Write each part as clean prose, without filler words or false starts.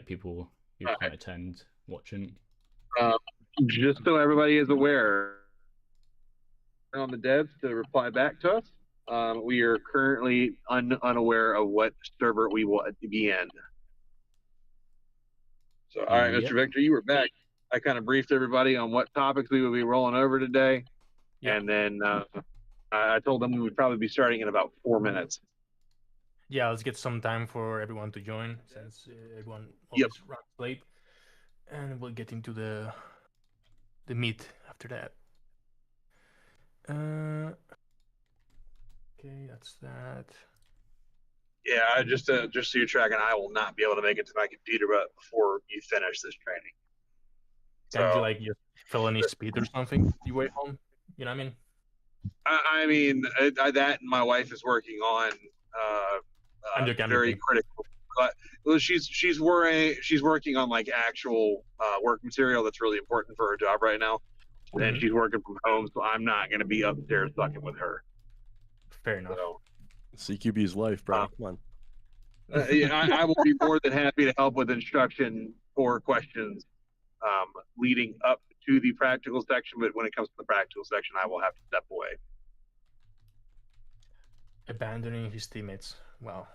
get people who All can't attend watching. right. Just so everybody is aware, on the devs to reply back to us. We are currently unaware of what server we will be in. So, all right, Yep. Mr. Victor, you were back. I kind of briefed everybody on what topics we would be rolling over today. Yeah. And then I told them we would probably be starting in about 4 minutes. Yeah, let's get some time for everyone to join since everyone Yep. always runs late, and we'll get into the meat after that. Okay, that's that. Yeah, just so you're tracking, I will not be able to make it to my computer but before you finish this training. Can't So, you like just fill any speed or something you way home? You know what I mean? I mean, that and my wife is working on very critical. But well, she's working on like actual work material that's really important for her job right now, and she's working from home, so I'm not going to be upstairs fucking with her. Fair enough. So, CQB's life, bro. Come on. Yeah, I will be more than happy to help with instruction for questions leading up to the practical section. But when it comes to the practical section, I will have to step away. Abandoning his teammates. Wow.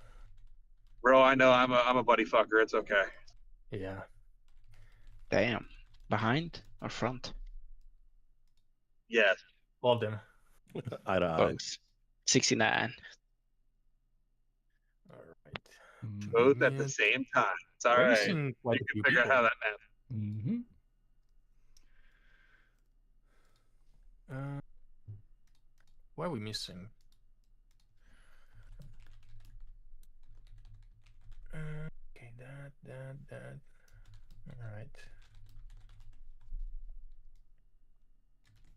Bro, I know I'm a buddy fucker. It's okay. Yeah. Damn. Behind or front? Yes. All of them. I don't. Both. 69. All right. Both at the same time. It's all right. You can figure out how that matters. What are we missing? Okay, that. All right.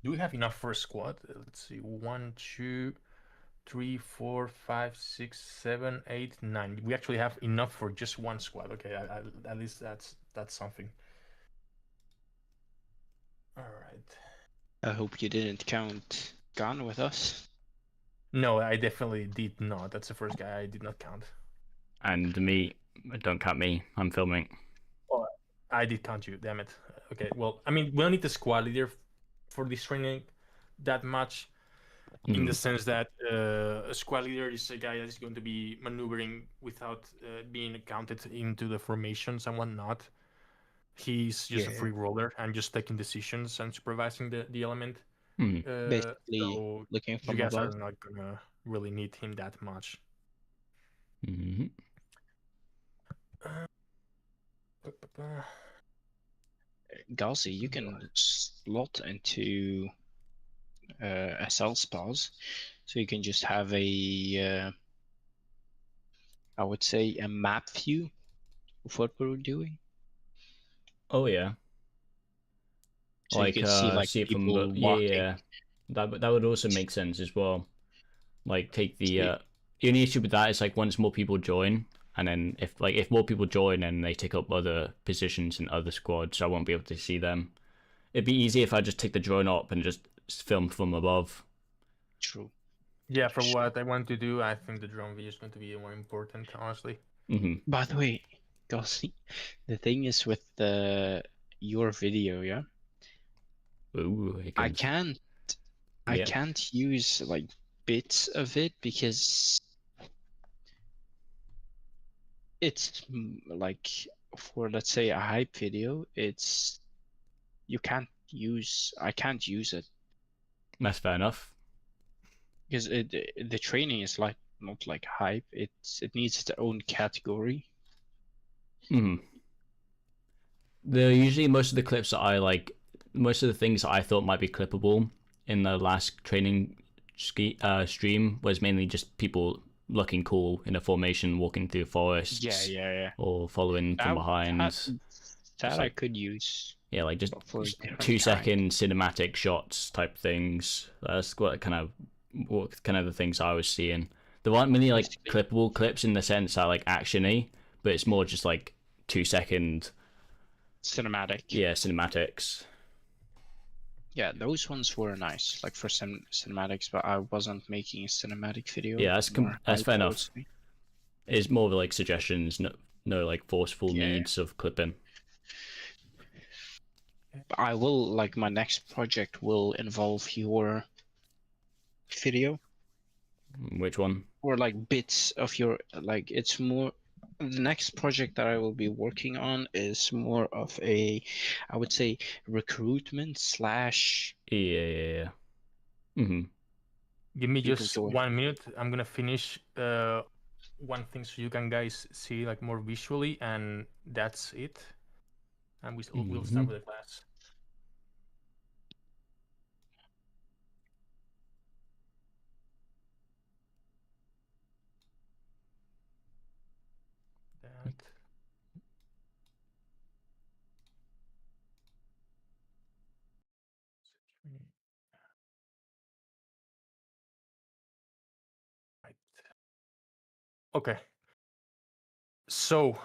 Do we have enough for a squad? Let's see. 1, 2, 3, 4, 5, 6, 7, 8, 9. We actually have enough for just one squad. Okay, at least that's something. All right. I hope you didn't count Gone with us. No, I definitely did not. That's the first guy I did not count. And me, don't count me. I'm filming. Oh, I did count you. Damn it. Okay. Well, I mean, we don't need the squad leader for this training that much, in the sense that a squad leader is a guy that is going to be maneuvering without being counted into the formations and whatnot. He's just a free roller and just taking decisions and supervising the element. Basically, so looking from you guys above. are not gonna really need him that much. Gazi, you can slot into SL spas, so you can just have a, I would say, a map view of what we're doing. Oh yeah. So like you can see like see it from people walking. yeah. That would also make sense as well. Like take the only issue with that is like once more people join, and then if more people join and they take up other positions in other squads, I won't be able to see them. It'd be easy if I just take the drone up and just film from above. True. Yeah, for what I want to do, I think the drone view is going to be more important, honestly. By the way, Gazi, the thing is with your video, yeah. Ooh, I can't use like bits of it because it's like for, let's say, a hype video, I can't use it. That's fair enough. Because the training is like not like hype. It needs its own category. Usually most of the clips that I like, most of the things that I thought might be clippable in the last training stream was mainly just people looking cool in a formation, walking through forests. Yeah. Or following from behind. That I could use. Yeah, like just 2-second cinematic shots type things. That's what kind of the things I was seeing. There weren't many like clippable clips in the sense that like action-y, but it's more just like 2-second cinematic. Yeah, cinematics. Yeah, those ones were nice, like for cinematics, but I wasn't making a cinematic video. Yeah, that's fair enough. It's more of like suggestions No like forceful Yeah. needs of clipping. I will, like, my next project will involve your video Which one? or like bits of your, like, it's more, the next project that I will be working on is more of a, I would say, recruitment slash Yeah. Mm-hmm. Give me people just join. 1 minute. I'm gonna finish one thing so you can guys see like more visually, and that's it. And we'll start with the class. That. Right. Okay. So,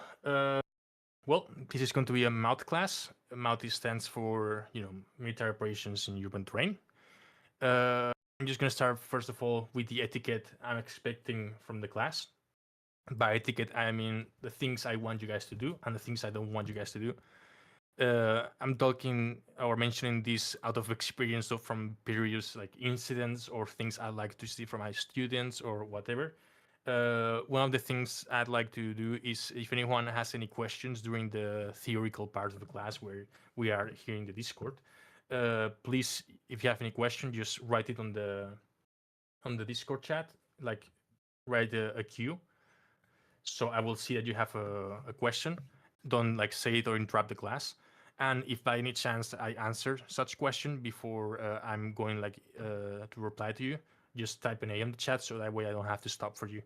well, this is going to be a MOUT class. MOUT stands for, military operations in urban terrain. I'm just going to start, first of all, with the etiquette I'm expecting from the class. By etiquette, I mean the things I want you guys to do and the things I don't want you guys to do. I'm talking or mentioning this out of experience or from previous like incidents or things I like to see from my students or whatever. One of the things I'd like to do is if anyone has any questions during the theoretical part of the class where we are here in the Discord, please, if you have any question, just write it on the Discord chat, like write a queue. So I will see that you have a question. Don't like say it or interrupt the class. And if by any chance I answer such question before I'm going like to reply to you, just type an A in the chat so that way I don't have to stop for you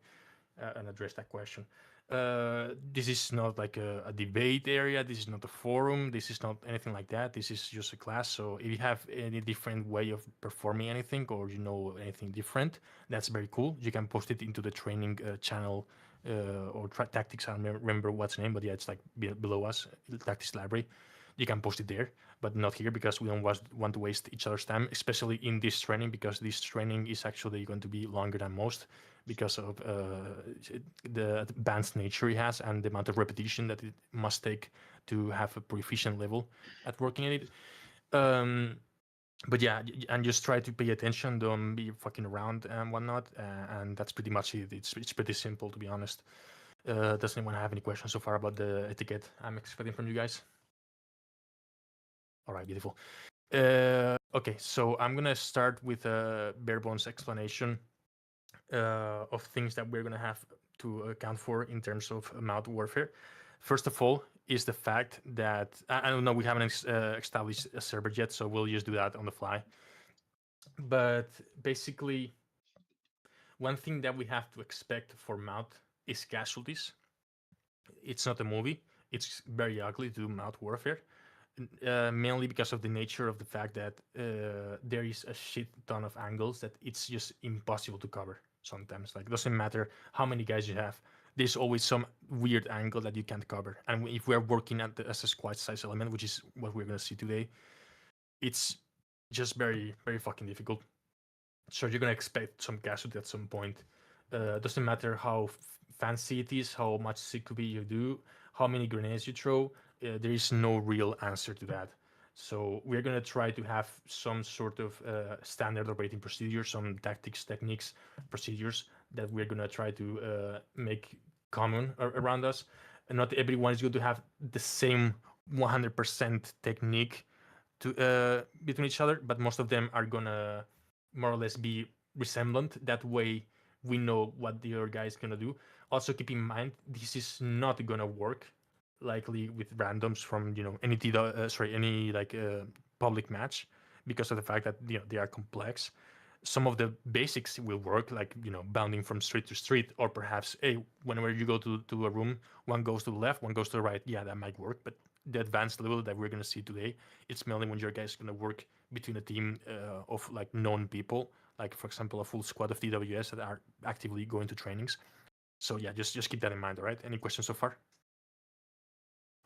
and address that question. This is not like a debate area. This is not a forum. This is not anything like that. This is just a class. So if you have any different way of performing anything or you know anything different, that's very cool. You can post it into the training channel or tactics. I don't remember what's the name, but yeah, it's like below us, tactics library. You can post it there, but not here because we don't want to waste each other's time, especially in this training because this training is actually going to be longer than most because of the advanced nature it has and the amount of repetition that it must take to have a proficient level at working at it. But yeah, and just try to pay attention, don't be fucking around and whatnot, and that's pretty much it. It's pretty simple, to be honest. Does anyone have any questions so far about the etiquette I'm expecting from you guys? All right, beautiful. Okay, so I'm gonna start with a bare bones explanation of things that we're gonna have to account for in terms of MOUT warfare. First of all, is the fact that I don't know, we haven't established a server yet, so we'll just do that on the fly. But basically, one thing that we have to expect for MOUT is casualties. It's not a movie. It's very ugly to do MOUT warfare. Mainly because of the nature of the fact that there is a shit ton of angles that it's just impossible to cover sometimes. Like, it doesn't matter how many guys you have, there's always some weird angle that you can't cover. And if we're working as a squad size element, which is what we're going to see today, it's just very, very fucking difficult. So you're going to expect some casualty at some point. Doesn't matter how fancy it is, how much CQB you do, how many grenades you throw, there is no real answer to that. So we're going to try to have some sort of standard operating procedure, some tactics, techniques, procedures that we're going to try to make common around us. And not everyone is going to have the same 100% technique to between each other, but most of them are going to more or less be resemblant. That way we know what the other guy is going to do. Also keep in mind, this is not going to work likely with randoms from any like public match because of the fact that they are complex. Some of the basics will work, like bounding from street to street, or perhaps whenever you go to a room, one goes to the left, one goes to the right. Yeah, that might work, but the advanced level that we're going to see today, it's mainly when your guys going to work between a team of like known people, like for example a full squad of TWS that are actively going to trainings. So yeah, just keep that in mind. All right, any questions so far?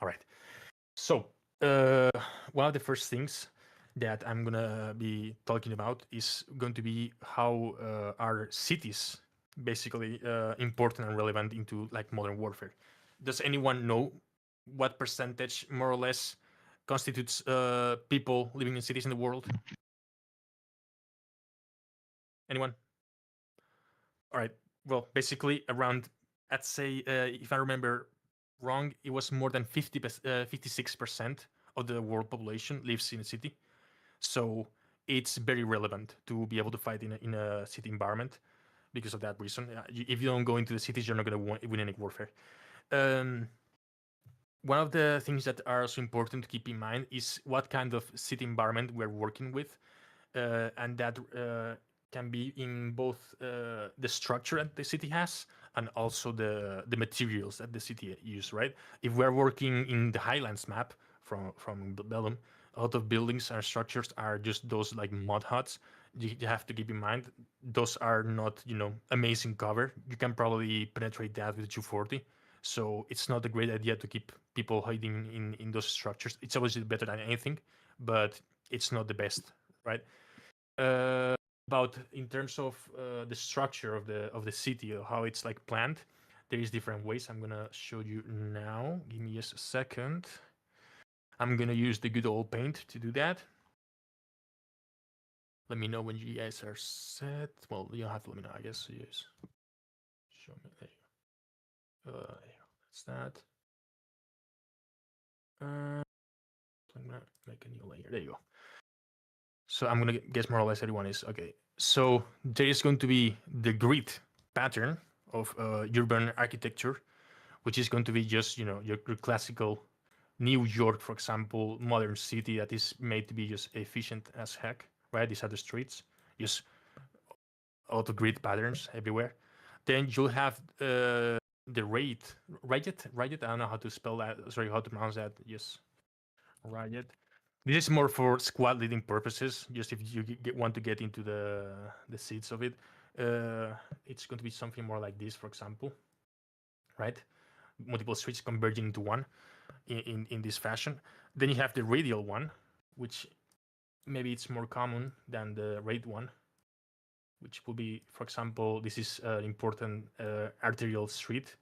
All right. So one of the first things that I'm gonna be talking about is going to be how are cities basically important and relevant into like modern warfare. does anyone know what percentage, more or less, constitutes people living in cities in the world? Anyone? All right. Well, basically around, I'd say, if I remember wrong, it was more than 56% of the world population lives in a city. So it's very relevant to be able to fight in a city environment because of that reason. If you don't go into the cities, you're not going to win any warfare. One of the things that are also important to keep in mind is what kind of city environment we're working with, and that can be in both the structure that the city has and also the materials that the city use, right? If we're working in the Highlands map from Bellum, a lot of buildings and structures are just those like mud huts. You have to keep in mind those are not, amazing cover. You can probably penetrate that with 240. So it's not a great idea to keep people hiding in those structures. It's obviously better than anything, but it's not the best, right? About in terms of the structure of the city or how it's like planned, there is different ways. I'm gonna show you now. Give me just a second. I'm gonna use the good old paint to do that. Let me know when you guys are set. Well, you don't have to let me know, I guess. Yes. Show me. There you go. That's that. I'm gonna make a new layer. There you go. So I'm gonna guess more or less everyone is okay. So there is going to be the grid pattern of urban architecture, which is going to be just your classical New York, for example, modern city that is made to be just efficient as heck, right? These are the streets, just a lot of grid patterns everywhere. Then you'll have the rate, Riot. I don't know how to spell that. Sorry, how to pronounce that. Yes, Riot. This is more for squad leading purposes. Just if you want to get into the seeds of it, it's going to be something more like this, for example, right? Multiple streets converging into one in this fashion. Then you have the radial one, which maybe it's more common than the rate one, which will be, for example, this is an important arterial street,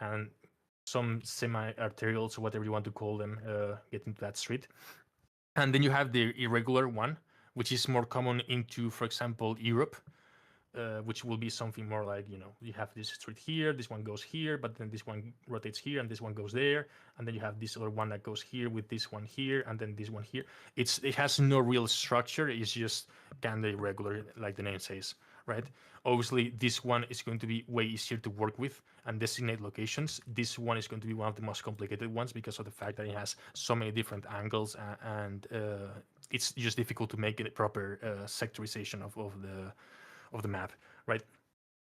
and some semi-arterials, or whatever you want to call them, get into that street. And then you have the irregular one, which is more common into, for example, Europe, which will be something more like, you have this street here, this one goes here, but then this one rotates here, and this one goes there, and then you have this other one that goes here with this one here, and then this one here. It has no real structure. It's just kind of irregular, like the name says, right? Obviously, this one is going to be way easier to work with and designate locations. This one is going to be one of the most complicated ones because of the fact that it has so many different angles, and it's just difficult to make it a proper sectorization of the map, right?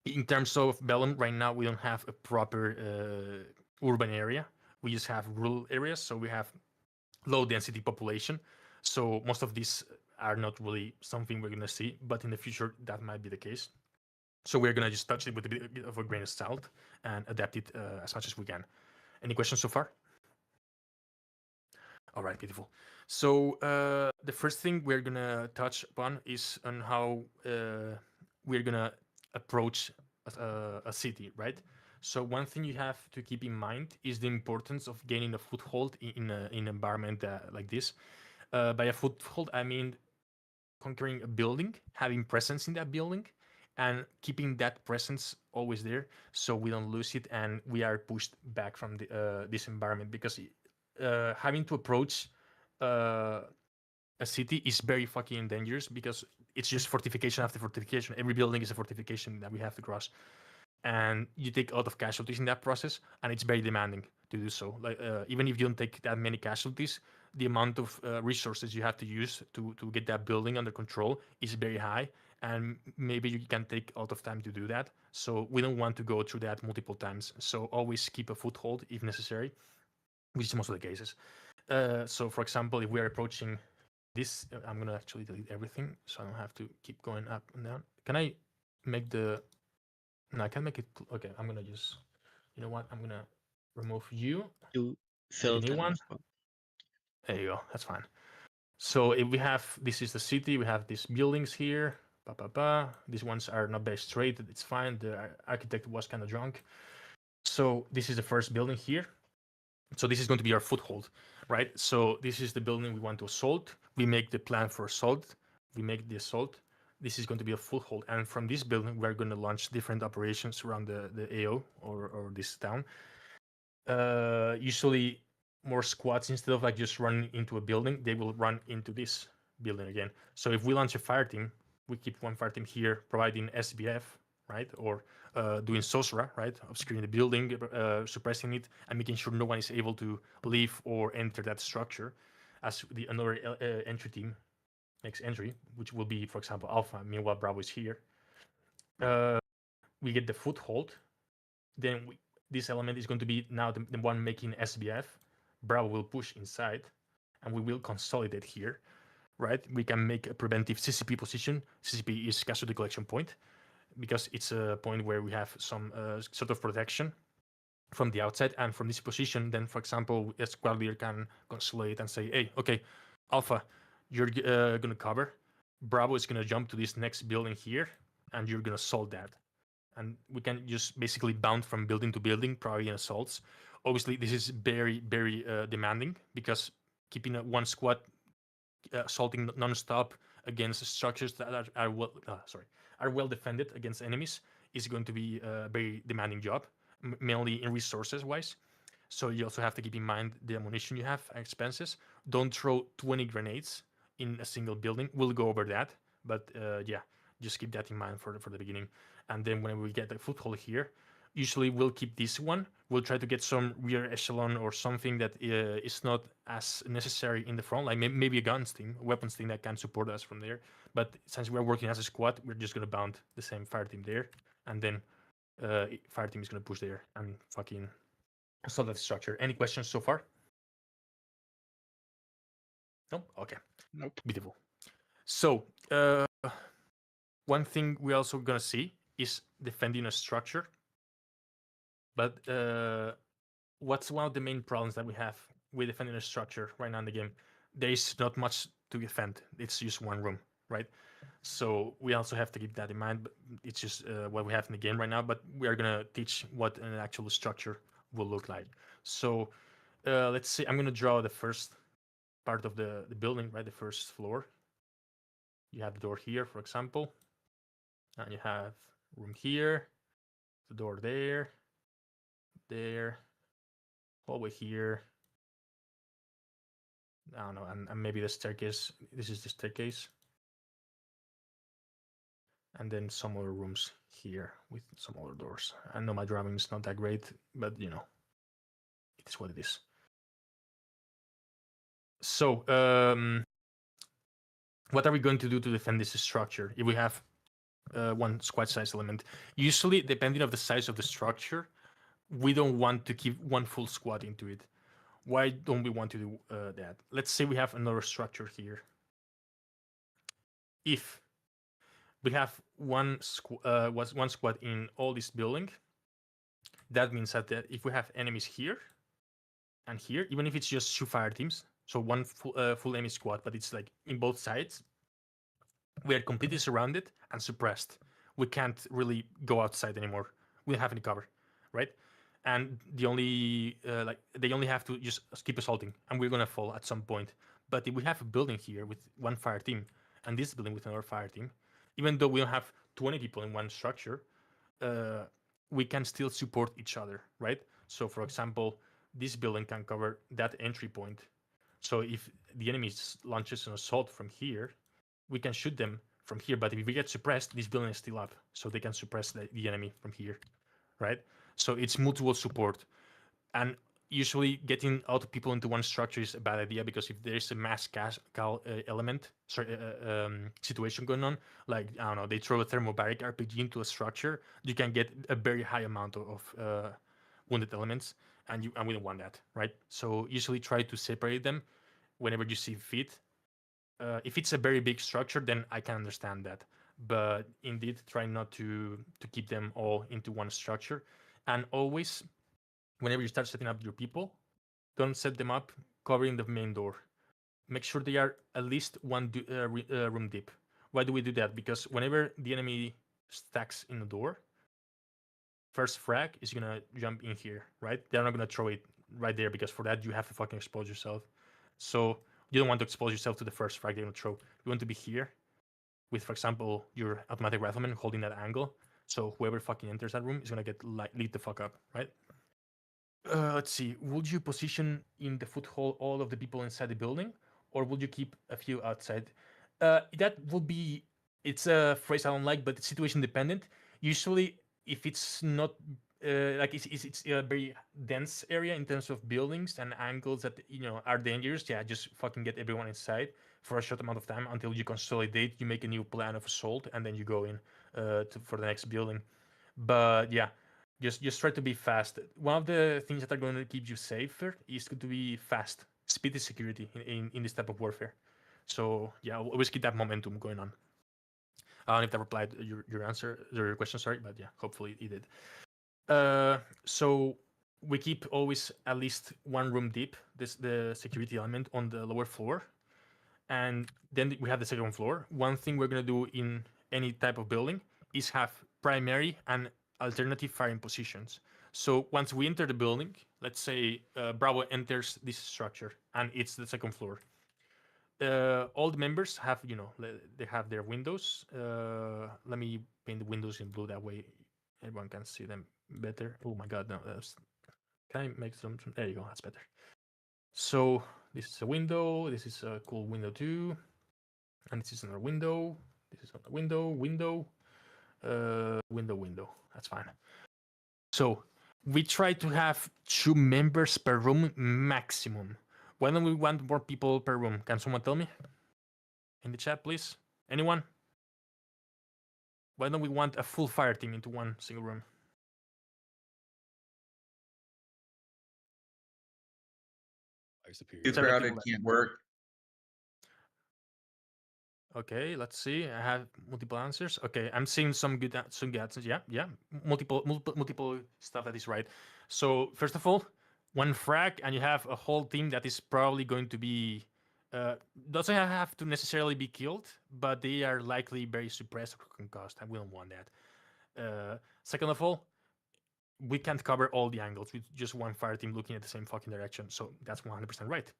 In terms of Bellum, right now we don't have a proper urban area. We just have rural areas, so we have low density population. So most of these are not really something we're gonna see, but in the future that might be the case. So we're gonna just touch it with a bit of a grain of salt and adapt it as much as we can. Any questions so far? All right, beautiful. So the first thing we're gonna touch upon is on how we're gonna approach a city, right? So one thing you have to keep in mind is the importance of gaining a foothold in an environment like this. By a foothold, I mean conquering a building, having presence in that building, and keeping that presence always there, so we don't lose it and we are pushed back from this environment. Because having to approach a city is very fucking dangerous, because it's just fortification after fortification. Every building is a fortification that we have to cross, and you take a lot of casualties in that process, and it's very demanding to do so. Like even if you don't take that many casualties, the amount of resources you have to use to get that building under control is very high, and maybe you can take a lot of time to do that. So we don't want to go through that multiple times. So always keep a foothold if necessary, which is most of the cases. So for example, if we are approaching this, I'm gonna actually delete everything so I don't have to keep going up and down. Can I make the... No, I can make it... Okay, I'm gonna just... You know what? I'm gonna remove you. To Make a fill new one. There you go. That's fine. So if we have... This is the city. We have these buildings here. These ones are not very straight. It's fine. The architect was kind of drunk. So this is the first building here. So this is going to be our foothold, right? So this is the building we want to assault. We make the plan for assault. We make the assault. This is going to be a foothold. And from this building, we're going to launch different operations around the AO or this town. Usually more squads, instead of like just running into a building, they will run into this building again. So if we launch a fire team, we keep one fire team here providing SBF, right? Or doing Sosra, right? Obscuring the building, suppressing it, and making sure no one is able to leave or enter that structure as the another entry team makes entry, which will be, for example, Alpha. Meanwhile, Bravo is here. We get the foothold. Then this element is going to be now the one making SBF. Bravo will push inside, and we will consolidate here, right? We can make a preventive CCP position. CCP is casualty collection point, because it's a point where we have some sort of protection from the outside. And from this position, then, for example, a squad leader can consolidate and say, hey, okay, Alpha, you're going to cover. Bravo is going to jump to this next building here, and you're going to assault that. And we can just basically bounce from building to building, probably in assaults. Obviously, this is very, very demanding, because keeping one squad assaulting non-stop against structures that are well defended against enemies is going to be a very demanding job, mainly in resources wise. So you also have to keep in mind the ammunition you have, expenses. Don't throw 20 grenades in a single building. We'll go over that, but yeah, just keep that in mind for the beginning. And then when we get the foothold here, usually we'll keep this one. We'll try to get some rear echelon or something that is not as necessary in the front, like maybe a guns team, weapons team that can support us from there. But since we're working as a squad, we're just going to bound the same fire team there. And then fire team is going to push there and fucking assault that structure. Any questions so far? No? Okay. Nope. Beautiful. So one thing we're also going to see is defending a structure. But what's one of the main problems that we have with defending a structure right now in the game? There is not much to defend. It's just one room, right? So we also have to keep that in mind. But it's just what we have in the game right now. But we are gonna teach what an actual structure will look like. So let's see. I'm gonna draw the first part of the building, right? The first floor. You have the door here, for example, and you have room here, the door there, hallway here. I don't know, and maybe the staircase. This is the staircase. And then some other rooms here with some other doors. I know my drawing is not that great, but you know, it is what it is. So, what are we going to do to defend this structure if we have one squad size element? Usually, depending on the size of the structure, we don't want to keep one full squad into it. Why don't we want to do that? Let's say we have another structure here. If we have one squad in all this building, that means that if we have enemies here and here, even if it's just 2 fire teams, so one full enemy squad, but it's like in both sides, we are completely surrounded and suppressed. We can't really go outside anymore. We don't have any cover, right? And the only they only have to just keep assaulting, and we're gonna fall at some point. But if we have a building here with one fire team and this building with another fire team, even though we don't have 20 people in one structure, we can still support each other, right? So, for example, this building can cover that entry point. So if the enemy launches an assault from here, we can shoot them from here. But if we get suppressed, this building is still up, so they can suppress the enemy from here, right? So it's mutual support. And usually getting out of people into one structure is a bad idea, because if there's a mass casual situation going on, like, I don't know, they throw a thermobaric RPG into a structure, you can get a very high amount of wounded elements, and we don't want that, right? So usually try to separate them whenever you see fit. If it's a very big structure, then I can understand that. But indeed, try not to keep them all into one structure. And always, whenever you start setting up your people, don't set them up covering the main door. Make sure they are at least one room deep. Why do we do that? Because whenever the enemy stacks in the door, first frag is gonna jump in here, right? They're not gonna throw it right there because for that you have to fucking expose yourself. So you don't want to expose yourself to the first frag they're gonna throw. You want to be here with, for example, your automatic rifleman holding that angle. So whoever fucking enters that room is gonna get lit the fuck up, right? Let's see. Would you position in the foothold all of the people inside the building, or would you keep a few outside? That would be. It's a phrase I don't like, but it's situation dependent. Usually, if it's not like it's a very dense area in terms of buildings and angles that are dangerous, yeah, just fucking get everyone inside for a short amount of time until you consolidate. You make a new plan of assault, and then you go in for the next building. But yeah, just try to be fast. One of the things that are going to keep you safer is to be fast. Speed is security in this type of warfare. So yeah, always keep that momentum going on. I don't know if that replied your question, sorry, but yeah, hopefully it did. So we keep always at least one room deep, the security element on the lower floor. And then we have the second floor. One thing we're gonna do in any type of building is have primary and alternative firing positions. So once we enter the building, let's say Bravo enters this structure and it's the second floor. All the members have, they have their windows. Let me paint the windows in blue, that way everyone can see them better. Oh my god, no, can I make some, there you go, that's better. So this is a window, this is a cool window too, and this is another window, this is another window, window, that's fine. So we try to have 2 members per room maximum. Why don't we want more people per room? Can someone tell me? In the chat, please. Anyone? Why don't we want a full fire team into one single room? Too crowded, can't work. Okay, let's see. I have multiple answers. Okay, I'm seeing some good answers. Yeah, multiple stuff that is right. So first of all, one frag, and you have a whole team that is probably going to be doesn't have to necessarily be killed, but they are likely very suppressed or concussed, and we don't want that. Second of all, we can't cover all the angles with just one fire team looking at the same fucking direction. So that's 100% right.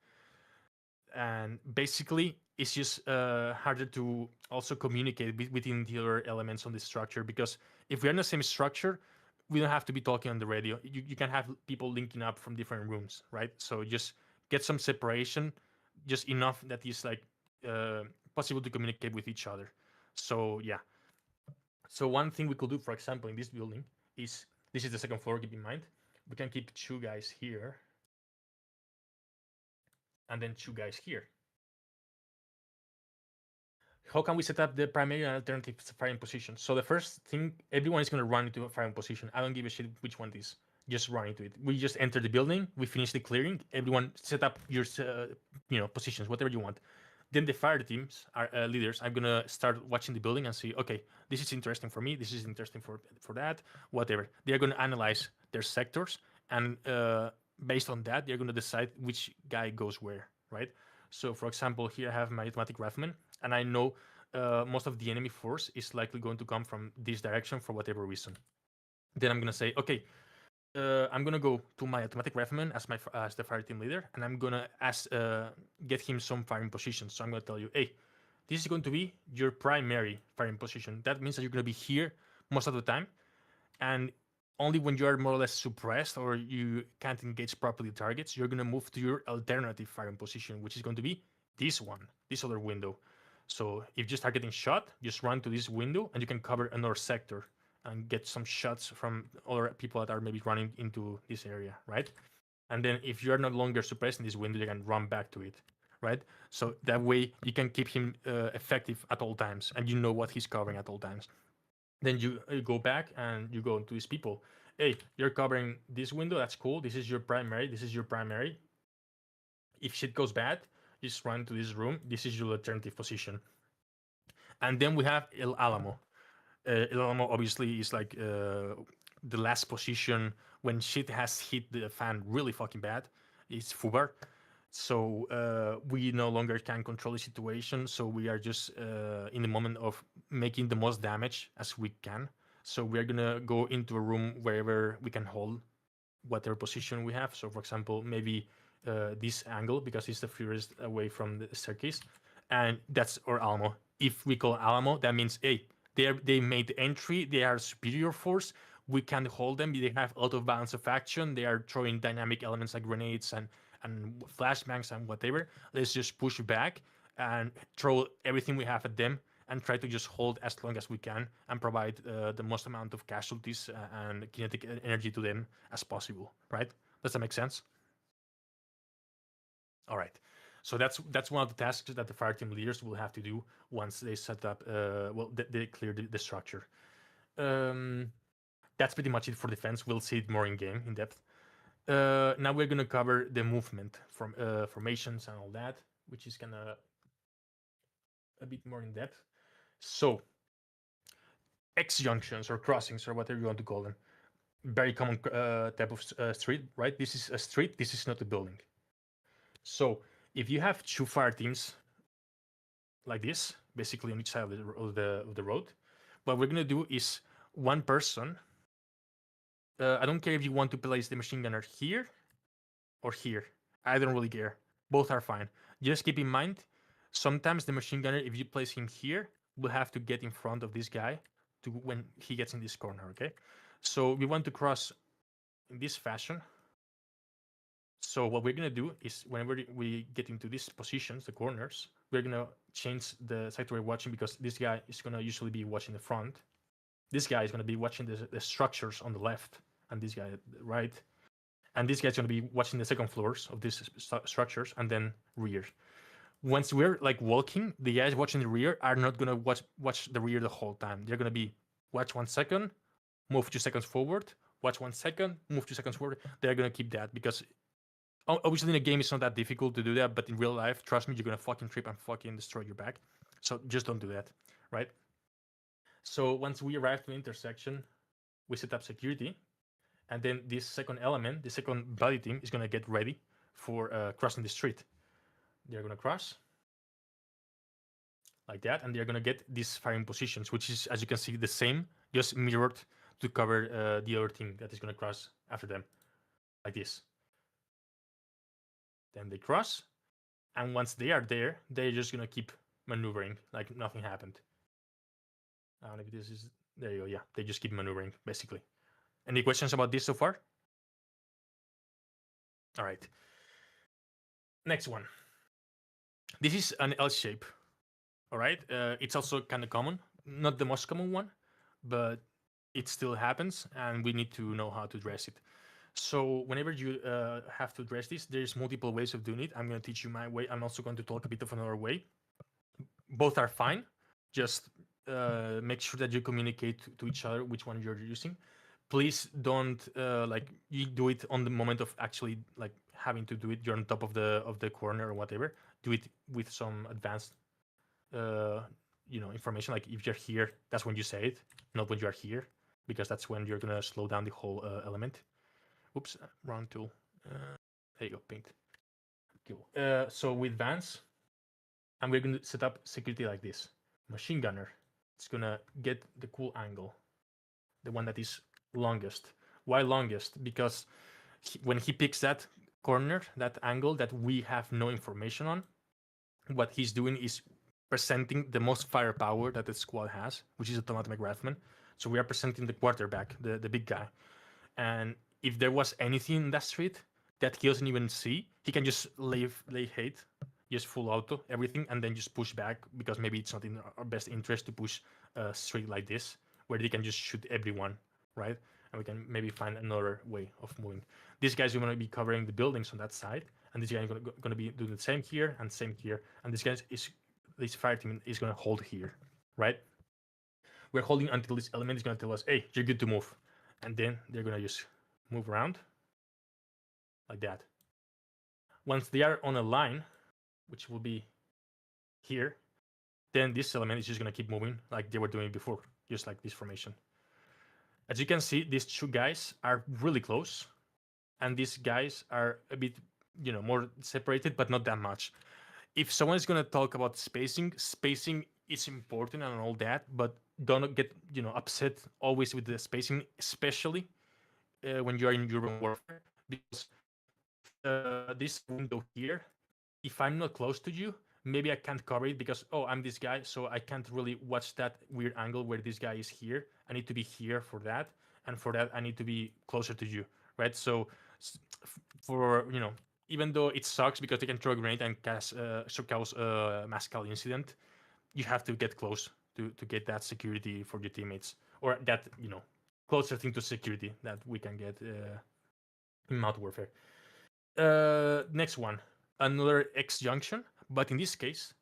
And basically, it's just harder to also communicate within the other elements on the structure, because if we're in the same structure, we don't have to be talking on the radio. You can have people linking up from different rooms, right? So just get some separation, just enough that is like possible to communicate with each other. So yeah. So one thing we could do, for example, in this building is, this is the second floor, keep in mind, we can keep 2 guys here and then 2 guys here. How can we set up the primary and alternative firing position? So the first thing, everyone is going to run into a firing position. I don't give a shit which one it is. Just run into it. We just enter the building. We finish the clearing. Everyone set up your positions, whatever you want. Then the fire teams are leaders. I'm gonna start watching the building and see, okay, this is interesting for me. This is interesting for that. Whatever. They are gonna analyze their sectors, and based on that, they're gonna decide which guy goes where, right? So, for example, here I have my automatic rifleman, and I know most of the enemy force is likely going to come from this direction for whatever reason. Then I'm gonna say, okay, I'm gonna go to my automatic rifleman as the fire team leader, and I'm gonna get him some firing positions. So I'm gonna tell you, hey, this is going to be your primary firing position. That means that you're gonna be here most of the time, and only when you are more or less suppressed or you can't engage properly targets, you're gonna move to your alternative firing position, which is going to be this one, this other window. So if you start getting shot, just run to this window, and you can cover another sector and get some shots from other people that are maybe running into this area, right? And then if you're no longer suppressed in this window, you can run back to it, right? So that way you can keep him effective at all times, and you know what he's covering at all times. Then you go back and you go to these people. Hey, you're covering this window. That's cool. This is your primary. This is your primary. If shit goes bad, just run to this room. This is your alternative position. And then we have El Alamo. El Alamo obviously is like the last position when shit has hit the fan really fucking bad. It's Fubar. So we no longer can control the situation. So we are just in the moment of making the most damage as we can. So we're gonna go into a room wherever we can hold whatever position we have. So for example, maybe this angle, because it's the furthest away from the staircase, and that's our Alamo. If we call Alamo, that means hey, they made the entry, they are superior force, we can hold them, they have a lot of balance of action, they are throwing dynamic elements like grenades and flashbangs and whatever. Let's just push back and throw everything we have at them and try to just hold as long as we can and provide the most amount of casualties and kinetic energy to them as possible, right? Does that make sense? All right. So that's one of the tasks that the fire team leaders will have to do once they set up, they clear the structure. That's pretty much it for defense. We'll see it more in game, in depth. Now we're going to cover the movement from formations and all that, which is kind of a bit more in depth. So, X junctions or crossings or whatever you want to call them. Very common type of street, right? This is a street. This is not a building. So, if you have two fire teams like this, basically on each side of the road, what we're gonna do is one person. I don't care if you want to place the machine gunner here or here. I don't really care. Both are fine. Just keep in mind, sometimes the machine gunner, if you place him here, will have to get in front of this guy to when he gets in this corner, okay? So we want to cross in this fashion. So what we're gonna do is whenever we get into these positions, the corners, we're gonna change the side we're watching because this guy is gonna usually be watching the front. This guy is gonna be watching the structures on the left, and this guy right. And this guy's gonna be watching the second floors of these structures and then rear. Once we're like walking, the guys watching the rear are not gonna watch the rear the whole time. They're gonna be watch 1 second, move 2 seconds forward, watch 1 second, move 2 seconds forward. They're gonna keep that because obviously in a game it's not that difficult to do that, but in real life, trust me, you're gonna fucking trip and fucking destroy your back. So just don't do that, right? So once we arrive to the intersection, we set up security, and then this second element, the second body team, is gonna get ready for crossing the street. They're gonna cross like that, and they're gonna get these firing positions, which is, as you can see, the same, just mirrored to cover the other team that is gonna cross after them, like this. Then they cross, and once they are there, they're just gonna keep maneuvering like nothing happened. I don't know if this is, there you go, yeah, they just keep maneuvering, basically. Any questions about this so far? All right. Next one. This is an L shape, all right? It's also kind of common, not the most common one, but it still happens, and we need to know how to address it. So whenever you have to address this, there's multiple ways of doing it. I'm going to teach you my way. I'm also going to talk a bit of another way. Both are fine. Just make sure that you communicate to each other which one you're using. Please don't like you do it on the moment of actually like having to do it. You're on top of the corner or whatever. Do it with some advanced information. Like if you're here, that's when you say it, not when you are here, because that's when you're gonna slow down the whole element. Oops, wrong tool. There you go, paint. Cool. So with Vance, and we're going to set up security like this. Machine gunner, it's going to get the cool angle, the one that is longest. Why longest? Because when he picks that corner, that angle that we have no information on, what he's doing is presenting the most firepower that the squad has, which is automatic rifleman. So we are presenting the quarterback, the big guy. And if there was anything in that street that he doesn't even see, he can just lay hate, just full auto, everything, and then just push back because maybe it's not in our best interest to push a street like this, where they can just shoot everyone, right? And we can maybe find another way of moving. These guys are going to be covering the buildings on that side, and this guy is going to be doing the same here and same here, and this fire team is going to hold here, right? We're holding until this element is going to tell us, hey, you're good to move. And then they're going to just move around like that. Once they are on a line, which will be here, then this element is just going to keep moving like they were doing before, just like this formation. As you can see, these two guys are really close, and these guys are a bit, more separated, but not that much. If someone is going to talk about spacing is important and all that, but don't get upset always with the spacing, especially when you are in urban warfare, because this window here, if I'm not close to you, maybe I can't cover it because I'm this guy, so I can't really watch that weird angle where this guy is here. I need to be here for that, and for that I need to be closer to you, right? So for even though it sucks because they can throw a grenade and cause mass call incident, you have to get close to get that security for your teammates, or that closer thing to security that we can get in Mount Warfare. Next one, another X junction, but in this case,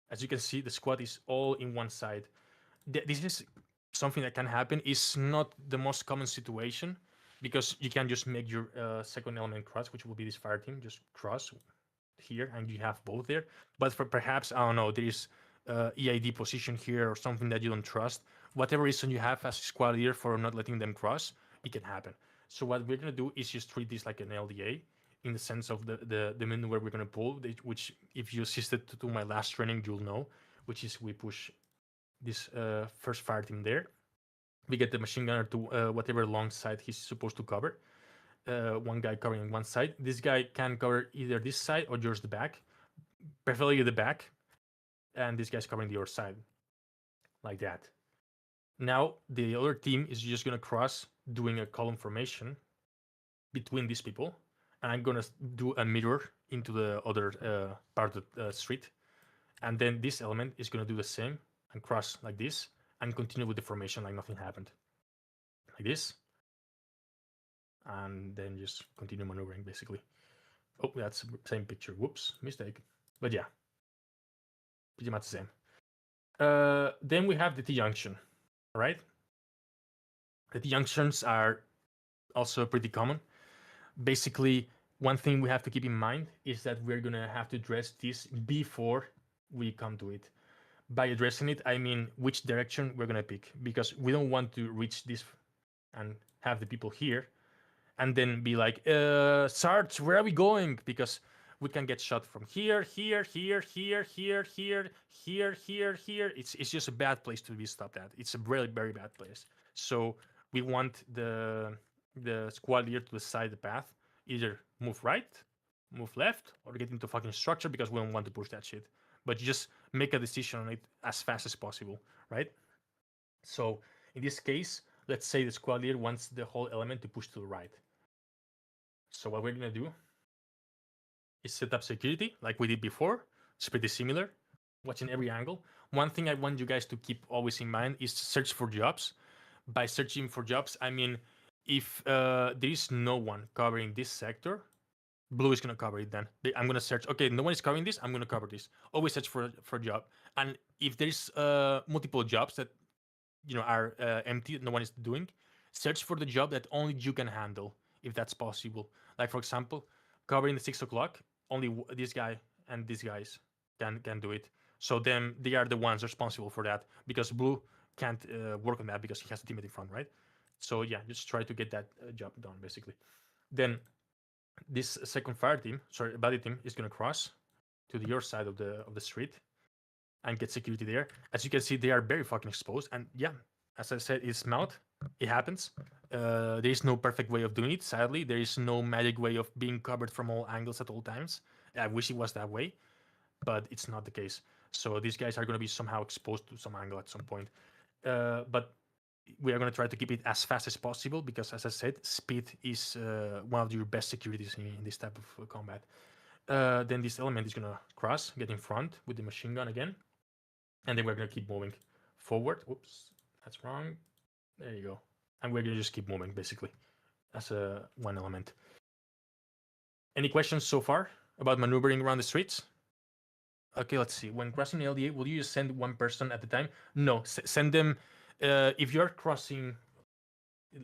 as you can see, the squad is all in one side. This is something that can happen. It's not the most common situation because you can just make your second element cross, which will be this fire team, just cross here, and you have both there. But for perhaps, I don't know, there is EID position here or something that you don't trust. Whatever reason you have as a squad leader for not letting them cross, it can happen. So what we're gonna do is just treat this like an LDA in the sense of the maneuver we're gonna pull, which if you assisted to my last training, you'll know, which is we push this first fire team there. We get the machine gunner to whatever long side he's supposed to cover. One guy covering one side. This guy can cover either this side or just the back, preferably the back. And this guy's covering the other side, like that. Now the other team is just gonna cross, doing a column formation between these people, and I'm gonna do a mirror into the other part of the street, and then this element is gonna do the same and cross like this, and continue with the formation like nothing happened, like this, and then just continue maneuvering basically. Oh, that's the same picture. Whoops, mistake. But yeah, pretty much the same. Then we have the T-junction, right? The T-junctions are also pretty common. Basically, one thing we have to keep in mind is that we're gonna have to address this before we come to it. By addressing it, I mean which direction we're gonna pick, because we don't want to reach this and have the people here and then be like, Sarge, where are we going? Because we can get shot from here, here, here, here, here, here, here, here, here. It's just a bad place to be stopped at. It's a really very bad place. So we want the squad leader to decide the path. Either move right, move left, or get into fucking structure because we don't want to push that shit. But just make a decision on it as fast as possible, right? So in this case, let's say the squad leader wants the whole element to push to the right. So what we're gonna do is set up security like we did before. It's pretty similar, watching every angle. One thing I want you guys to keep always in mind is search for jobs. By searching for jobs, I mean if there is no one covering this sector, blue is gonna cover it. Then I'm gonna search. Okay, no one is covering this. I'm gonna cover this. Always search for a job. And if there's multiple jobs that are empty, no one is doing, search for the job that only you can handle, if that's possible. Like for example, covering the 6 o'clock, only this guy and these guys can do it. So then they are the ones responsible for that, because blue can't work on that because he has a teammate in front, right? So yeah, just try to get that job done basically. Then this second fire team, body team, is gonna cross to the other side of the street and get security there. As you can see, they are very fucking exposed. And yeah, as I said, it's mount. It happens. There is no perfect way of doing it. Sadly, there is no magic way of being covered from all angles at all times. I wish it was that way, but it's not the case. So these guys are going to be somehow exposed to some angle at some point. But we are going to try to keep it as fast as possible because, as I said, speed is one of your best securities in this type of combat. Then this element is going to cross, get in front with the machine gun again. And then we're going to keep moving forward. Oops, that's wrong. There you go. And we're going to just keep moving, basically, as one element. Any questions so far about maneuvering around the streets? Okay, let's see. When crossing LDA, will you just send one person at a time? No, send them. If you're crossing...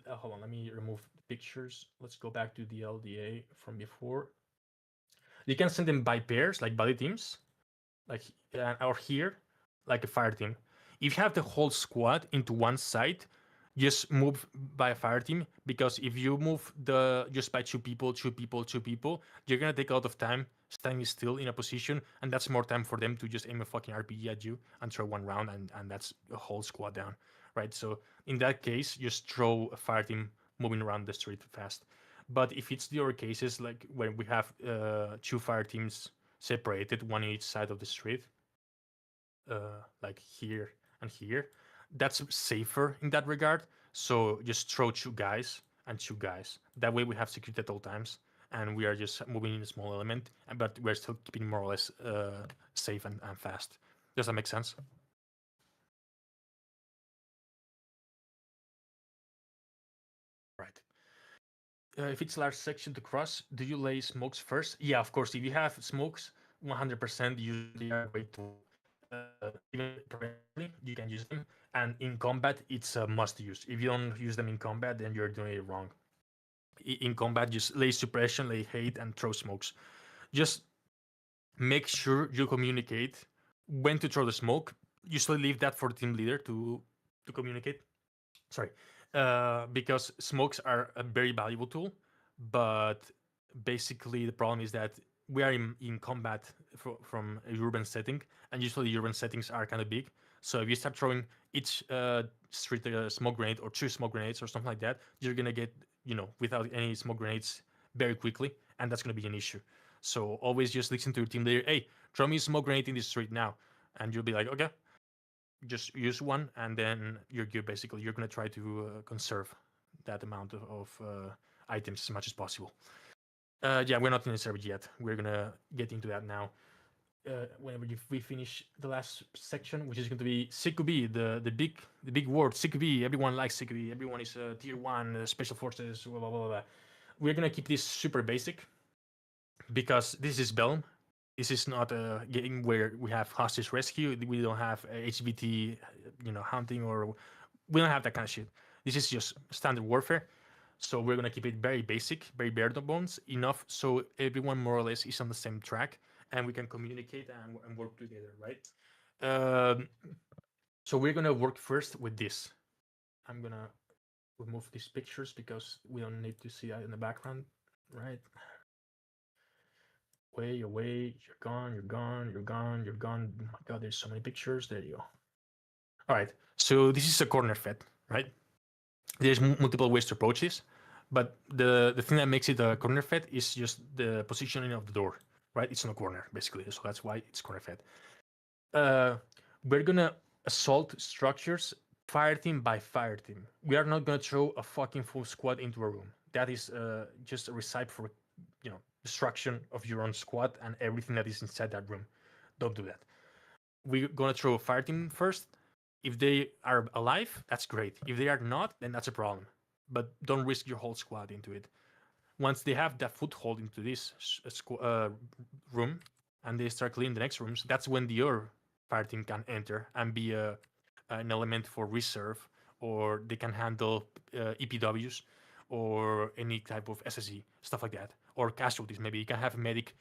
hold on, let me remove the pictures. Let's go back to the LDA from before. You can send them by pairs, like body teams, like or here, like a fire team. If you have the whole squad into one side, just move by a fire team, because if you move just by two people, you're gonna take a lot of time standing still in a position, and that's more time for them to just aim a fucking RPG at you and throw one round, and that's a whole squad down, right? So in that case, just throw a fire team moving around the street fast. But if it's the other cases, like when we have two fire teams separated, one in each side of the street, like here and here, that's safer in that regard. So just throw two guys and two guys. That way we have security at all times, and we are just moving in a small element, but we're still keeping more or less safe and fast. Does that make sense? Right. If it's a large section to cross, do you lay smokes first? Yeah, of course. If you have smokes, 100% usually are way too. Even preventively, you can use them, and in combat, it's a must use. If you don't use them in combat, then you're doing it wrong. In combat, just lay suppression, lay hate, and throw smokes. Just make sure you communicate when to throw the smoke. Usually leave that for the team leader to communicate. Sorry, because smokes are a very valuable tool, but basically the problem is that we are in combat from a urban setting, and usually urban settings are kind of big. So if you start throwing each street smoke grenade or two smoke grenades or something like that, you're gonna get, without any smoke grenades very quickly, and that's gonna be an issue. So always just listen to your team leader. Hey, throw me a smoke grenade in the street now, and you'll be like, okay, just use one, and then you're good. Basically, you're gonna try to conserve that amount of items as much as possible. Yeah, we're not in the server yet. We're gonna get into that now. Whenever we finish the last section, which is going to be CQB, the big word CQB. Everyone likes CQB. Everyone is tier 1 special forces. Blah, blah, blah, blah. We're gonna keep this super basic because this is Bellum. This is not a game where we have hostage rescue. We don't have HVT, hunting, or we don't have that kind of shit. This is just standard warfare. So we're gonna keep it very basic, very bare bones, enough so everyone more or less is on the same track and we can communicate and work together, right? So we're gonna work first with this. I'm gonna remove these pictures because we don't need to see that in the background, right? Away, you're gone, you're gone, you're gone, you're gone. Oh my god, there's so many pictures. There you go. All right, so this is a corner fed, right? There's multiple ways to approach this, but the thing that makes it a corner fed is just the positioning of the door, right? It's in a corner, basically, so that's why it's corner fed. We're gonna assault structures fire team by fire team. We are not gonna throw a fucking full squad into a room. That is just a recipe for, destruction of your own squad and everything that is inside that room. Don't do that. We're gonna throw a fire team first. If they are alive, that's great. If they are not, then that's a problem. But don't risk your whole squad into it. Once they have that foothold into this room and they start clearing the next rooms, that's when the other fire team can enter and be an element for reserve, or they can handle EPWs or any type of SSE, stuff like that, or casualties. Maybe you can have a medic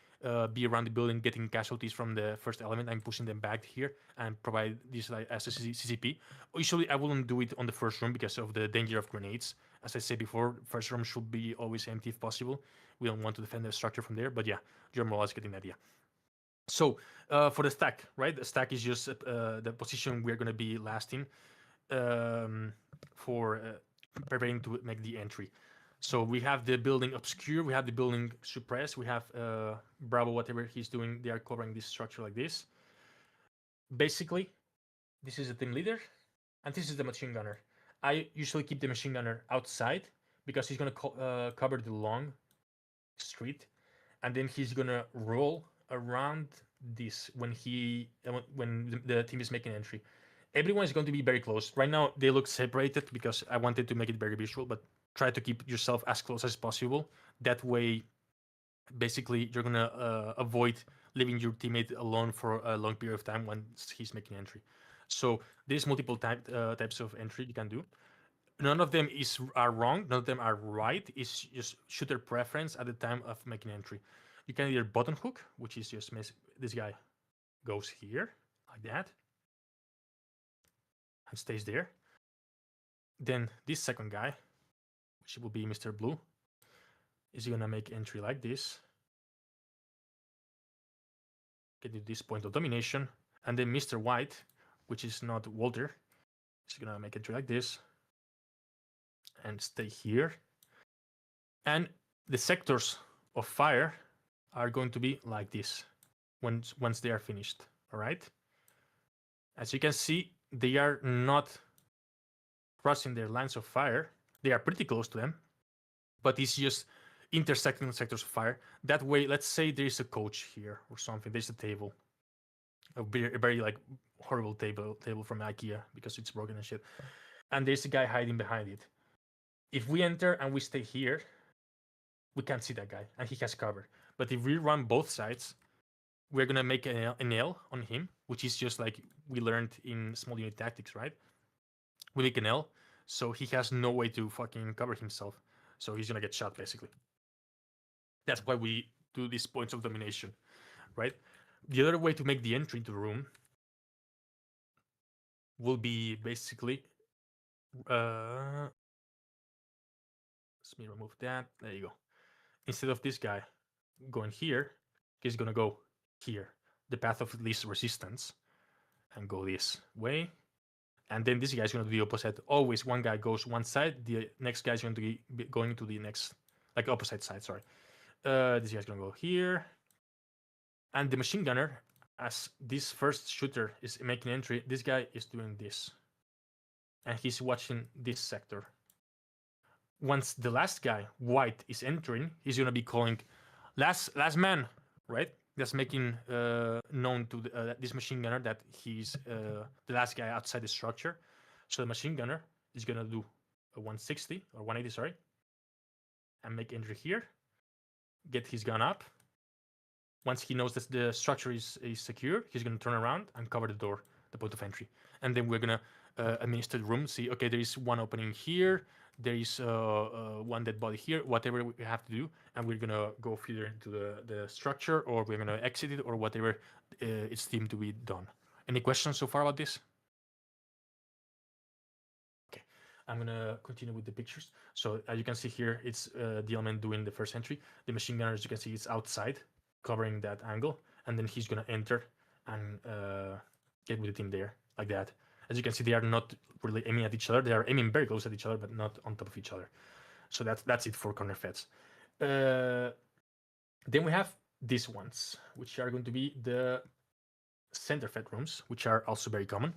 be around the building getting casualties from the first element and pushing them back here and provide this like as a CCP. Usually I wouldn't do it on the first room because of the danger of grenades. As I said before, first room should be always empty if possible. We don't want to defend the structure from there, but yeah, you're more or less getting the idea. So for the stack, right? The stack is just the position we're going to be last in for preparing to make the entry. So we have the building obscure, we have the building suppressed, we have Bravo, whatever he's doing, they are covering this structure like this. Basically, this is the team leader, and this is the machine gunner. I usually keep the machine gunner outside because he's going to cover the long street, and then he's going to roll around this when the team is making entry. Everyone is going to be very close. Right now, they look separated because I wanted to make it very visual, but try to keep yourself as close as possible. That way, basically, you're going to avoid leaving your teammate alone for a long period of time once he's making entry. So there's multiple types of entry you can do. None of them are wrong. None of them are right. It's just shooter preference at the time of making entry. You can either button hook, which is just this guy goes here like that and stays there. Then this second guy, which will be Mr. Blue, is gonna make entry like this. get to this point of domination, and then Mr. White, which is not Walter, is gonna make entry like this and stay here. And the sectors of fire are going to be like this once they are finished. All right. As you can see, they are not crossing their lines of fire. They are pretty close to them, but it's just intersecting the sectors of fire. That way, let's say there is a coach here or something. There's a table, a very like horrible table from IKEA because it's broken and shit. And there's a guy hiding behind it. If we enter and we stay here, we can't see that guy, and he has cover. But if we run both sides, we're gonna make a nail on him, which is just like we learned in small unit tactics, right? We make an L, so he has no way to fucking cover himself. So he's gonna get shot, basically. That's why we do these points of domination, right? The other way to make the entry into the room will be basically... let me remove that. There you go. Instead of this guy going here, he's gonna go here, the path of least resistance, and go this way. And then this guy's going to do the opposite. Always one guy goes one side, the next guy's going to be going to the next, like opposite side, sorry. This guy's going to go here. And the machine gunner, as this first shooter is making entry, this guy is doing this. And he's watching this sector. Once the last guy, White, is entering, he's going to be calling last man, right? That's making known to this machine gunner that he's the last guy outside the structure. So the machine gunner is gonna do a 160 or 180, sorry, and make entry here. Get his gun up. Once he knows that the structure is secure, he's gonna turn around and cover the door, the point of entry. And then we're gonna administer the room. See, okay, there is one opening here. There is one dead body here, whatever we have to do, and we're gonna go further into the structure, or we're gonna exit it, or whatever it's deemed to be done. Any questions so far about this? Okay, I'm gonna continue with the pictures. So as you can see here, it's the element doing the first entry. The machine gunner, as you can see, is outside, covering that angle, and then he's gonna enter and get with the team there, like that. As you can see, they are not really aiming at each other. They are aiming very close at each other, but not on top of each other. So that's it for corner feds. Then we have these ones, which are going to be the center fed rooms, which are also very common.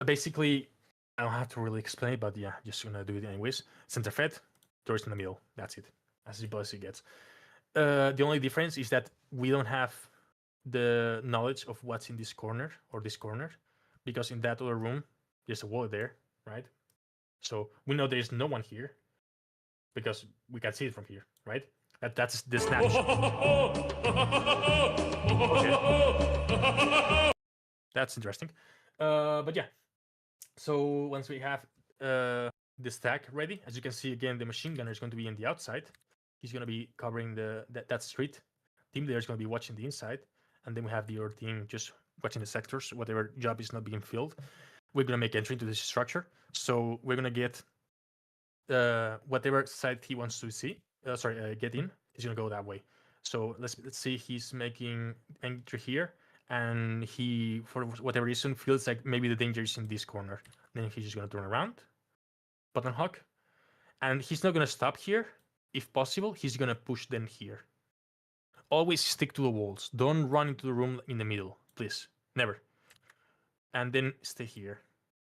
Basically, I don't have to really explain, but yeah, just gonna do it anyways. Center fed, doors in the middle. That's it. As simple as it gets. The only difference is that we don't have the knowledge of what's in this corner or this corner, because in that other room, there's a wall there, right? So we know there's no one here because we can see it from here, right? That's the snapshot. Okay. That's interesting. But yeah, so once we have the stack ready, as you can see, again, the machine gunner is going to be on the outside. He's going to be covering that street. Team there is going to be watching the inside. And then we have the other team just watching the sectors, whatever job is not being filled. We're going to make entry into this structure. So we're going to get whatever side he wants to see. Get in. He's going to go that way. So let's see. He's making entry here, and he, for whatever reason, feels like maybe the danger is in this corner. Then he's just going to turn around, button hook, and he's not going to stop here. If possible, he's going to push them here. Always stick to the walls. Don't run into the room in the middle, please. Never. And then stay here.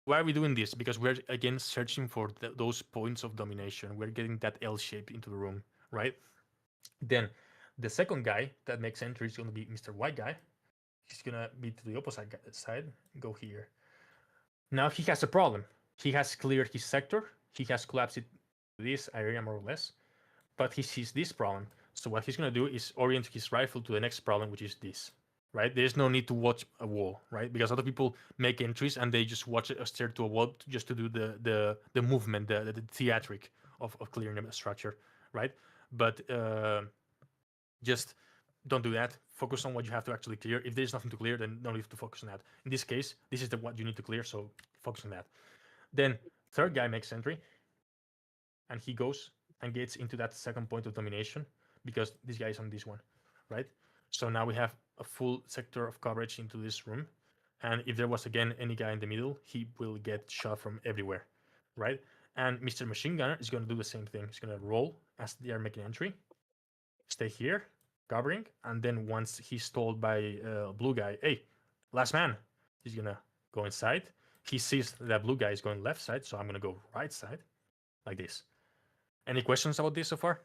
Why are we doing this? Because we're, again, searching for those points of domination. We're getting that L shape into the room, right? Then the second guy that makes entry is going to be Mr. White guy. He's going to be to the opposite side. Go here. Now he has a problem. He has cleared his sector. He has collapsed it to this area, more or less. But he sees this problem. So what he's going to do is orient his rifle to the next problem, which is this, right? There's no need to watch a wall, right? Because other people make entries and they just watch a stare to a wall just to do the movement, the theatric of clearing a structure, right? But just don't do that. Focus on what you have to actually clear. If there's nothing to clear, then don't have to focus on that. In this case, this is what you need to clear, so focus on that. Then third guy makes entry, and he goes and gets into that second point of domination, because this guy is on this one, right? So now we have a full sector of coverage into this room. And if there was again any guy in the middle, he will get shot from everywhere, right? And Mr. Machine Gunner is going to do the same thing. He's going to roll as they are making entry, stay here, covering, and then once he's told by blue guy, hey, last man, he's going to go inside. He sees that blue guy is going left side, so I'm going to go right side, like this. Any questions about this so far?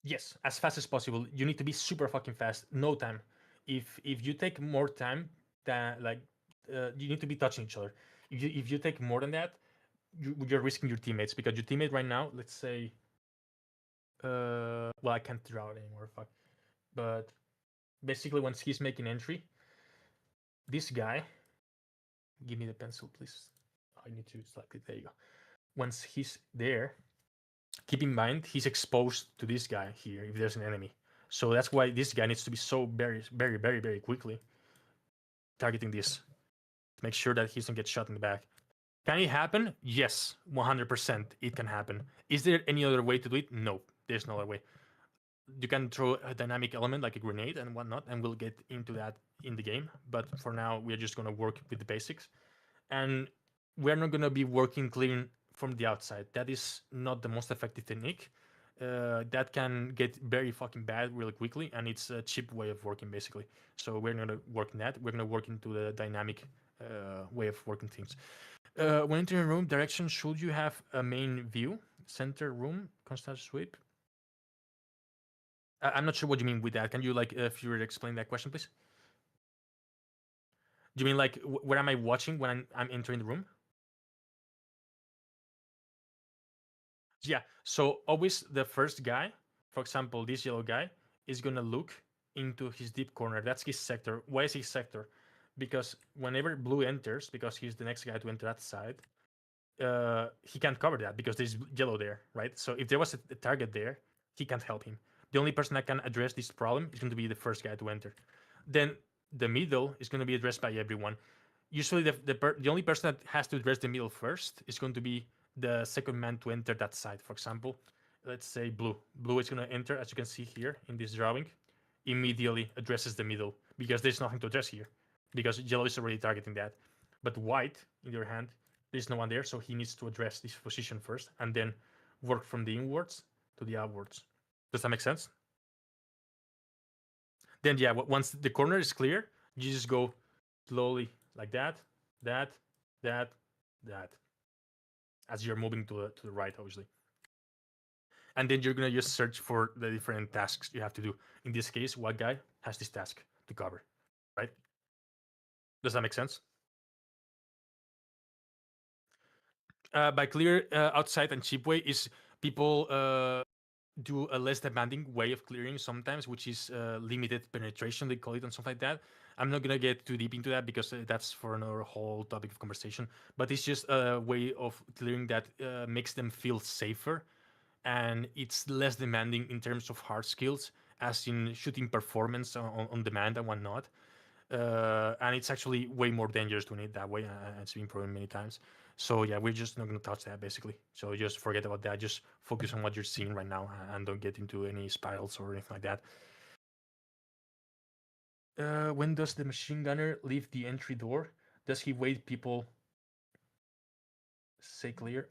Yes, as fast as possible. You need to be super fucking fast. No time. If you take more time than like, you need to be touching each other. If you take more than that, you're risking your teammates because your teammate right now, let's say, well, I can't draw it anymore. Fuck. But basically, once he's making entry, this guy, give me the pencil, please. I need to select it. There you go. Once he's there, keep in mind he's exposed to this guy here if there's an enemy. So that's why this guy needs to be so very, very, very, very quickly targeting this to make sure that he doesn't get shot in the back. Can it happen? Yes, 100% it can happen. Is there any other way to do it? No, there's no other way. You can throw a dynamic element like a grenade and whatnot, and we'll get into that in the game. But for now, we're just going to work with the basics. And we're not going to be working clean from the outside. That is not the most effective technique. That can get very fucking bad really quickly, and it's a cheap way of working basically. So we're not going to work in that. We're going to work into the dynamic way of working things. When entering a room, direction, should you have a main view? Center room, constant sweep? I'm not sure what you mean with that. Can you, like, if you were to explain that question, please? Do you mean, like, where am I watching when I'm entering the room? Yeah, so always the first guy, for example, this yellow guy, is going to look into his deep corner. That's his sector. Why is his sector? Because whenever blue enters, because he's the next guy to enter that side, he can't cover that because there's yellow there, right? So if there was a target there, he can't help him. The only person that can address this problem is going to be the first guy to enter. Then the middle is going to be addressed by everyone. Usually the only person that has to address the middle first is going to be the second man to enter that side. For example, let's say blue. Blue is going to enter, as you can see here in this drawing, immediately addresses the middle because there's nothing to address here because yellow is already targeting that. But white, in your hand, there's no one there, so he needs to address this position first and then work from the inwards to the outwards. Does that make sense? Then, yeah, once the corner is clear, you just go slowly like that, that, as you're moving to the right, obviously. And then you're going to just search for the different tasks you have to do. In this case, what guy has this task to cover, right? Does that make sense? By clear outside and cheap way is people do a less demanding way of clearing sometimes, which is limited penetration, they call it, and stuff like that. I'm not going to get too deep into that because that's for another whole topic of conversation. But it's just a way of clearing that makes them feel safer. And it's less demanding in terms of hard skills, as in shooting performance on demand and whatnot. And it's actually way more dangerous doing it that way. It's been proven many times. So yeah, we're just not going to touch that basically. So just forget about that. Just focus on what you're seeing right now and don't get into any spirals or anything like that. When does the machine gunner leave the entry door? Does he wait people say clear?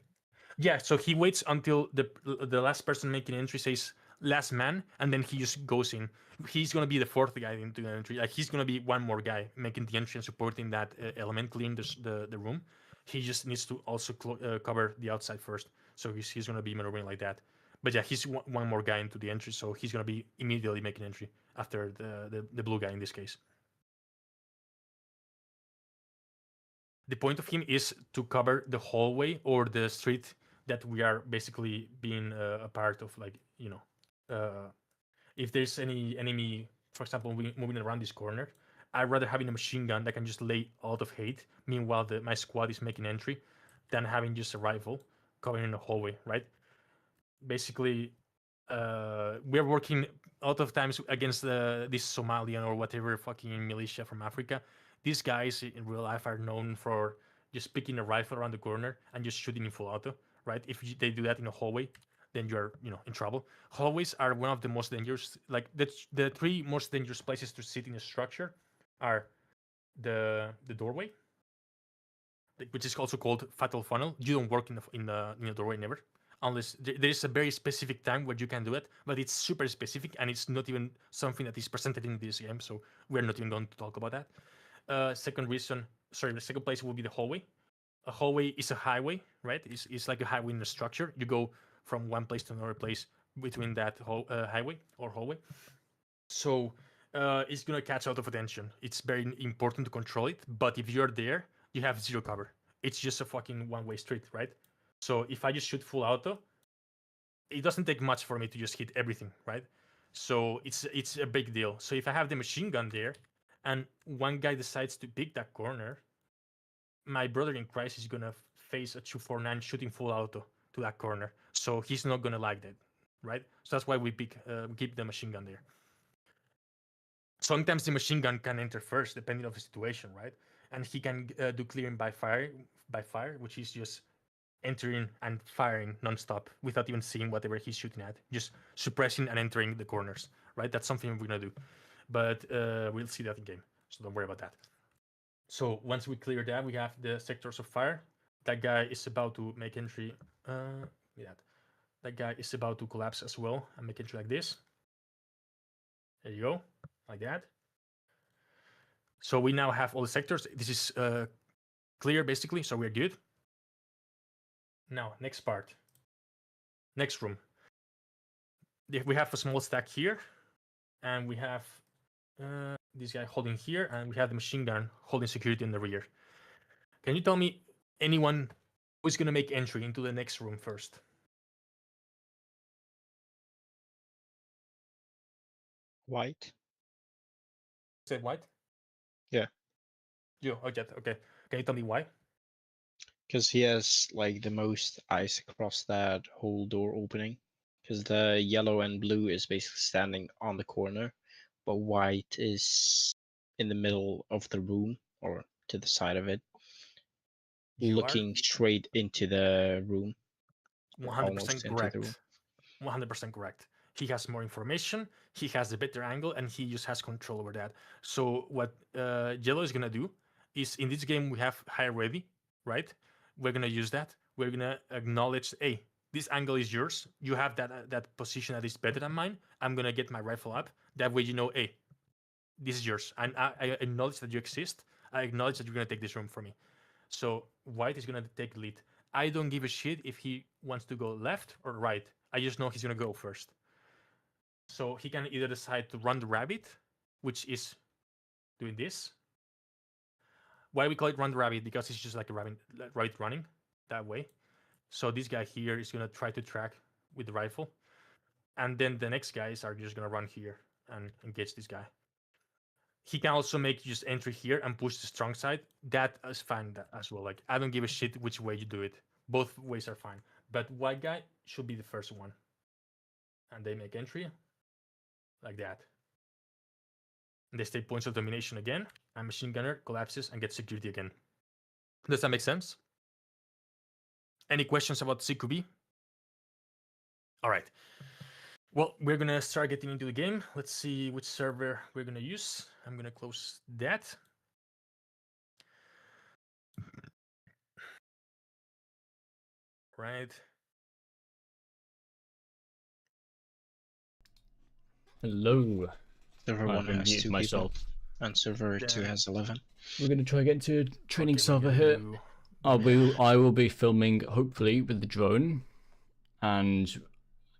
Yeah, so he waits until the last person making entry says last man, and then he just goes in. He's gonna be the fourth guy into the entry. Like he's gonna be one more guy making the entry and supporting that element, clearing the room. He just needs to also cover the outside first. So he's gonna be maneuvering like that. But yeah, he's one more guy into the entry, so he's gonna be immediately making entry after the blue guy in this case. The point of him is to cover the hallway or the street that we are basically being a part of. Like, you know, if there's any enemy, for example, moving around this corner, I'd rather having a machine gun that can just lay a lot of hate, meanwhile my squad is making entry, than having just a rifle covering in the hallway, right? Basically, we're working a lot of times against this Somalian or whatever fucking militia from Africa. These guys in real life are known for just picking a rifle around the corner and just shooting in full auto, right? If they do that in a hallway, then you're in trouble. Hallways are one of the most dangerous. Like the three most dangerous places to sit in a structure are the doorway, which is also called fatal funnel. You don't work in the doorway never, unless there is a very specific time where you can do it, but it's super specific and it's not even something that is presented in this game, so we're not even going to talk about that. The second place will be the hallway. A hallway is a highway, right? It's like a highway in the structure. You go from one place to another place between that highway or hallway. So it's gonna catch a lot of attention. It's very important to control it, but if you're there, you have zero cover. It's just a fucking one-way street, right? So if I just shoot full auto, it doesn't take much for me to just hit everything, right? So it's a big deal. So if I have the machine gun there, and one guy decides to pick that corner, my brother in Christ is gonna face a 249 shooting full auto to that corner. So he's not gonna like that, right? So that's why we keep the machine gun there. Sometimes the machine gun can enter first, depending on the situation, right? And he can do clearing by fire, which is just entering and firing nonstop without even seeing whatever he's shooting at, just suppressing and entering the corners, right? That's something we're gonna do, but we'll see that in game, so don't worry about that. So once we clear that, we have the sectors of fire. That guy is about to make entry. That guy is about to collapse as well and make entry like this. There you go, like that. So we now have all the sectors. This is clear basically, so we're good. Now, next part. Next room. We have a small stack here, and we have this guy holding here, and we have the machine gun holding security in the rear. Can you tell me anyone who's going to make entry into the next room first? White. Said white? Yeah. You, okay. Can you tell me why? Because he has like the most eyes across that whole door opening. Because the yellow and blue is basically standing on the corner, but white is in the middle of the room or to the side of it, looking straight into the room. 100% correct. 100% correct. He has more information, he has a better angle, and he just has control over that. So what yellow is gonna do is, in this game we have high ready, right? We're gonna use that. We're gonna acknowledge, hey, this angle is yours. You have that position that is better than mine. I'm gonna get my rifle up. That way you know, hey, this is yours. And I acknowledge that you exist. I acknowledge that you're gonna take this room from me. So white is gonna take the lead. I don't give a shit if he wants to go left or right. I just know he's gonna go first. So he can either decide to run the rabbit, which is doing this. Why we call it run the rabbit? Because it's just like a rabbit running that way. So this guy here is gonna try to track with the rifle, and then the next guys are just gonna run here and engage this guy. He can also make just entry here and push the strong side. That is fine as well. Like, I don't give a shit which way you do it. Both ways are fine. But white guy should be the first one. And they make entry like that. And they stay points of domination again. And machine gunner collapses and gets security again. Does that make sense? Any questions about CQB? All right. Well, we're going to start getting into the game. Let's see which server we're going to use. I'm going to close that. Right. Hello. Server 1 has 2 myself. people, and server 2 has 11. We're going to try to get into a training Okay, server here. I will be filming, hopefully, with the drone. And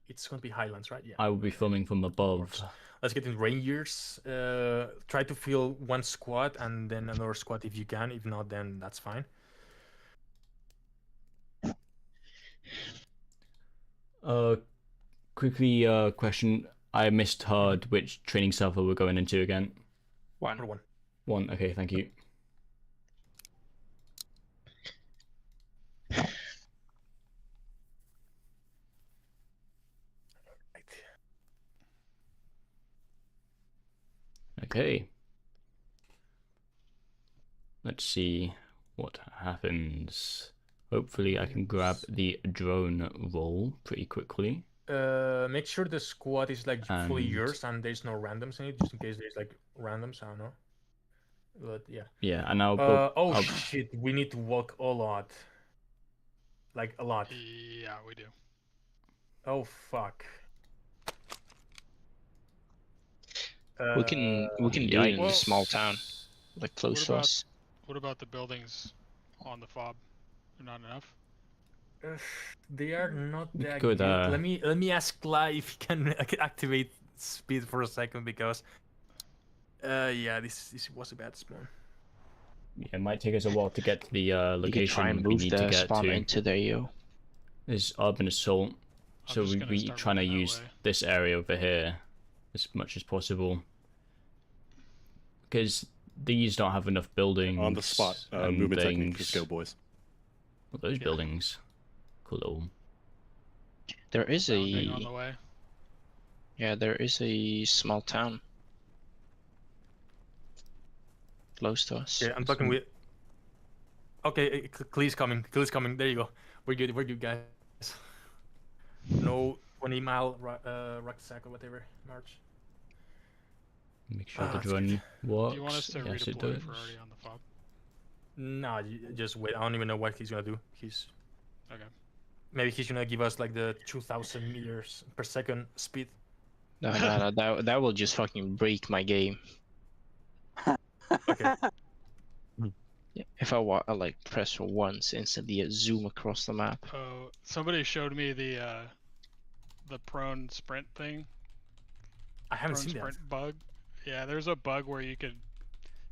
it's going to be Highlands, right? Yeah. I will be filming from above. Let's get in Rangers. Try to fill one squad and then another squad if you can. If not, then that's fine. Quickly, question. I misheard which training server we're going into again. One. One. Okay, thank you. Okay. Let's see what happens. Hopefully I can grab the drone roll pretty quickly. Make sure the squad is like fully And- yours and there's no randoms in it, just in case there's like randoms. I don't know. But yeah. Yeah, and I'll I'll- shit, we need to walk a lot. Like a lot. Yeah, we do. Oh fuck. We can do it in a Yikes. small town, like close What to about- us. What about the buildings on the fob? They're not enough. They are not We that could, good. Let me ask Cly if he can activate speed for a second because yeah, this was a bad spawn. yeah, it might take us a while to get to the You can location try and we move need to the get spawn to. into the AO. There's urban assault, I'm so just we gonna be start trying to moving that use way. this area over here as much as possible. Because these don't have enough buildings. On the spot. and Movement technique. things. Just go, boys. Well, those Yeah. buildings. Cool. There is Bounding on a the way. there is a small town close to us. Yeah, I'm talking with. Okay, Clee's coming. Clee's coming. There you go. We're good, guys. No 20-mile rucksack or whatever. March. Make sure the that's drone works. Do you want us to Yes, it redeploy does. for already on the fob? Nah, just wait. I don't even know what he's gonna do. Okay. Maybe he's gonna give us like the 2,000 meters per second speed. No, that will just fucking break my game. Okay. Yeah, if I like press once, instantly it zoom across the map. Oh, somebody showed me the prone sprint thing. I haven't Prone seen that. sprint bug. Yeah, there's a bug where you could,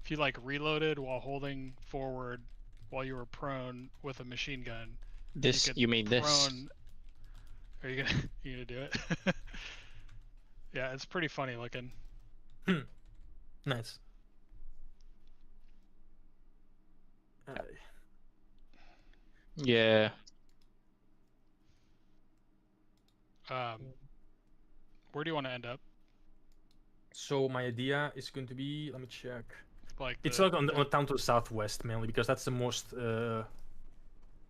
if you like reloaded while holding forward while you were prone with a machine gun. This, could you mean this? Prone. Are you gonna you gonna do it? Yeah, it's pretty funny looking. Nice. Yeah. Where do you want to end up? So my idea is going to be. Let me check. Like It's the- like on the town to the southwest mainly because that's the most urban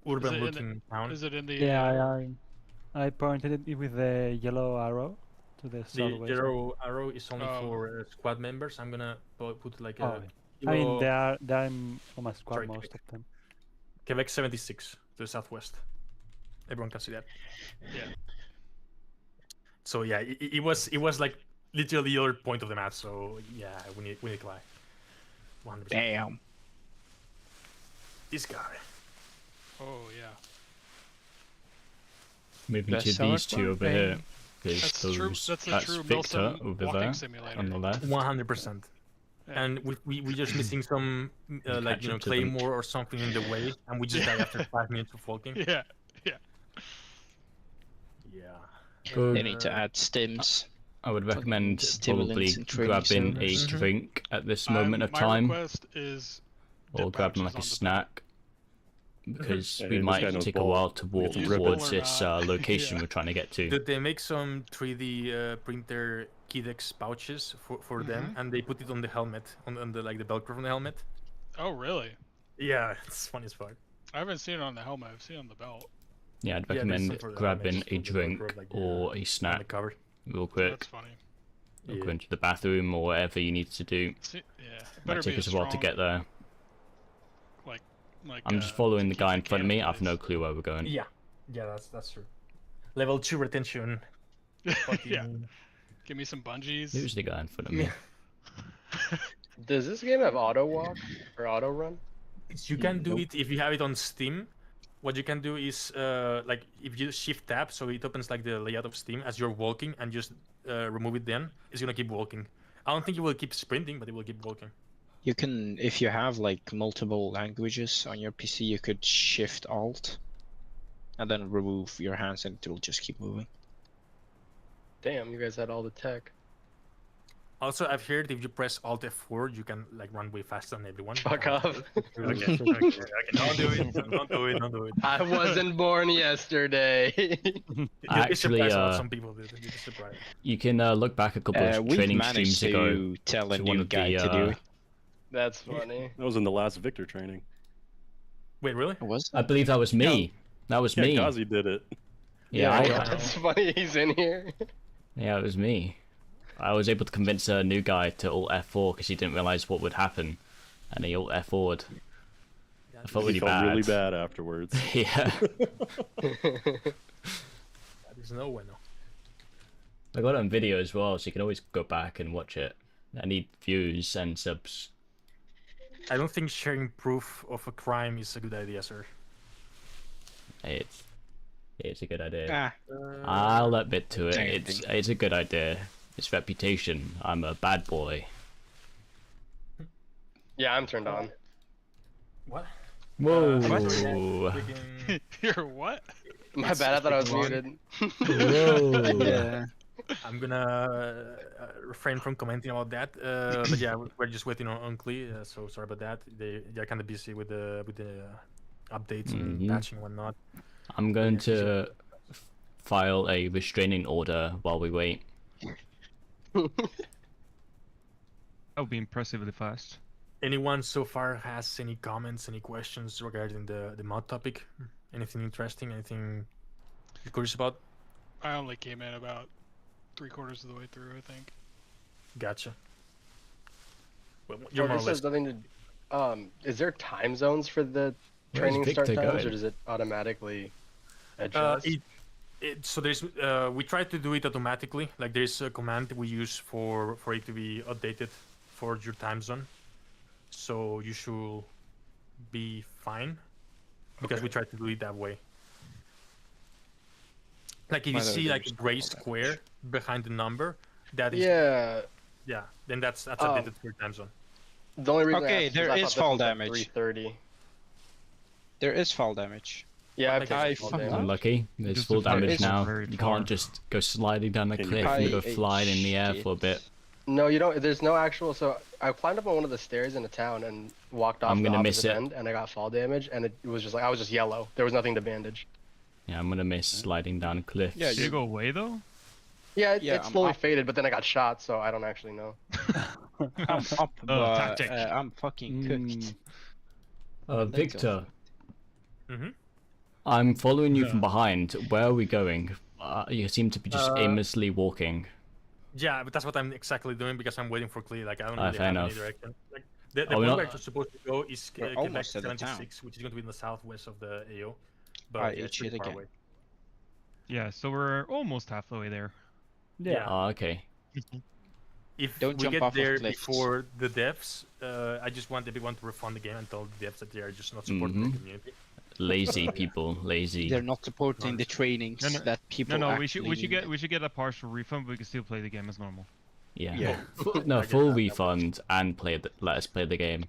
in the- looking town. Is it in the? Yeah, I pointed it with the yellow arrow to the The southwest. yellow arrow is only Oh. for squad members. I'm gonna put like Oh, a. I mean, yellow- they're in for my squad, Sorry, most of them. Quebec 76 to the southwest. Everyone can see that. Yeah. So yeah, it was like literally the other point of the map. So yeah, we need Cly. 100%. Damn. This guy. Oh yeah. Moving Best to seller these two for over here. paying. There's That's those, true. That's a that's true Victor Milsim over walking there simulator. on the left. 100%. Yeah. And we just missing some like catch up to them. claymore or something in the way, and we just die after 5 minutes of walking. Yeah. Yeah. Good. They need to add stims. I would recommend probably stimulants and training grabbing a centers. drink at this moment of my time, request is or dip grabbing pouches like a on the snack, because Yeah, we this might guy knows take a ball. while to walk some Use ribbon. towards ball or this not. location Yeah. we're trying to get to. Did they make some 3D printer Kidex pouches for them, and they put it on the helmet, on the like the Velcro on the helmet? Oh really? Yeah, it's funny as fuck. I haven't seen it on the helmet. I've seen it on the belt. Yeah, I'd there's recommend some for the grabbing helmets, a for the drink Velcro, like, or a on the snack cover. real quick, That's funny. or Yeah. going to the bathroom or whatever you need to do. See, yeah. Might Better take be us a while to strong, get there. Like, I'm just following the guy in strategic front of me. I have cannabis. no clue where we're going. Yeah, that's true. Level 2 retention. Fucking... Yeah. Give me some bungees. Who's the guy in front of me? Does this game have auto walk or auto run? You can do Nope. it if you have it on Steam. What you can do is like if you shift tab, so it opens like the layout of Steam as you're walking, and just remove it. Then it's gonna keep walking. I don't think it will keep sprinting, but it will keep walking. You can, if you have like multiple languages on your PC, you could shift Alt, and then remove your hands, and it will just keep moving. Damn, you guys had all the tech. Also, I've heard if you press Alt F4, you can like run way faster than everyone. Fuck off. Okay. Don't do it. Don't do it. Don't do it. I wasn't born yesterday. You'd be Actually, surprised what some people do. You'd be surprised. You can look back a couple of We've training managed streams ago. to tell a to one new of guy the, to do it. That's funny. That was in the last Victor training. Wait, really? Was I believe that was me. That was Yeah, me. Ghazi did it. Yeah, I I- know. That's funny. He's in here. yeah, it was me. I was able to convince a new guy to alt F4 because he didn't realize what would happen, and he alt F4'd. I felt He really felt bad. really bad afterwards. Yeah. There's no way, no. I got it on video as well, so you can always go back and watch it. I need views and subs. I don't think sharing proof of a crime is a good idea, sir. It's a good idea. Ah, I'll admit to it. Same It's a good idea. It's reputation. I'm a bad boy. Yeah, I'm turned on. What? Whoa. Freaking- You're what? My bad. I thought I was freaking muted. Whoa. yeah. I'm gonna refrain from commenting about that. But yeah, we're just waiting on Klee, so sorry about that. They're kind of busy with the updates and Mhm. patching and whatnot. I'm going to file a restraining order while we wait. That would be impressively fast. Anyone so far has any comments, any questions regarding the mod topic? Anything interesting? Anything you're curious about? I only came in about 3/4 of the way through, I think. Gotcha. Well, you're more or This less. has nothing to. Is there time zones for the training start Victor times, going? or does it automatically adjust? So there's we try to do it automatically. Like there's a command we use for it to be updated for your time zone. So you should be fine because we try to do it that way. Like if you By the way, see like a there's gray no damage. square behind the number, that is Yeah. then that's Oh. updated for your time zone. The only reason Okay, I asked there I is thought this fall was at damage. 3:30. There is fall damage. Yeah, I've Like, taken I fall fucked damage. up. Unlucky. There's Just full a very- damage it's now. very You far. can't just go sliding down a Can you cliff. I You go ate flying in the air for a shit. bit. No, you don't. There's no actual. So I climbed up on one of the stairs in the town and walked off I'm the gonna miss opposite it. end, and I got fall damage, and it was just like I was just yellow. There was nothing to bandage. Yeah, I'm gonna miss sliding down cliffs. Yeah, Did you go away though? Yeah, it, Yeah, it I'm slowly up. faded, but then I got shot, so I don't actually know. I'm up, but tactic. I'm fucking cooked. Let's go. Victor, Mm-hmm. I'm following you Yeah. from behind. Where are we going? You seem to be just aimlessly walking. Yeah, but that's what I'm exactly doing because I'm waiting for Klee. Like I don't Ah, really fair have enough. any direction. Like the Are we point not- we're actually supposed to go is We're Quebec almost at the town. 76, which is going to be in the southwest of the AO. But I yeah, ate it's pretty shit far again. away. Yeah, so we're almost halfway there. Yeah. Oh, okay. If Don't we jump get off of there cliffs. before the devs, I just want everyone to refund the game and tell the devs that they are just not supporting Mhm. the community. Lazy people, lazy. They're not supporting the trainings No, no. that people. No, we should actually get a partial refund, but we can still play the game as normal. Yeah. Yeah. No, I get full that. refund and let us play the game.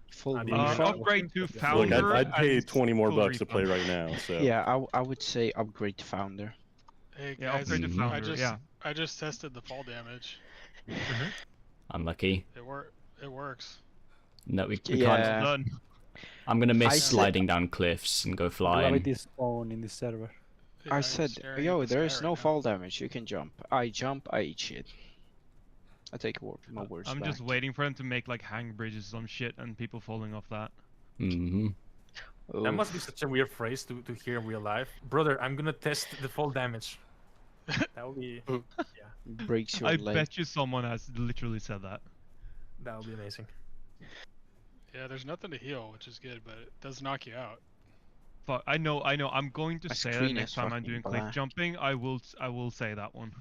full Uh, refund. Refund? Upgrade to Yeah. Look, founder. I'd pay and 20 more full bucks to refund. play right now. So Yeah, I would say upgrade to founder. Hey Yeah, guys, upgrade to Mhm. founder. I just tested the fall damage. Unlucky. It works. No, we Yeah. can't. Done. I'm gonna miss I said- sliding down cliffs and go flying. Gravity is on in this server. Yeah, I I'm said, staring yo, at the there sky is right no now. fall damage. You can jump. I jump, I eat shit. I take my words I'm back. just waiting for them to make like hang bridges or some shit and people falling off that. Mm-hmm. That Oof. must be such a weird phrase to hear in real life. Brother, I'm gonna test the fall damage. That would be breaks your I leg. bet you someone has literally said that. that would be amazing. Yeah, there's nothing to heal, which is good, but it does knock you out. Fuck, I know. I'm going to My say that screen next is time I'm fucking doing cliff black. jumping. I will say that one.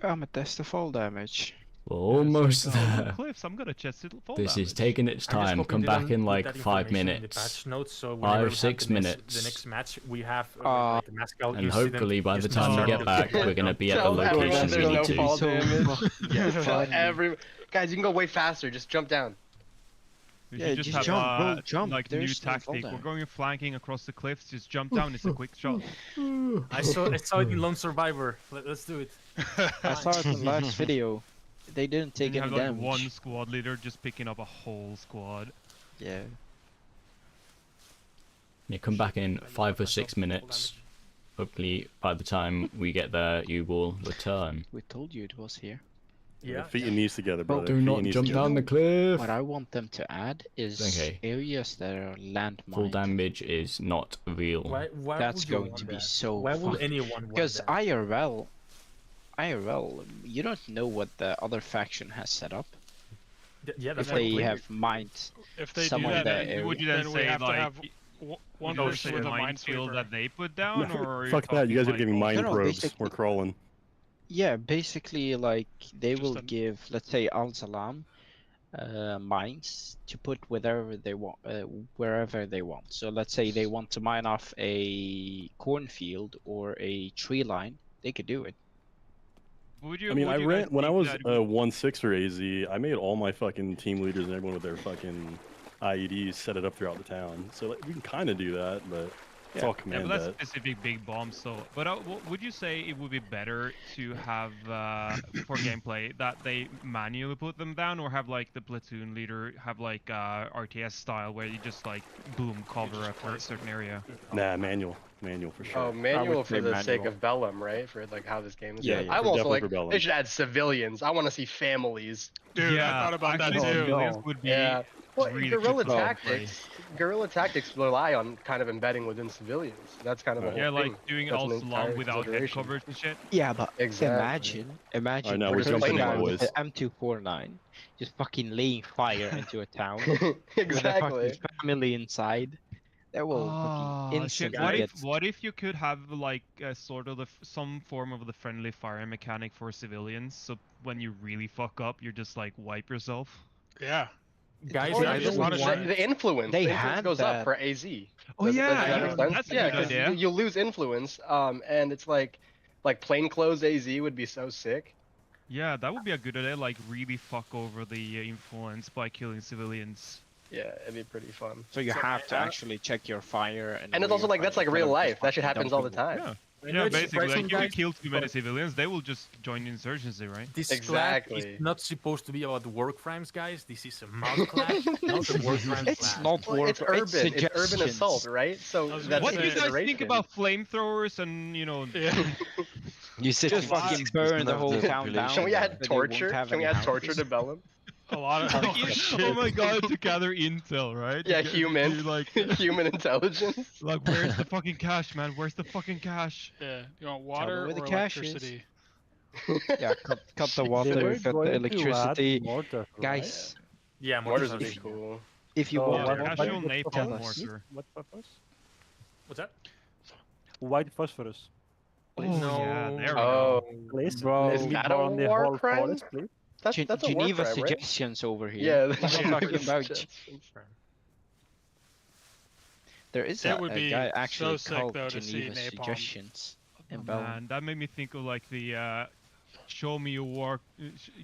I'm a test the fall damage. We're Yeah, it's almost like, oh, there. cliffs. I'm gonna chest it fall This is damage. taking its I'm just time. hoping Come they back don't in put like that 5 information in the minutes. patch notes, so 5, whenever we have 6 the minutes. next match, we have Uh, like a Mascal And incident hopefully by the just time we Oh. get back, we're gonna be at the Tell everyone location there's we no need fall to. damage. Yeah, Tell funny. guys, you can go way faster. Just jump down. We Yeah, should just have jump, bro, a jump. like There's new no fall tactic. We're damage. going flanking across the cliffs. Just jump down. It's a quick shot. I saw it in Lone Survivor. Let's do it. I saw it in the last video. They didn't take And you any have like damage. one squad leader just picking up a whole squad. Yeah. Yeah, come back in 5 or 6 minutes. Hopefully by the time we get there, you will return. We told you it was here. Yeah. Feet and knees together, brother. Do Feet not and knees jump together. down the cliff. What I want them to add is Okay. areas that are landmined. Full damage is not real. Why That's would you going want to be that? so Why would fucked. anyone want Because that? IRL, you don't know what the other faction has set up. Yeah, that's If they like- have mined If they some do of that, the then, area. Would you then then we say have to like have one would you person say with a minefield minesweeper. that they put down, or are you Fuck that, you guys are talking, getting like, mine No, probes. basically- We're crawling. Yeah, basically, like they Just will a- give, let's say, Al Salam, mines to put wherever they want, wherever they want. So let's say they want to mine off a cornfield or a tree line, they could do it. Would you, I mean, would I you guys ran when I think was that would- 1/6er AZ. I made all my fucking team leaders and everyone with their fucking IEDs set it up throughout the town. So like, we can kind of do that, but it's all Yeah, command but that's that. specific big bombs. So, but would you say it would be better to have for gameplay that they manually put them down, or have like the platoon leader have like RTS style where you just like boom cover a certain area? Nah, manual for sure. Oh, manual would for say the sake manual. of Bellum, right? For like how this game is. Yeah, made. yeah, I'm for- also definitely like for Bellum. they should add civilians. I want to see families. Dude, I thought about that actually, too. civilians No. would be Yeah. Well, really guerrilla good for gameplay. tactics. Guerrilla tactics rely on kind of embedding within civilians. That's kind of a whole Yeah, thing. like doing That's an all Salam entire without head consideration. coverage and shit. Yeah, but Exactly. imagine now we're putting jumping down in, with boys. the M249, just fucking laying fire into a town with a Exactly. fucking family inside. That will Oh, fucking shit. instantly What get. if you could have like sort of some form of the friendly fire mechanic for civilians? So when you really fuck up, you're just like wipe yourself. Yeah. Guys, Or I just don't wanna want. shoot- The influence. They the influence had goes up that. for AZ. Oh Does yeah, that make sense? that's a Yeah, good 'cause idea. you lose influence, and it's like plainclothes AZ would be so sick. Yeah, that would be a good idea. Like really fuck over the influence by killing civilians. Yeah, it'd be pretty fun. So you So, have to uh, actually check your fire and. And it's where also you're like that's like firing real instead of just life. That shit fucking happens all the dumping time. Yeah, I know yeah. it's Basically, like surprising, if you guys, kill too many but civilians, they will just join the insurgency, right? This Exactly. clash is not supposed to be about war crimes, guys. This is a mouse clash, not a war crimes It's clash. not Well, war. it's urban. It's urban suggestions. assault, right? So I was that's gonna What the do you guys think consideration. about flamethrowers and Yeah. You just Just fucking 60% burn the of whole the town down. population. Can we add but they won't torture? have Can we any add torture houses. to Bellum? A lot of oh shit. my god, to gather intel, right? Yeah, You human. like, Human intelligence. like, where's the fucking cash, man? Where's the fucking cash? Yeah. You want water where the or cash is. electricity? Yeah, cut the They water, were cut the going to add electricity. mortar, right? Guys, Yeah, Mortars mortars would are be big. cool. if you So want Yeah, to what- casual what- napalm tell us. mortar. What purpose? What's that? White phosphorus. Oh, yeah, there we Oh, go. Please, Bro. let Is me that a burn the war whole crime? forest, please. that's a war Geneva crime, right? suggestions over here. Yeah, I'm not talking about. suggestions. There is It a, would a be guy so actually sick, called though, to see Geneva napalm. suggestions in Oh, Bellum. man, that made me think of like the show me your war,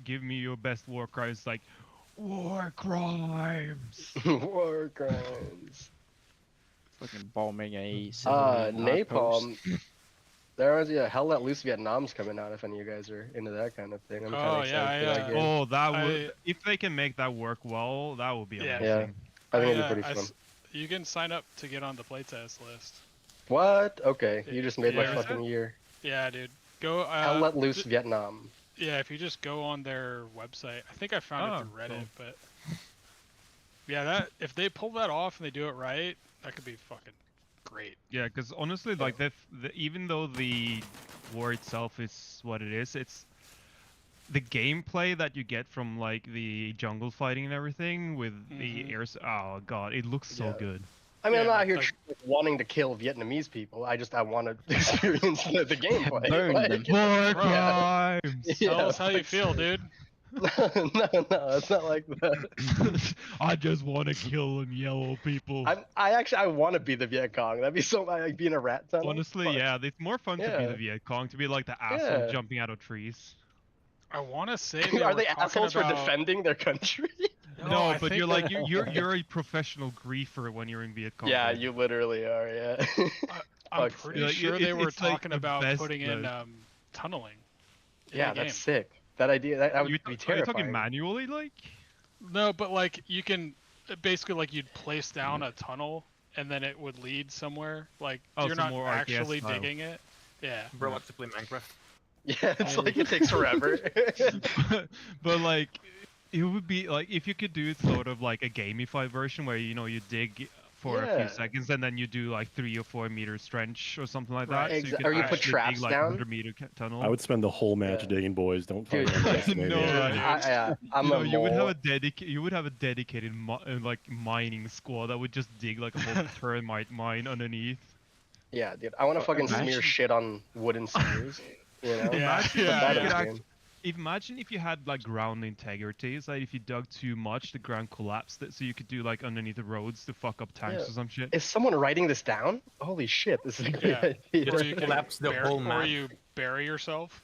give me your best war crimes, like war crimes. War crimes. Fucking bombing a civilian outpost. Napalm. There was Hell Let Loose Vietnam's coming out. If any of you guys are into that kind of thing, I'm kind Oh, of yeah, excited for that game. Oh, that would I- if they can make that work well, that would be Yeah. amazing. I think it'd I, be pretty fun. You can sign up to get on the playtest list. What? Okay, you just made my Yeah. fucking year. Yeah, dude. Go. Hell Let Loose d- Vietnam. Yeah, if you just go on their website, I think I found it Oh, through Reddit, cool. but yeah, that if they pull that off and they do it right, that could be fucking great. Yeah, because honestly, like even though the war itself is what it is, it's the gameplay that you get from like the jungle fighting and everything with the airs. Oh god, it looks so Yeah. good. I mean, I'm Yeah, not here like- wanting to kill Vietnamese people. I want to experience the gameplay. Burn Like, them. War Yeah. crimes. Yeah, Tell us how you like, feel, dude. no, it's not like that. I just want to kill them yellow people. I want to be the Viet Cong. That'd be so like being a rat tunnel. Honestly, Fuck. yeah, it's more fun to be Yeah. the Viet Cong, to be like the asshole Yeah. jumping out of trees. I want to say Are were they talking assholes about... for defending their country? No, I but think you're like that- you're a professional griefer when you're in Viet Cong. Yeah, dude. you literally are. Yeah. I'm Fuck. pretty Like, sure it- they were it's like talking the about best, putting in like- tunneling. in Yeah, the that's game. sick. That idea, that would Are you be talking terrifying. manually, like? No, but like you can basically like you'd place down a tunnel and then it would lead somewhere. Like Oh, you're so not more RTS actually style. digging it. Yeah. Bro wants to play Minecraft. Yeah, it's like it takes forever. But like, it would be like if you could do it sort of like a gamified version where you know you dig for a Yeah. few seconds and then you do like 3 or 4 meters trench or something like Right. that. So Or you put actually dig, traps like down. 100-meter tunnel. I would spend the whole match Yeah. digging, boys. Don't Dude, fucking underestimate no, me. dude. I'm You know, a you would have mole. a dedicated like mining squad that would just dig like a whole termite mine underneath. Yeah, dude. I want to fucking smear Imagine- shit on wooden spears. You know? Yeah. Put that in you the could game. Imagine if you had like ground integrity. It's like if you dug too much, the ground collapsed. So you could do like underneath the roads to fuck up tanks Yeah. or some shit. Is someone writing this down? Holy shit, this is a great Yeah. idea. Or you can collapse the whole or map. you bury yourself,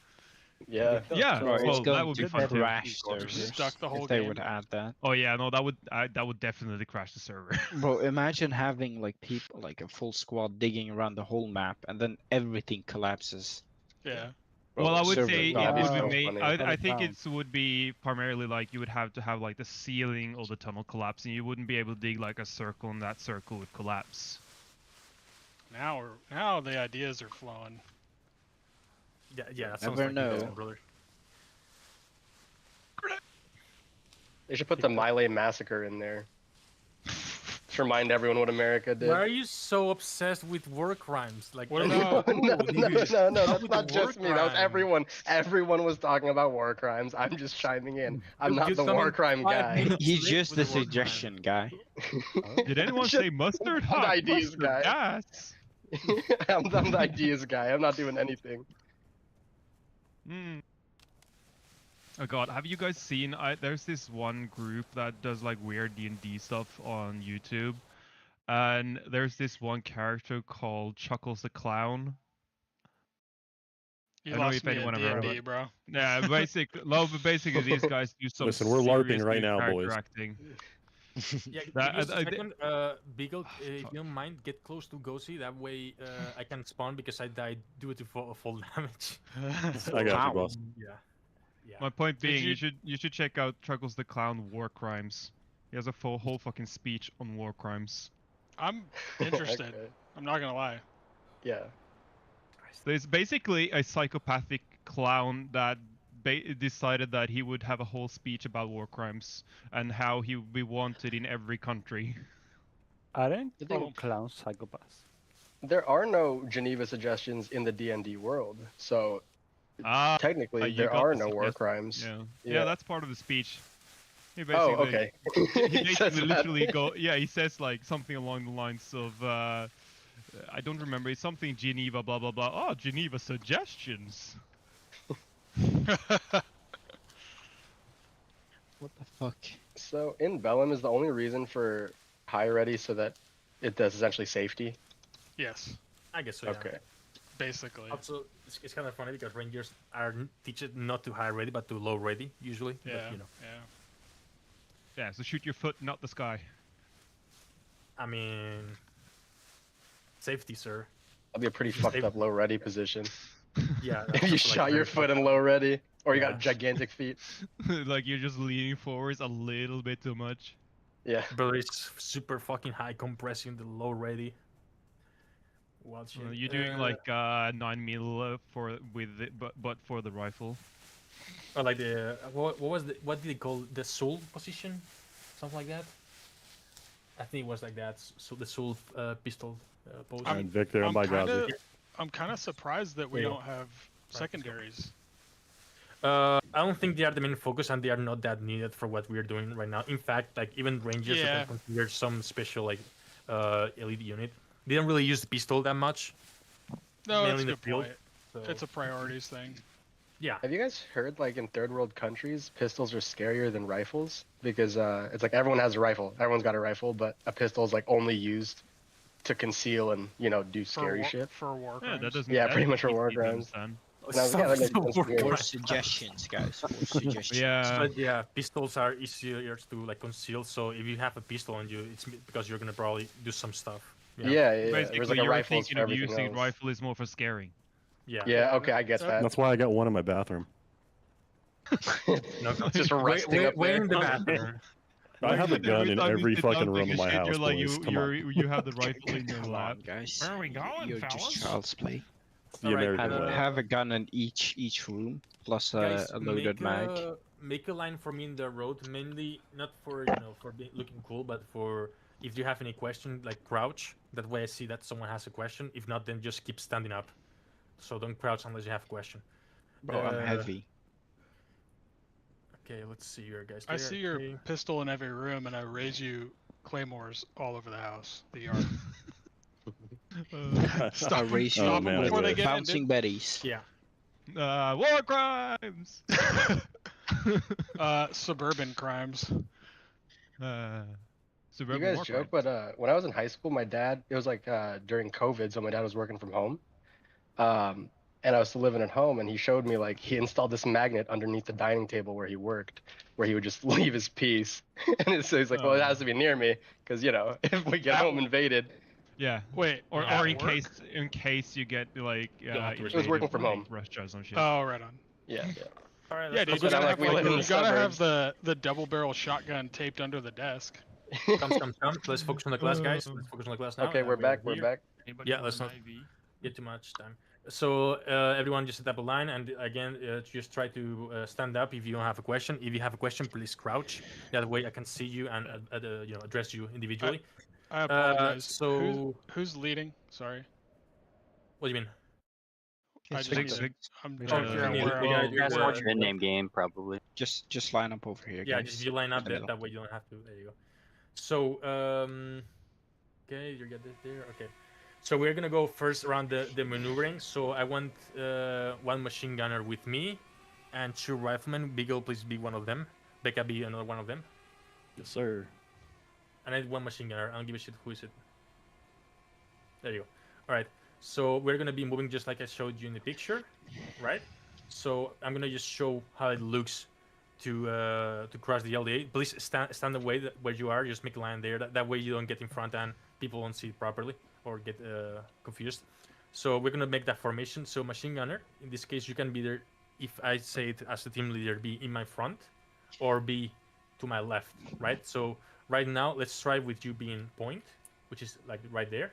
Yeah. Yeah, So it's well, that going would be to fun too. crash servers stuck the whole if they game. would add that. Oh yeah, no, that would definitely crash the server. Bro, imagine having like people, like a full squad digging around the whole map, and then everything collapses. Yeah. Well, I would server say no, it that'd would be be so made. funny. I think Down. it would be primarily like you would have to have like the ceiling of the tunnel collapsing. You wouldn't be able to dig like a circle, and that circle would collapse. Now the ideas are flowing. Yeah. That Never sounds like know. investment, brother. They should put the Miley massacre in there. To remind everyone what America did. Why are you so obsessed with war crimes? Like, What I about- don't no, know, no, dude. no, no, Stop that's with not the war just me. That was crime. everyone. Everyone was talking about war crimes. I'm just chiming in. I'm not You're the war coming crime 5 guy. minutes He's late just with a the war crime. suggestion guy. Did anyone Just- say mustard? I'm the Huh, ideas mustard, guy. Yes. I'm the ideas guy. I'm not doing anything. Mm. Oh god, have you guys seen? There's this one group that does like weird D&D stuff on YouTube, and there's this one character called Chuckles the Clown. You I don't know lost if me anyone at ever heard of D&D, it. bro. Yeah, basically these guys do some. Listen, we're LARPing serious right good now, character boys. Acting. Yeah, That- give us a I- second, Beagle, if you don't mind, get close to Gosi. That way, I can spawn because I died due to full damage. I got you, Wow. boss. Yeah. My point Did being, you- you should check out Chuckles the Clown War Crimes. He has a whole fucking speech on war crimes. I'm interested. Okay. I'm not gonna lie. Yeah. So it's basically a psychopathic clown that decided that he would have a whole speech about war crimes and how he would be wanted in every country. Aren't The thing- all clowns psychopaths? There are no Geneva suggestions in the D&D world, so Ah, technically you there got are the no war suggest- crimes. yeah. Yeah. Yeah, that's part of the speech. He basically, Oh, okay. He He says basically that. literally he says like something along the lines of I don't remember, it's something Geneva blah blah blah. Oh, Geneva suggestions. What the fuck? So in Bellum is the only reason for high ready so that it does essentially safety. Yes, I guess so. Yeah. Okay. basically. Also, it's kind of funny because rangers are teach not to high ready but to low ready usually. Yeah, But, you know, yeah. Yeah, so shoot your foot, not the sky. I mean, safety, sir. That'd be a pretty fucked up low ready position. Yeah. If you shot your foot in low ready, or you got Yeah. gigantic feet. Like you're just leaning forwards a little bit too much. Yeah. But it's super fucking high compressing the low ready. Watch it. You're doing like 9 mil but for the rifle. or like the what did they call the soul position, something like that. I think it was like that. So the soul pistol pose. Um, And Victor, oh my god. I'm kind of surprised that we Yeah. don't have secondaries. I don't think they are the main focus, and they are not that needed for what we're doing right now. In fact, like even rangers Yeah. are considered some special like elite unit. They don't really use the pistol that much. No, Mainly that's a in the good field. point. So, It's a priorities thing. yeah. Have you guys heard like in third world countries, pistols are scarier than rifles because it's like everyone has a rifle, everyone's got a rifle, but a pistol is like only used to conceal and do scary shit. For war Yeah, crimes. that doesn't. Yeah, that pretty much for makes war sense crimes. then. No, yeah, that makes sense to me. More suggestions, guys. More suggestions. Yeah. But yeah, pistols are easier to like conceal. So if you have a pistol on you, it's because you're gonna probably do some stuff. you know? Yeah, Basically, there's like a you're rifle thinking for of everything using else. rifle is more for scaring. Yeah. Yeah, okay, I get that. That's why I got one in my bathroom. No, Just rusting up wait there. in the bathroom. I have a gun in time you every sit down, fucking take room a of my shit, house, you're like, boys. Come on. you have the rifle in your Come lap. on, guys. Where are we going, You're fellas? just child's play. the Alright, American way. Have a gun in each room, plus Guys, a loaded mag. make a line for me in the road, mainly not for for looking cool, but for if you have any question, like crouch. That way I see that someone has a question. If not, then just keep standing up. So don't crouch unless you have a question. Bro, I'm heavy. Okay, let's see your guys. I there, see your okay. pistol in every room, and I raise you claymores all over the house, the yard. Stop I them, raise you stop them man, I before they wish. get in, bouncing dude. betties. Yeah. War crimes. Suburban crimes. uh, You suburban guys war joke, crimes. but when I was in high school, my dad, it was like during COVID, so my dad was working from home. And I was still living at home, and he showed me like he installed this magnet underneath the dining table where he worked, where he would just leave his piece. And so he's like, well, it has to be near me, because if we get At home invaded. Yeah. Wait, Or at in work? case you get like have to It was working invaded from by home. Russia or some shit. Oh, right on. Yeah. All right. Yeah, Let's dude, But you I'm gotta like, have, we live in the you gotta have suburbs. the double barrel shotgun taped under the desk. Come. Let's focus on the class, guys. Let's focus on the class now. Okay, we're back. We're here. back. Yeah, let's not get too much time. So everyone just set up a line, and again, just try to stand up if you don't have a question. If you have a question, please crouch. That way, I can see you and address you individually. I apologize. So who's leading? Sorry. what do you mean? I Six, just six. I'm Uh, trying to figure out the where guy I'm doing That's the- watching in-name game, probably. Just line up over here, Yeah, guys. just if you line up, In the middle. that way you don't have to. There you go. So okay, you get it there. Okay. So we're gonna go first around the maneuvering. So I want one machine gunner with me, and 2 riflemen. Beagle, please be one of them. Becca, be another one of them. Yes, sir. And I need 1 machine gunner. I don't give a shit who is it. There you go. All right. So we're gonna be moving just like I showed you in the picture, right? So I'm gonna just show how it looks to cross the LDA. Please stand away where you are. Just make a line there. That way you don't get in front and people won't see it properly or get confused. So we're gonna make that formation. So machine gunner, in this case, you can be there. If I say it as the team leader, be in my front, or be to my left, right? So right now, let's try with you being point, which is like right there.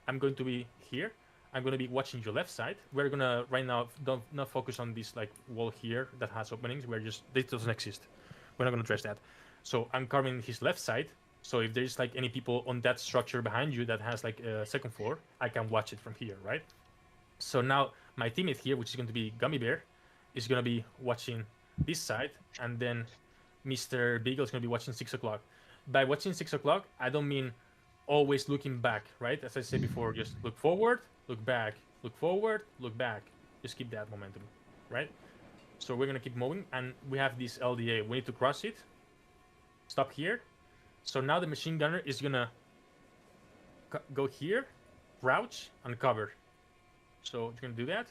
I'm going to be here. I'm going to be watching your left side. We're going to right now not focus on this like wall here that has openings. This doesn't exist. We're not going to address that. So I'm covering his left side. So if there's like any people on that structure behind you that has like a second floor, I can watch it from here, right? So now my teammate here, which is going to be Gummy Bear, is going to be watching this side, and then Mr. Beagle is going to be watching 6 o'clock. By watching 6 o'clock, I don't mean always looking back, right? As I said before, just look forward, look back, look forward, look back. Just keep that momentum, right? So we're gonna keep moving, and we have this LDA. We need to cross it. Stop here. So now the machine gunner is gonna go here, crouch, and cover. So you're gonna do that.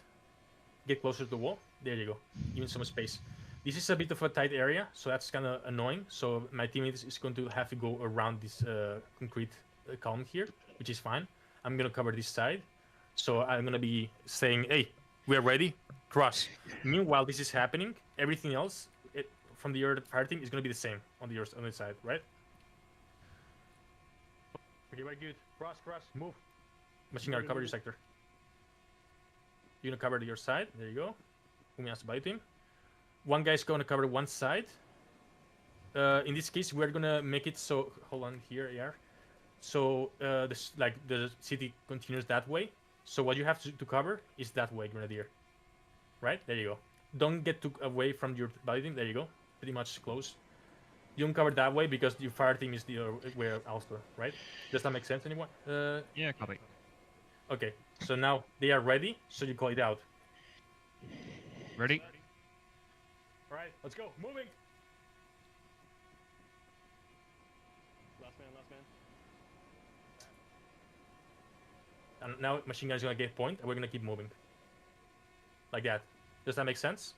Get closer to the wall. There you go. Even some space. This is a bit of a tight area, so that's kind of annoying. So my teammate is going to have to go around this concrete column here, which is fine. I'm gonna cover this side, so I'm gonna be saying, "Hey, we're ready, cross." Meanwhile, this is happening. Everything else from the other fire team is gonna be the same on the other side, right? Okay, very good. Cross, move. Machine gunner, cover your sector. You're gonna cover your side. There you go. Who has to bite him? One guy's gonna cover one side. In this case, we're gonna make it so. Hold on here, yeah. So the city continues that way. So what you have to cover is that way, Grenadier. Right? There you go. Don't get too away from your body team. There you go. Pretty much close. You don't cover that way because your fire team is the other way also, right? Does that make sense, anyone? Yeah, copy. Okay. So now they are ready. So you call it out. Ready? All right. Let's go. Moving. Last man. And now machine gun is gonna get point, and we're gonna keep moving. Like that. Does that make sense?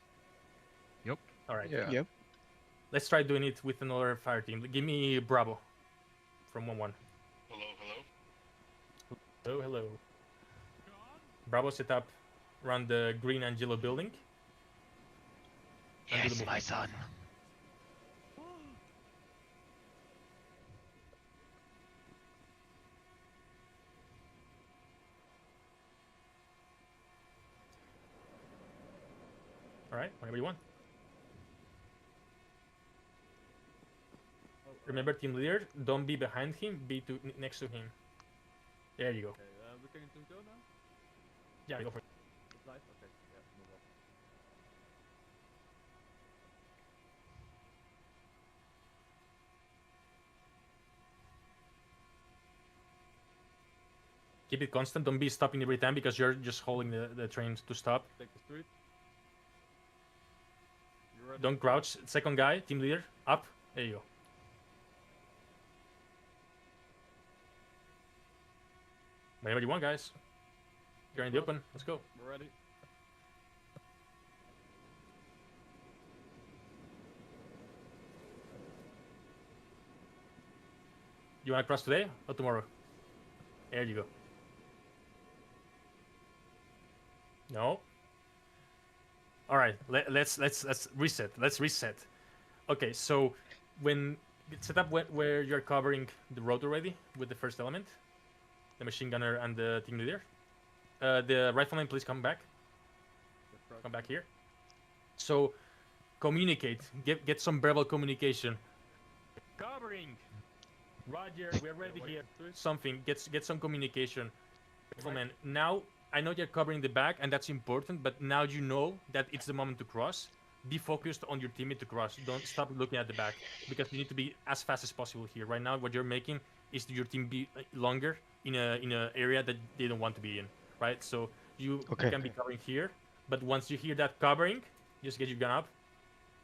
Yep. All right. Yeah. Yep. Let's try doing it with another fire team. Give me Bravo from 1-1. Hello. Bravo set up around the green and yellow building. And do the movement. son. All right, whenever you want. Remember, team leader, don't be behind him, be next to him. There you go. Okay, we're going to go now? Yeah, go for it. It's live? Okay, yeah, move on. Keep it constant, don't be stopping every time because you're just holding the train to stop. Take the street. You're ready. Don't crouch. Second guy, team leader, up. There you go. Whenever you want, guys. You're in the open. Let's go. We're ready. You want to cross today or tomorrow? There you go. No. All right. Let's reset. Let's reset. Okay. So when set up where you're covering the road already with the first element, the machine gunner and the team leader. The rifleman, please come back. Come back here. So communicate. Get some verbal communication. Covering. Roger, we're ready here. Something. Get some communication. Rifleman, now I know you're covering the back and that's important, but now you know that it's the moment to cross. Be focused on your teammate to cross. Don't stop looking at the back because you need to be as fast as possible here. Right now, what you're making is your team be longer in a area that they don't want to be in. Right? So you can be covering here, but once you hear that covering, just get your gun up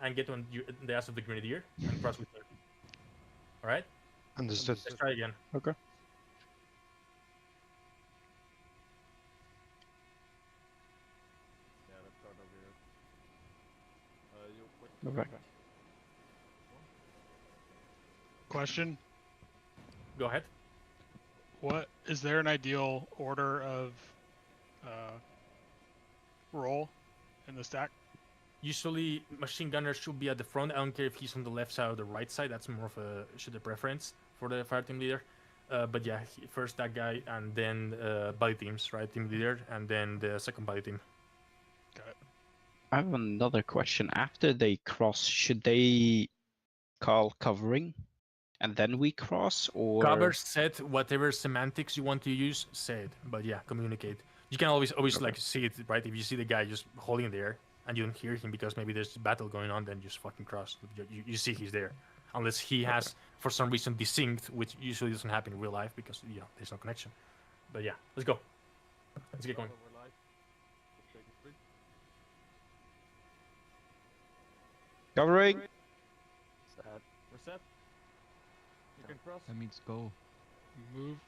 and get on the ass of the grenadier and cross with him. All right? Understood. Let's try again. Okay. Yeah, let's start over here. Okay. Question: Go ahead. What is there an ideal order of roll in the stack? Usually, machine gunner should be at the front. I don't care if he's on the left side or the right side. That's more of a preference for the fire team leader. But yeah, first that guy, and then body teams, right? Team leader, and then the second body team. Got it. I have another question. After they cross, should they call covering and then we cross, or Cover, set, whatever semantics you want to use, say it. But yeah, communicate. You can always like see it, right? If you see the guy just holding there and you don't hear him because maybe there's a battle going on, then just fucking cross. You see he's there, unless he has for some reason desynced, which usually doesn't happen in real life because there's no connection. But yeah, let's go. Let's get going. We're live. Let's take the street. Covering. We're set. You can cross. That means go. Moving.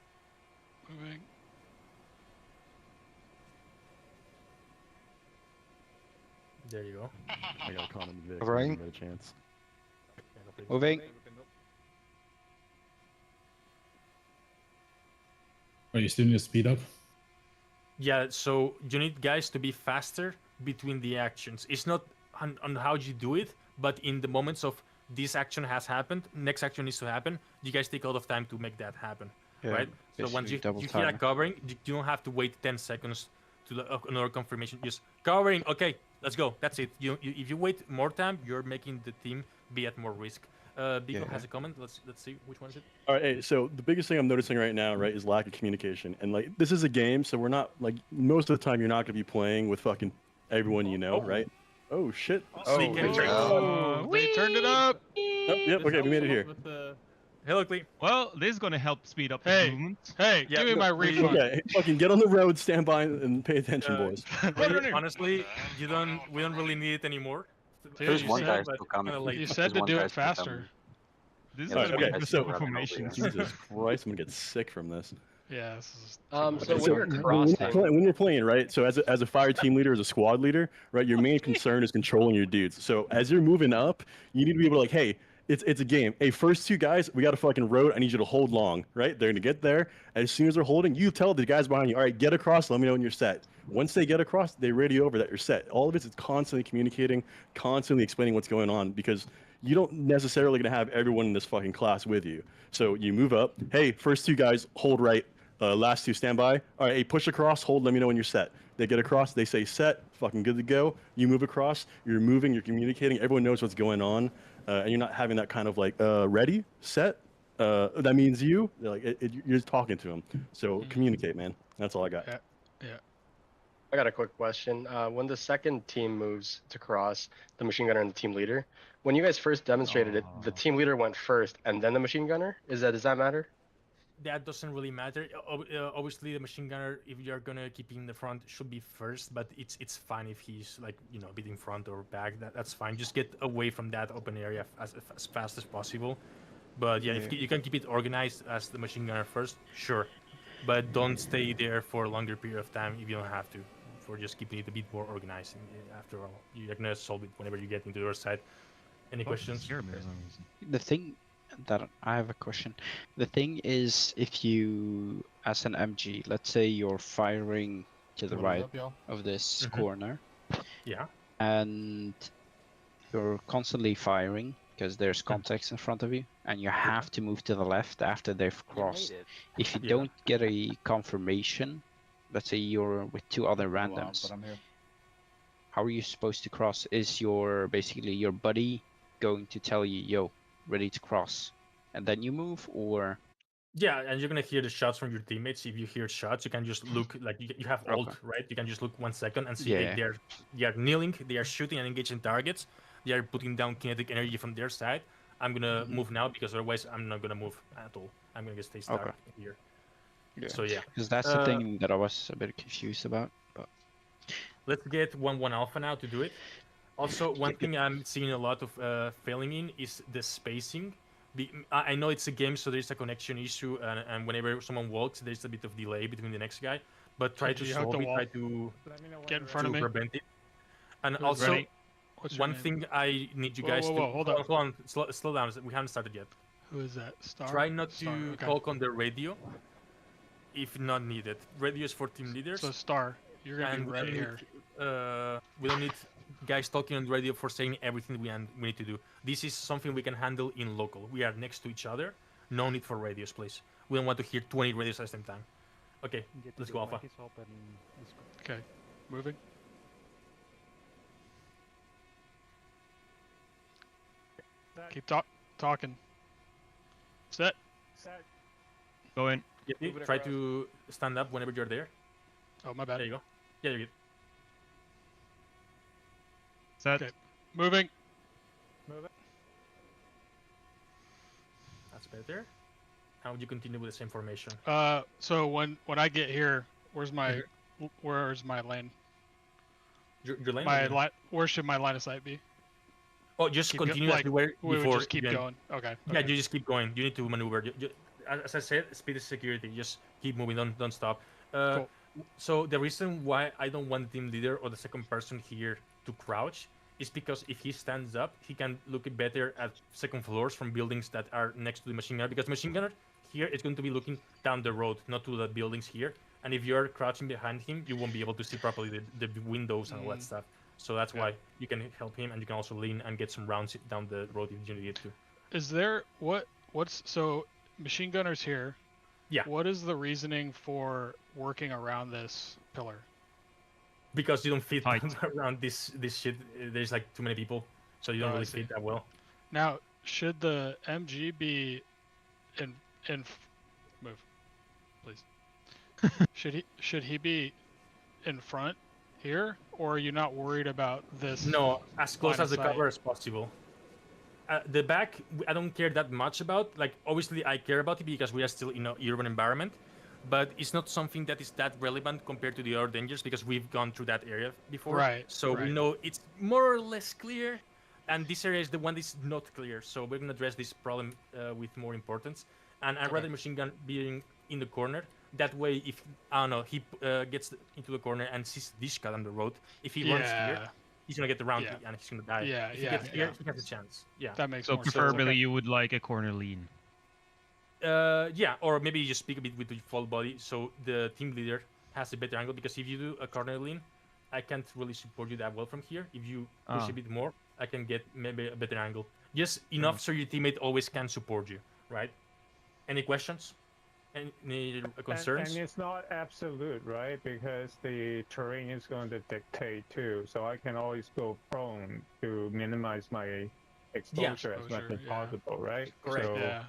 There you go. I got a common Vic. Covering. Get a chance. moving? Are you still need to speed up? Yeah, so you need guys to be faster between the actions. It's not on how you do it, but in the moments of this action has happened, next action needs to happen, you guys take a lot of time to make that happen, right? So once you double hear time. that covering, you don't have to wait 10 seconds to another confirmation. Just covering, okay, let's go. That's it. If you wait more time, you're making the team be at more risk. Biko has a comment. Let's see which one is it. All right, hey, so the biggest thing I'm noticing right now, right, is lack of communication. And like, this is a game, so we're not like most of the time you're not gonna be playing with fucking everyone you know, right? Oh shit! They turned it up. Oh, yep. Okay, we made it here. Hello, Clee. Well, this is gonna help speed up the Hey, movement. hey, give me my refund. Okay, fucking get on the road, stand by, and pay attention, boys. Honestly, we don't really need it anymore. Dude, There's you one said- guy but still coming. kinda late. You said to do it faster. This is Alright, gonna okay, be so- super formation. Jesus Christ, I'm gonna get sick from this. Yeah, this is. So when So you're crossing, when you're playing, right? So as a fire team leader, as a squad leader, right? Your main concern is controlling your dudes. So as you're moving up, you need to be able to like, hey, it's a game. Hey, first two guys, we got a fucking road. I need you to hold long, right? They're gonna get there. As soon as they're holding, you tell the guys behind you, all right, get across. Let me know when you're set. Once they get across, they radio over that you're set. All of it is constantly communicating, constantly explaining what's going on because you don't necessarily gonna have everyone in this fucking class with you. So you move up. Hey, first two guys, hold right. Last two, stand by. All right, hey, push across, hold, let me know when you're set. They get across, they say set, fucking good to go. You move across, you're moving, you're communicating, everyone knows what's going on, and you're not having that kind of like, ready, set, that means you. Like you're just talking to them. So communicate, man. That's all I got. Yeah. Yeah. I got a quick question. When the second team moves to cross, the machine gunner and the team leader, when you guys first demonstrated it, the team leader went first and then the machine gunner. Does that matter? That doesn't really matter. Obviously, the machine gunner, if you're gonna keep him in the front, should be first. But it's fine if he's like a bit in front or back. That's fine. Just get away from that open area as fast as possible. But yeah, if you can keep it organized as the machine gunner first, sure. But don't stay there for a longer period of time if you don't have to. For just keeping it a bit more organized. After all, you're gonna solve it whenever you get into your side. Any questions? The thing that I have a question. The thing is, if you, as an MG, let's say you're firing to the right of this corner, yeah, and you're constantly firing because there's contacts in front of you, and you have to move to the left after they've crossed. If you don't get a confirmation, let's say you're with two other randoms, how are you supposed to cross? Is basically your buddy going to tell you, yo, ready to cross, and then you move, or? Yeah, and you're gonna hear the shots from your teammates. If you hear shots, you can just look, like you have ult, right? You can just look 1 second and see they are kneeling, they are shooting and engaging targets, they are putting down kinetic energy from their side. I'm gonna move now because otherwise I'm not gonna move at all. I'm gonna stay stuck here. Yeah. So yeah, because that's the thing that I was a bit confused about. But let's get 1-1 alpha now to do it. Also, one thing I'm seeing a lot of failing in is the spacing. I know it's a game, so there's a connection issue, and whenever someone walks, there's a bit of delay between the next guy. But try to solve it, try to get in front of me, prevent it. And also, one thing I need you guys to hold on, slow down. We haven't started yet. Who is that? Star. Try not to talk on the radio if not needed. Radio is for team leaders. So Star, you're gonna be right here. We don't need guys talking on the radio for saying everything we need to do. This is something we can handle in local. We are next to each other. No need for radios, please. We don't want to hear 20 radios at the same time. Okay, let's go alpha. Okay, moving. Keep talking. Set. Go in. Try to stand up whenever you're there. Oh, my bad. There you go. Yeah, you're good. Set. Okay. Moving. That's better. How would you continue with the same formation? So when I get here, where's my lane? Your lane? Where should my line of sight be? Oh, just continue everywhere we before. Would just keep going. Okay. Yeah, you just keep going. You need to maneuver. As I said, speed is security. Just keep moving. Don't stop. Cool. So the reason why I don't want the team leader or the second person here to crouch is because if he stands up, he can look better at second floors from buildings that are next to the machine gunner. Because machine gunner here is going to be looking down the road, not to the buildings here. And if you're crouching behind him, you won't be able to see properly the windows and all that stuff. So that's why you can help him, and you can also lean and get some rounds down the road if you need to. Is there so machine gunners here? Yeah. What is the reasoning for working around this pillar? Because you don't fit around this shit. There's like too many people, so you don't really fit that well. Now, should the MG be in move, please? should he be in front here, or are you not worried about this? No, as close as the cover as possible. The back, I don't care that much about. Like, obviously, I care about it because we are still in an urban environment, but it's not something that is that relevant compared to the other dangers because we've gone through that area before. Right. So we know it's more or less clear, and this area is the one that's not clear. So we're gonna address this problem with more importance. And I'd rather machine gun being in the corner. That way, if he gets into the corner and sees this cut on the road, if he runs here, he's gonna get around and he's gonna die. Yeah, if he gets here, he has a chance. Yeah. That makes so more sense. preferably you would like a corner lean. Yeah, or maybe you just speak a bit with the full body so the team leader has a better angle. Because if you do a corner lean, I can't really support you that well from here. If you push a bit more, I can get maybe a better angle. Just enough so your teammate always can support you, right? Any questions? Any concerns? And it's not absolute, right? Because the terrain is going to dictate too. So I can always go prone to minimize my exposure as much as possible, right? Correct. So, Yeah.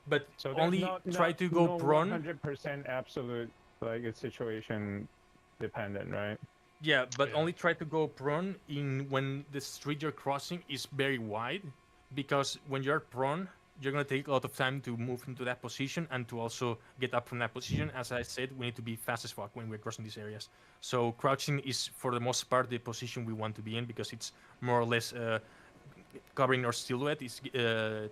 But so only try to go prone. 100% absolute, like it's situation dependent, right? Yeah, but only try to go prone when the street you're crossing is very wide, because when you're prone, you're gonna take a lot of time to move into that position and to also get up from that position. As I said, we need to be fast as fuck when we're crossing these areas. So crouching is, for the most part, the position we want to be in, because it's more or less covering our silhouette is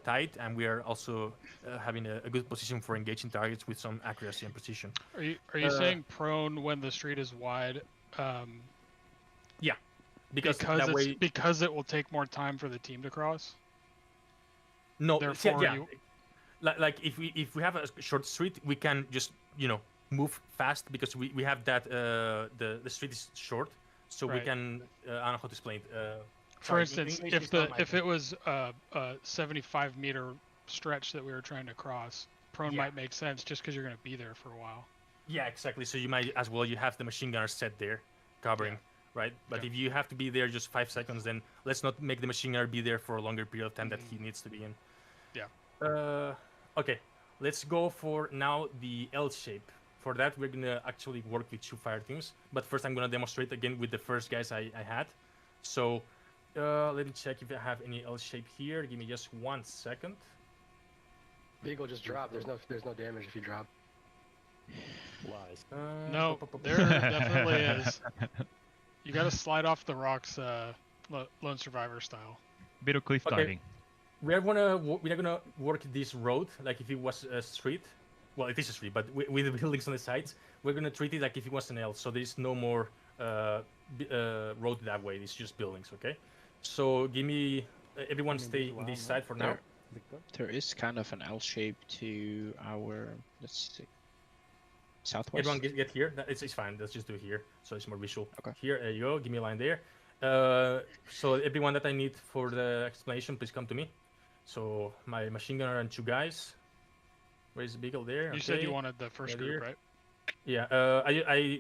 tight, and we are also having a good position for engaging targets with some accuracy and precision. Are you saying prone when the street is wide? Yeah, because it will take more time for the team to cross. No, therefore yeah. Like if we have a short street, we can just move fast, because we have that the street is short, so we can I don't know how to explain it. For instance, if it was a 75-meter stretch that we were trying to cross, prone might make sense just because you're going to be there for a while. Yeah, exactly. So you might as well you have the machine gunner set there, covering, right? But if you have to be there just 5 seconds, then let's not make the machine gunner be there for a longer period of time that he needs to be in. Yeah. Okay, let's go for now the L shape. For that, we're gonna actually work with 2 fire teams. But first, I'm gonna demonstrate again with the first guys I had. So let me check if I have any L shape here. Give me just 1 second. Beagle just dropped. There's no damage if you drop. Lies. No, there definitely is. You gotta slide off the rocks, Lone Survivor style. Bit of cliff diving. We're gonna work this road like if it was a street. Well, it is a street, but with the buildings on the sides, we're gonna treat it like if it was an L. So there's no more road that way. It's just buildings, okay? So give me everyone stay on this side for now. There is kind of an L shape to our, let's see, southwest. Everyone get here. It's fine. Let's just do it here, so it's more visual. Okay. Here, there you go. Give me a line there. So everyone that I need for the explanation, please come to me. So my machine gunner and 2 guys. Where's the Beagle there? You said you wanted the first group, right? Yeah.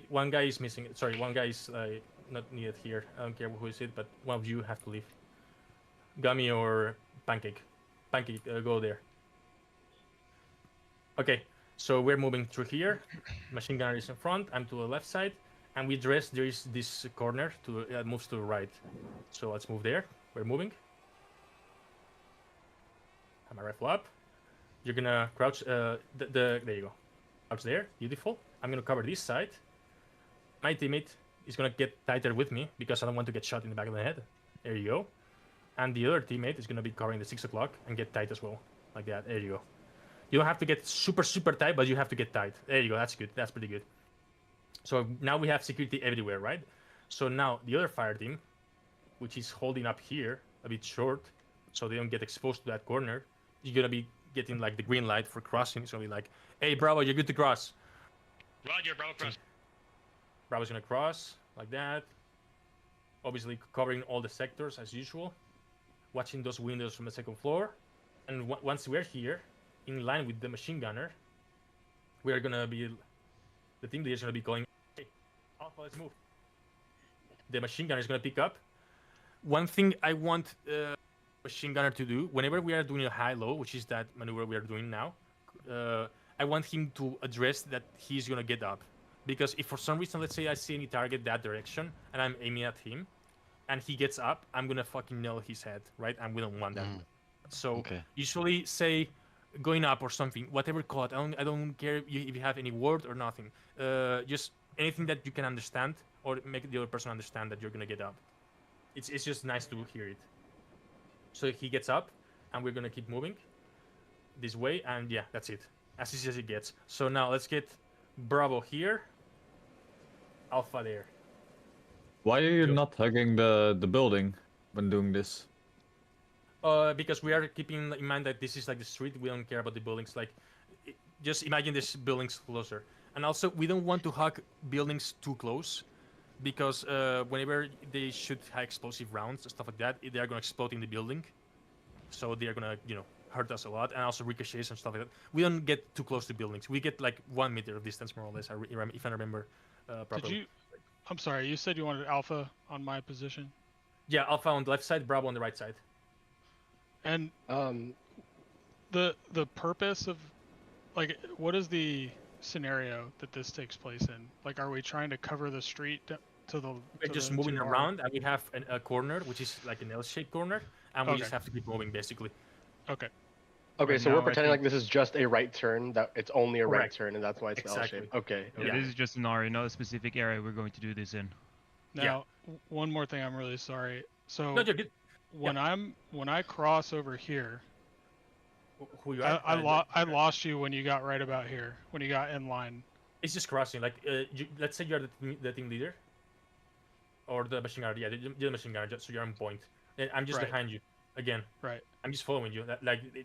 One guy is missing. Sorry, one guy is not needed here. I don't care who is it, but one of you have to leave. Gummy or Pancake. Pancake, go there. Okay, so we're moving through here. Machine gunner is in front. I'm to the left side, and we dress. There is this corner to moves to the right. So let's move there. We're moving. Have my rifle up. You're gonna crouch. There you go. Crouch there. Beautiful. I'm gonna cover this side. My teammate is gonna get tighter with me because I don't want to get shot in the back of the head. There you go. And the other teammate is gonna be covering the 6 o'clock and get tight as well, like that. There you go. You don't have to get super tight, but you have to get tight. There you go. That's good. That's pretty good. So now we have security everywhere, right? So now the other fire team, which is holding up here a bit short, so they don't get exposed to that corner, you're gonna be getting like the green light for crossing. It's gonna be like, hey, Bravo, you're good to cross. Roger, Bravo, cross. Bravo's gonna cross like that. Obviously covering all the sectors as usual. Watching those windows from the 2nd floor. And once we're here, in line with the machine gunner, we are gonna be, the team leader is gonna be going, hey, Alpha, let's move. The machine gunner is gonna pick up. One thing I want machine gunner to do, whenever we are doing a high-low, which is that maneuver we are doing now, I want him to address that he's gonna get up. Because if for some reason, let's say I see any target that direction, and I'm aiming at him, and he gets up, I'm gonna fucking nail his head, right? And we don't want that. So usually say going up or something, whatever call it. I don't care if you have any word or nothing. Just anything that you can understand or make the other person understand that you're gonna get up. It's just nice to hear it. So he gets up, and we're gonna keep moving this way, and yeah, that's it. As easy as it gets. So now let's get Bravo here, Alpha there. Why are you not hugging the building when doing this? Because we are keeping in mind that this is like the street. We don't care about the buildings. Like, just imagine this buildings closer. And also, we don't want to hug buildings too close, because whenever they shoot high explosive rounds and stuff like that, they are gonna explode in the building. So they are gonna, hurt us a lot, and also ricochets and stuff like that. We don't get too close to buildings. We get like 1 meter of distance more or less. If I remember properly. Did you? I'm sorry. You said you wanted Alpha on my position. Yeah, Alpha on the left side, Bravo on the right side. And the purpose of, like, what is the scenario that this takes place in? Like, are we trying to cover the street to the? We're just moving around, and we have a corner, which is like an L-shaped corner, and we just have to keep moving, basically. Okay. Okay, Right so now, we're I pretending think- like this is just a right turn. That it's only a right Correct. turn, and that's why it's Exactly. L-shaped. Okay. Yeah, this is just an area, not a specific area we're going to do this in. Now, one more thing. I'm really sorry. So No, you're good. when I cross over here, Who you are? I lost you when you got right about here. When you got in line. It's just crossing. Like, let's say you're the team leader, or the machine gunner. Yeah, the machine gunner. So you're on point. Then I'm just Right. behind you. Again. Right. I'm just following you.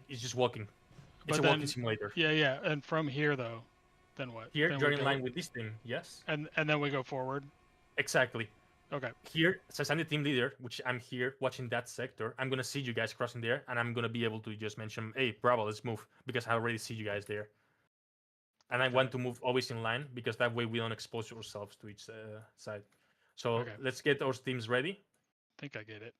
It's just walking. It's But a then- walking simulator. Yeah. And from here though, then what? Here, then you're we in go- line with this thing. Yes. And then we go forward. Exactly. Okay. Here, since I'm the team leader, which I'm here watching that sector, I'm gonna see you guys crossing there, and I'm gonna be able to just mention, "Hey, Bravo, let's move," because I already see you guys there. And I want to move always in line because that way we don't expose ourselves to each side. So Okay. let's get those teams ready. I think I get it.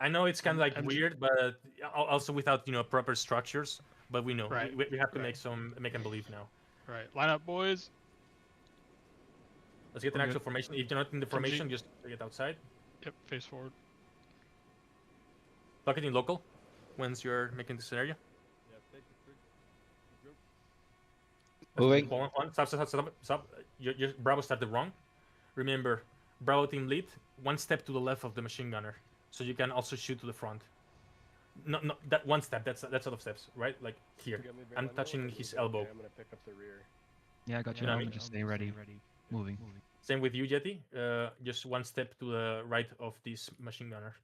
I know it's kind of like I'm- weird, but also without proper structures. But we know Right. we have to Right. make them believe now. Right. Line up, boys. Let's get an actual formation. If you're not in the formation, just get outside. Yep. Face forward. Lock it in local once you're making the scenario. Yeah, take the street. Go. Moving. Hold on. Stop. Your Bravo started wrong. Remember, Bravo team lead, one step to the left of the machine gunner, so you can also shoot to the front. No, that one step. That's a lot of steps, right? Like here. You got me, I'm Brando? touching Okay, his okay, elbow. I'm gonna pick up the rear. Yeah, I got you. You know what I I'm mean? just stay ready. Moving. Same with you, Jetty. Just one step to the right of this machine gunner,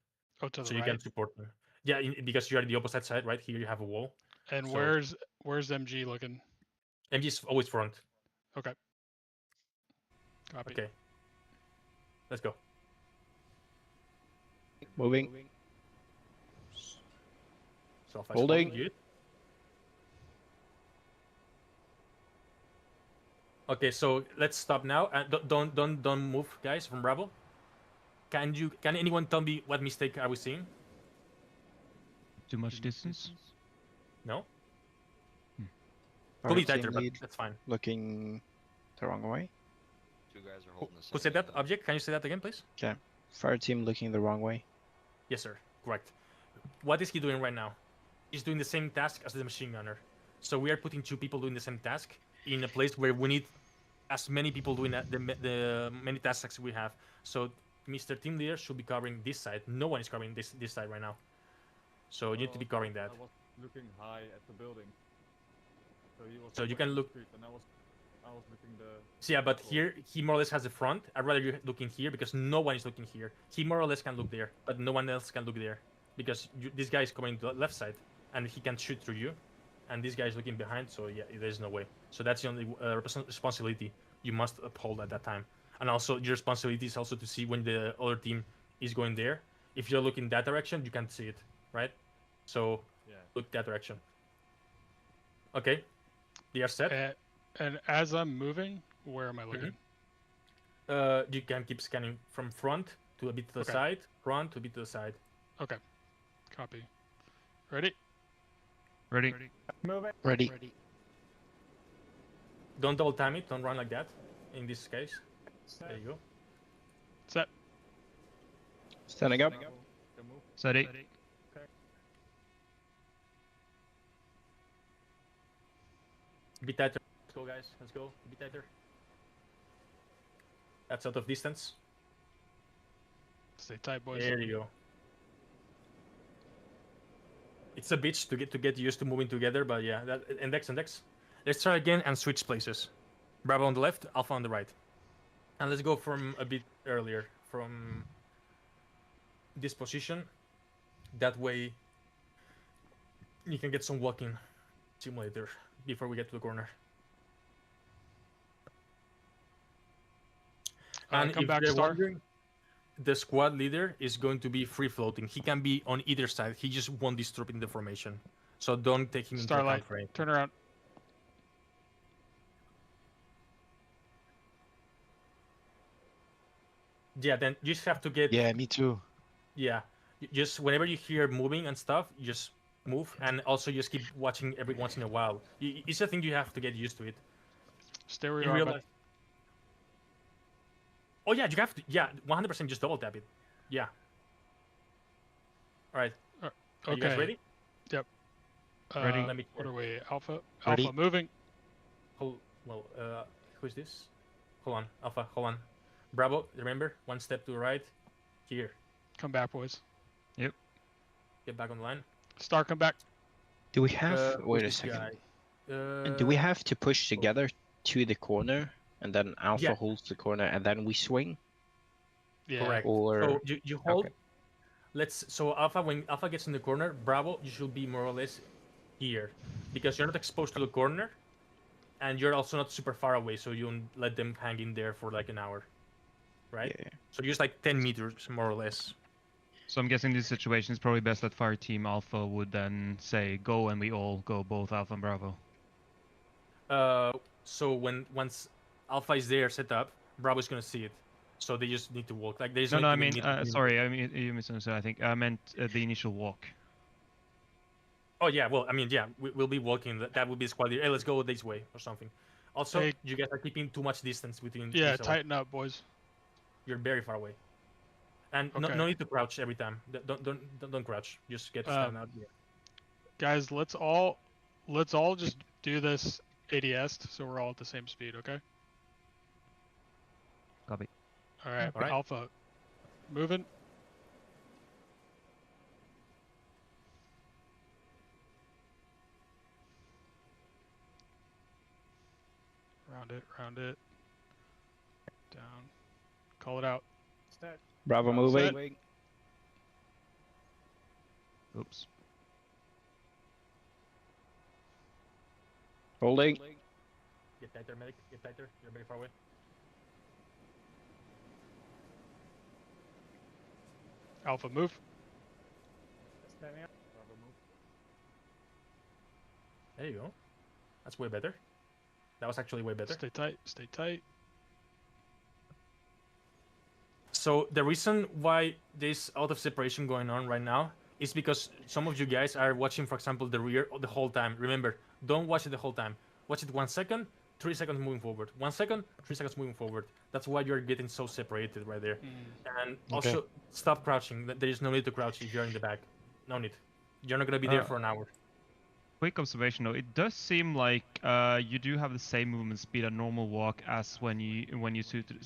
Oh, to the so right. you can support them. Yeah, because you're on the opposite side, right? Here you have a wall. And so- where's MG looking? MG's always front. Okay. Copy. Okay. Let's go. Moving. So fast Holding. forward, good. Okay, so let's stop now. Don't move, guys, from Bravo. Can anyone tell me what mistake are we seeing? Too much distance? No? Our Could be team tighter, but lead that's fine. looking the wrong way. Two guys are holding the Who said that? Object? Can you say that again, please? Okay. Fire team looking the wrong way. Yes, sir. Correct. What is he doing right now? He's doing the same task as the machine gunner. So we are putting two people doing the same task in a place where we need as many people doing the many tasks as we have. So Mr. Team Leader should be covering this side. No one is covering this side right now. So you need to be covering that. I was looking high at the building. So he was. So you looking can at the look- street, and I was looking the. So yeah, but here he more or less has the front. I'd rather you looking here because no one is looking here. He more or less can look there, but no one else can look there because this guy is coming to the left side and he can shoot through you, and this guy is looking behind. So yeah, there's no way. So that's the only responsibility you must uphold at that time. And also your responsibility is also to see when the other team is going there. If you're looking that direction, you can't see it, right? So Yeah. look that direction. Okay, they are set. And as I'm moving, where am I looking? You can keep scanning from front to a bit to the Okay. side, front to a bit to the side. Okay. Copy. Ready? Ready? Moving. Ready. Don't double time it. Don't run like that. In this case, there you go. Set. Standing up. Steady. A bit tighter. Let's go, guys. Let's go. A bit tighter. That's out of distance. Stay tight, boys. There you go. It's a bitch to get used to moving together, but yeah, that index. Let's try again and switch places. Bravo on the left, Alpha on the right. And let's go from a bit earlier, from this position. That way you can get some walking simulator before we get to the corner. And come if back, you're Star. wondering, the squad leader is going to be free floating. He can be on either side. He just won't disturb in the formation. So don't take him into Starlight, account for anything. turn around. Yeah, then you just have to get. Yeah, me too. Yeah, just whenever you hear moving and stuff, you just move, and also just keep watching every once in a while. It's a thing you have to get used to it. Stay where In you are. real bud. life. Oh yeah, you have to. Yeah, 100% just double tap it. Yeah. All right. Are you guys Okay. ready? Yep. Ready? Let me. What are we? Alpha. Ready? Alpha moving. Well, who's this? Hold on, Alpha. Hold on. Bravo. Remember, one step to the right. Here. Come back, boys. Yep. Get back on the line. Star, come back. Do we have? Who's Wait a this second. guy? Do we have to push together to the corner, and then Alpha Yeah. holds the corner, and then we swing? Yeah. Correct. Or So you hold. Okay. So Alpha, when Alpha gets in the corner, Bravo, you should be more or less here, because you're not exposed to the corner, and you're also not super far away, so you don't let them hang in there for like an hour, right? Yeah. So just like 10 meters, more or less. So I'm guessing this situation is probably best that Fire Team Alpha would then say go, and we all go, both Alpha and Bravo. So once Alpha is there set up, Bravo is gonna see it. So they just need to walk. Like there's No, no I even mean, need to- sorry, I mean you misunderstood. I think I meant the initial walk. Oh yeah, well I mean yeah, we'll be walking. That would be squad leader. Hey, let's go this way or something. Also, Hey. you guys are keeping too much distance between. Yeah, each other. tighten up, boys. You're very far away. And Okay. no need to crouch every time. Don't crouch. Just get stand out. Yeah. Guys, let's all just do this ADS so we're all at the same speed, okay? Copy. All right, All right. Alpha, moving. Round it. Down. Call it out. Bravo moving. Oops. Holding. Get tighter, medic. Get tighter. You're very far away. Alpha, move. There you go. That's way better. That was actually way better. Stay tight. Stay tight. So the reason why there's out of separation going on right now is because some of you guys are watching, for example, the rear the whole time. Remember, don't watch it the whole time. Watch it 1 second, 3 seconds moving forward. 1 second, 3 seconds moving forward. That's why you're getting so separated right there. And also, stop crouching. There is no need to crouch if you're in the back. No need. You're not gonna be there for an hour. Quick observation though, it does seem like you do have the same movement speed at normal walk as when you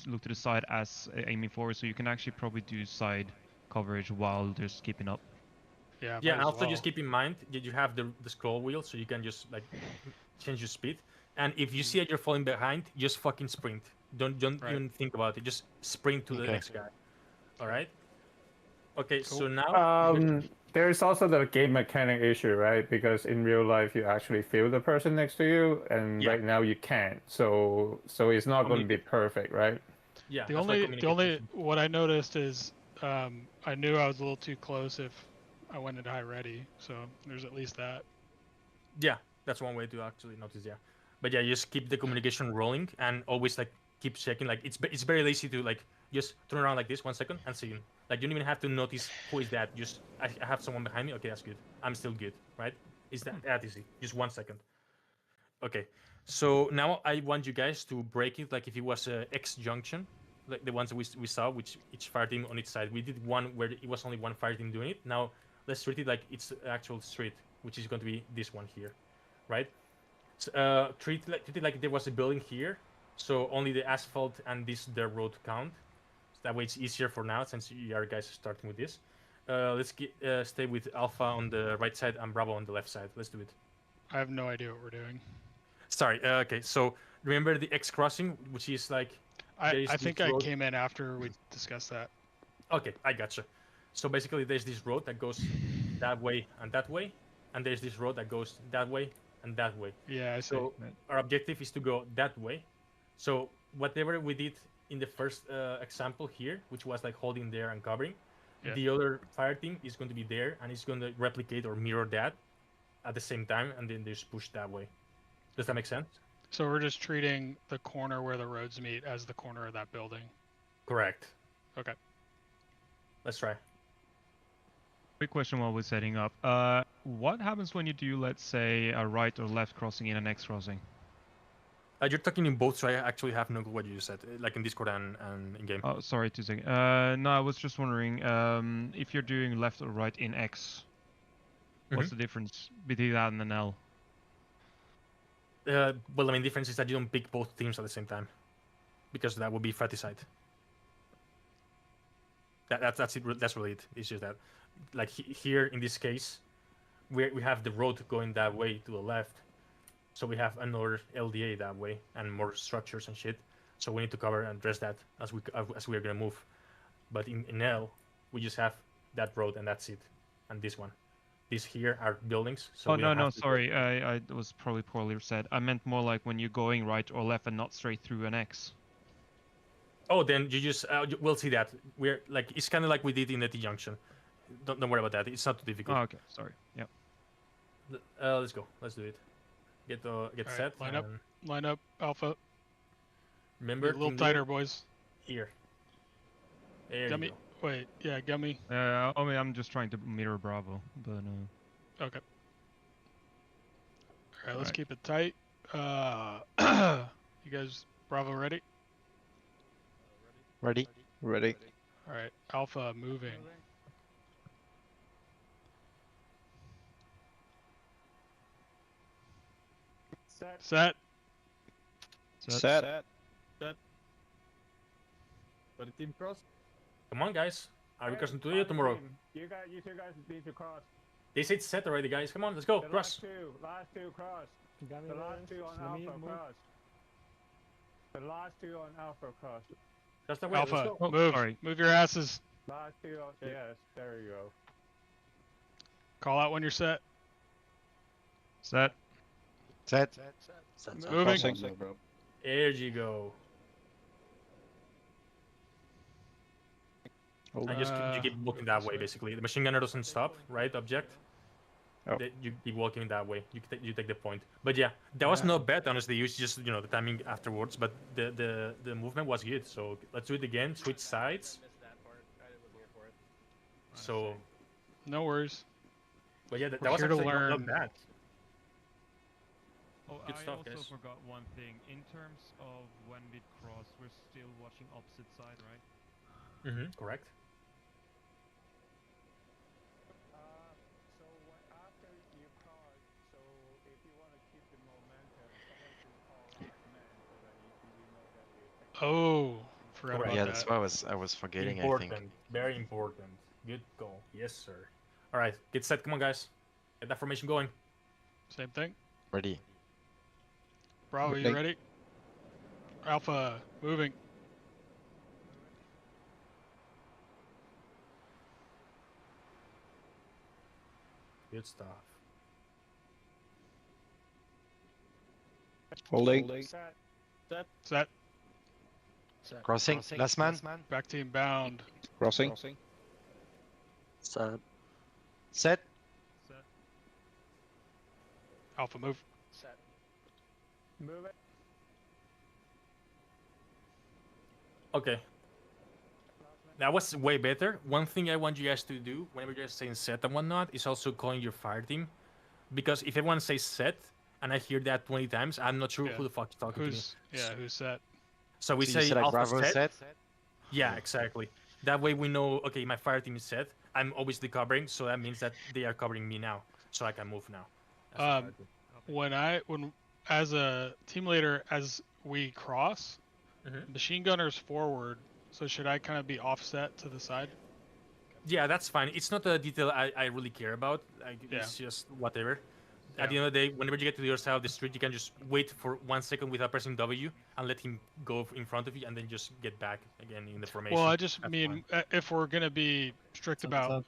look to the side as aiming forward, so you can actually probably do side coverage while just keeping up. Yeah. Yeah, and also just keep in mind that you have the scroll wheel, so you can just like change your speed. And if you see that you're falling behind, just fucking sprint. Don't even think about it. Just sprint to the next guy. All right. Okay, so now there's also the game mechanic issue, right? Because in real life you actually feel the person next to you, and right now you can't. So it's not going to be perfect, right? Yeah. The only what I noticed is I knew I was a little too close if I went into high ready. So there's at least that. Yeah, that's one way to actually notice. Yeah, but yeah, just keep the communication rolling and always like keep checking. Like it's very lazy to like just turn around like this 1 second and see. Like you don't even have to notice who is that. Just I have someone behind me. Okay, that's good. I'm still good, right? Is that easy? Just 1 second. Okay, so now I want you guys to break it like if it was a X junction, like the ones we saw, which each fire team on its side. We did one where it was only one fire team doing it. Now let's treat it like it's the actual street, which is going to be this one here, right? So, treat it like there was a building here, so only the asphalt and this dirt road count. That way it's easier for now since you are guys starting with this. Let's stay with Alpha on the right side and Bravo on the left side. Let's do it. I have no idea what we're doing. Sorry. Okay. So remember the X crossing, which is like. I think I came in after we discussed that. Okay, I gotcha. So basically, there's this road that goes that way, and there's this road that goes that way and that way. Yeah, I see. So our objective is to go that way. So whatever we did in the first example here, which was like holding there and covering, Yeah. the other fire team is going to be there and it's going to replicate or mirror that at the same time, and then they just push that way. Does that make sense? So we're just treating the corner where the roads meet as the corner of that building. Correct. Okay. Let's try. Quick question while we're setting up. What happens when you do, let's say, a right or left crossing in an X crossing? You're talking in both, so I actually have no clue what you said, like in Discord and in game. Oh, sorry, 2 seconds. No, I was just wondering if you're doing left or right in X, what's the difference between that and an L? Well, I mean, the difference is that you don't pick both teams at the same time, because that would be fratricide. That's it. That's really it. It's just that, like here in this case, we have the road going that way to the left, so we have another LDA that way and more structures and shit. So we need to cover and address that as we are gonna move. But in L, we just have that road and that's it, and this one. These here are buildings. So oh no, sorry, I was probably poorly said. I meant more like when you're going right or left and not straight through an X. Oh, then you just we'll see that. We're like it's kind of like we did in the T junction. Don't worry about that. It's not too difficult. Oh, okay, sorry. Yep. Let's go. Let's do it. Get set. Line up, Alpha. Remember, a little tighter, boys. Here. There Gummy. you go. Wait, yeah, Gummy. I mean, I'm just trying to mirror Bravo, but Okay. All right, let's keep it tight. You guys, Bravo, ready? Ready. Ready. All right, Alpha moving. Set. Set. But the team cross. Come on, guys. Are we crossing today or tomorrow? You two guys need to cross. They said set already, guys. Come on, let's go. Cross. Last two cross. The last two on Alpha cross. The last two on Alpha cross. That's the way. Alpha, Let's go. move. sorry. Move your asses. Last two on. Yes, there you go. Call out when you're set. Set. Set. Moving. There you go. And just you keep walking that way, basically. The machine gunner doesn't stop, right? Object. Oh. You keep walking that way. You take the point. But yeah, that was not bad, honestly. It was just the timing afterwards. But the movement was good. So let's do it again. Switch sides. So. No worries. But yeah, that We're was here to actually learn. not bad. Oh, Good I stuff, also guys. forgot one thing. In terms of when we cross, we're still watching opposite side, right? Correct. So after you cross, so if you want to keep the momentum, someone should call out command so that you know that we. Oh, forgot about Yeah, that. that's what I was forgetting. Important. I think. Very important. Good goal. Yes, sir. All right, get set. Come on, guys. Get that formation going. Same thing. Ready. Bravo, you ready? Alpha, moving. Good stuff. Holding. Set. Crossing. Last man. Back team bound. Crossing. Set. Set. Alpha, move. Move it. Okay. That was way better. One thing I want you guys to do whenever you're saying set and whatnot is also calling your fire team, because if everyone says set and I hear that 20 times, I'm not sure who the fuck is talking to me. Who's set? So we So say you said like alpha Bravo set. Yeah, exactly. That way we know. Okay, my fire team is set. I'm obviously covering, so that means that they are covering me now, so I can move now. as a fire team. When as a team leader, as we cross, machine gunners forward. So should I kind of be offset to the side? Yeah, that's fine. It's not a detail I really care about. It's just whatever. At the end of the day, whenever you get to the other side of the street, you can just wait for 1 second without pressing W and let him go in front of you, and then just get back again in the formation. Well, I just mean if we're gonna be strict about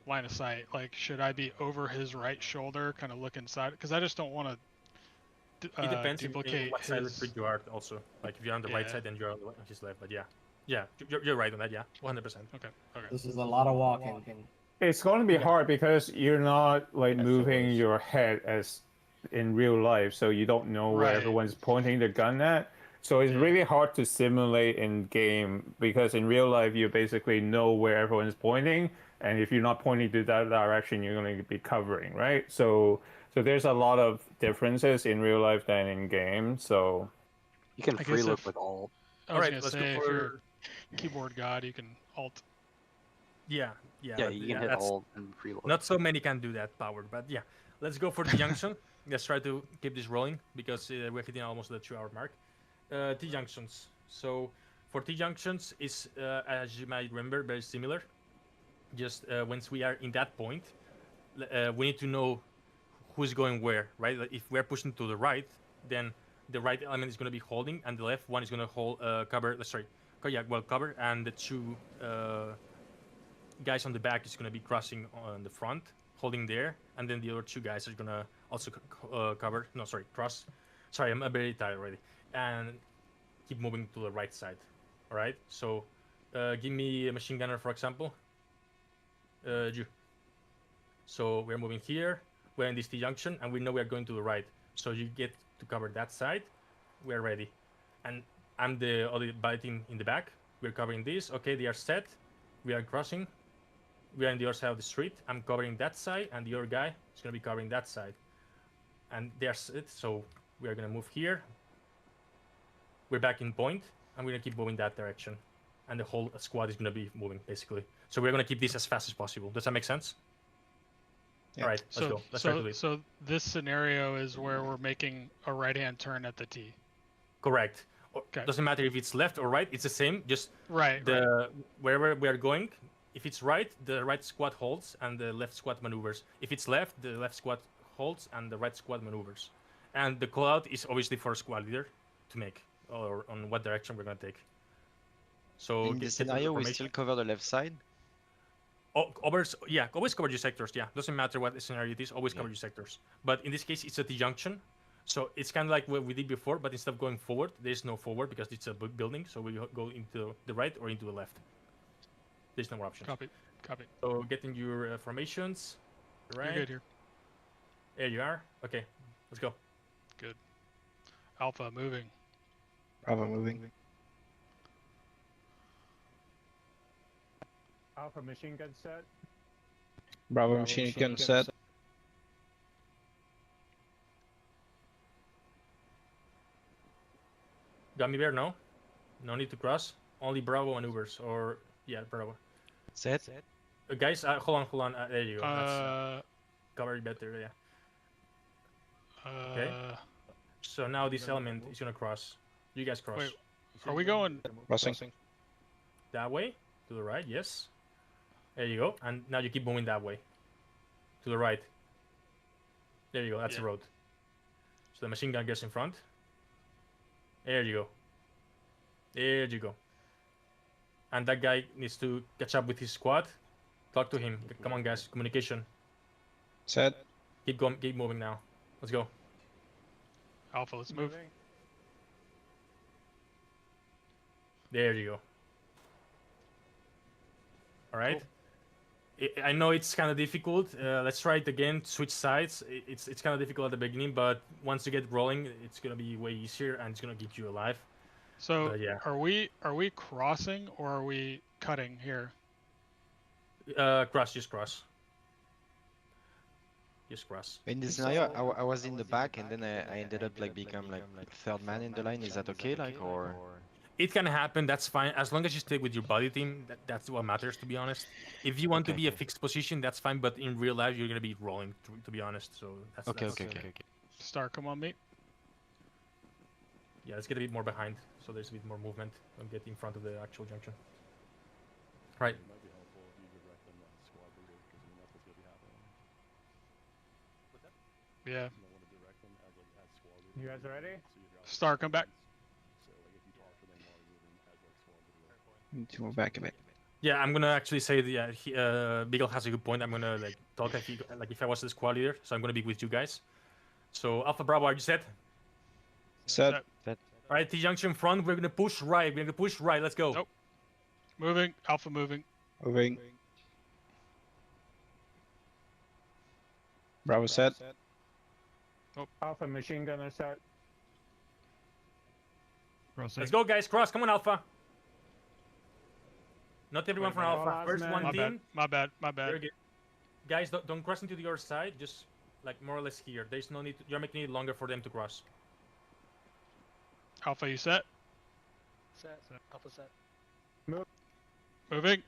line of sight, like should I be over his right shoulder, kind of look inside? Because I just don't want to It depends in duplicate what side of the his. street you are also. Like if you're on the right Yeah. side, then you're on his left. But yeah, you're right on that. Yeah, 100%. Okay. Okay. This is a lot of walking. It's going to be Yeah. hard because you're not like Yes, it moving is. your head as in real life, so you don't know where Right. everyone's pointing the gun at. So it's really hard to simulate in game because in real life you basically know where everyone's pointing, and if you're not pointing to that direction, you're going to be covering, right? So there's a lot of differences in real life than in game. So You can I free guess look if- with all. I was Alright, gonna let's say go if you're for. keyboard god, you can alt. Yeah, Yeah, but you can hit that's all and free look. not so many can do that powered, but yeah. Let's go for the junction. Let's try to keep this rolling because we're hitting almost the 2-hour mark. T junctions. So for T junctions is as you might remember very similar. Just once we are in that point, we need to know who's going where, right? Like if we're pushing to the right, then the right element is going to be holding, and the left one is going to hold cover. Sorry, cover, and the two guys on the back is going to be crossing on the front, holding there, and then the other two guys are going to also cover. No, sorry, cross. Sorry, I'm very tired already, and keep moving to the right side. All right. So, give me a machine gunner, for example. You. So we're moving here. We're in this T junction, and we know we're going to the right. So you get to cover that side. We're ready, and I'm the other biting in the back. We're covering this. Okay, they are set. We are crossing. We are on the other side of the street. I'm covering that side, and the other guy is going to be covering that side. And they are set, so we are going to move here. We're back in point, and we're going to keep moving that direction. And the whole squad is going to be moving, basically. So we're going to keep this as fast as possible. Does that make sense? Yeah. All right, let's go. Let's try to lead. So this scenario is where we're making a right-hand turn at the T. Correct. Okay. Doesn't matter if it's left or right. It's the same. Just Right. wherever we are going. If it's right, the right squad holds and the left squad maneuvers. If it's left, the left squad holds and the right squad maneuvers. And the call out is obviously for squad leader to make or on what direction we're gonna take. So In this scenario, we still cover the left side. always cover your sectors. Yeah, doesn't matter what the scenario it is. Always cover your sectors. But in this case, it's at the junction, so it's kind of like what we did before. But instead of going forward, there's no forward because it's a building. So we go into the right or into the left. There's no more options. Copy. Copy. So getting your formations. Right. You're good here. There you are. Okay, let's go. Good. Alpha moving. Bravo moving. Alpha machine gun set. Bravo machine gun set. Gummy bear, no? No need to cross. Only Bravo maneuvers or yeah, Bravo. Set. Guys, hold on. There you go. That's covered better. Yeah. Okay. So now this element is gonna cross. You guys cross. Wait, are we going Crossing. That way to the right? Yes. There you go. And now you keep moving that way. To the right. There you go. That's the road. So the machine gun gets in front. There you go. There you go. And that guy needs to catch up with his squad. Talk to him. Come on, guys. Communication. Set. Keep going. Keep moving now. Let's go. Alpha? Let's move. There you go. All right. I know it's kind of difficult. Let's try it again. Switch sides. It's kind of difficult at the beginning, but once you get rolling, it's gonna be way easier and it's gonna get you alive. So yeah. are we crossing or are we cutting here? Cross. Just cross. Just cross. In this scenario, I was in the back, and then I ended up like become like third man in the line. Is that okay? Like or? It can happen. That's fine as long as you stay with your body team. That's what matters, to be honest. If you want to be a fixed position, that's fine. But in real life, you're gonna be rolling, to be honest. So that's Okay. Star, come on, mate. Yeah, let's get a bit more behind, so there's a bit more movement and get in front of the actual junction. Right. Yeah. You guys ready? Star, come back. Need to move back a bit. Yeah, I'm gonna actually say that Beagle has a good point. I'm gonna talk if I was the squad leader, so I'm gonna be with you guys. So Alpha Bravo, are you set? Set. Set. All right, T-junction front. We're gonna push right. We're gonna push right. Let's go. Nope. Moving. Alpha moving. Moving. Bravo set. Alpha machine gunner set. Let's go, guys. Cross. Come on, Alpha. Not everyone from Alpha. First one My team. bad. My bad. My bad. Very good. Guys, don't cross into your side. Just like more or less here. There's no need. You're making it longer for them to cross. Alpha, you set? Set. Alpha set. Moving.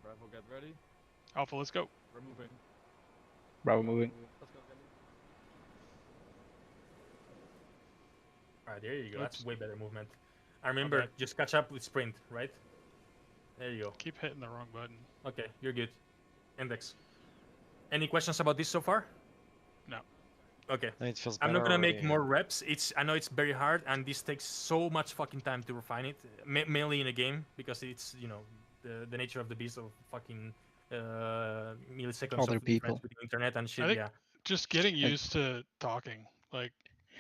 Bravo, get ready. Alpha, let's go. We're moving. Bravo moving. Let's go, Gunny. All right, there you go. Oops. That's way better movement. I remember, bad. just catch up with sprint, right? There you go. Keep hitting the wrong button. Okay, you're good. Index. Any questions about this so far? No. Okay. No, it feels I'm not better gonna make already. more reps. I know it's very hard, and this takes so much fucking time to refine it, mainly in a game because it's the nature of the beast of fucking milliseconds Other of difference people. with the internet and shit. I think Yeah. just getting used to talking. Like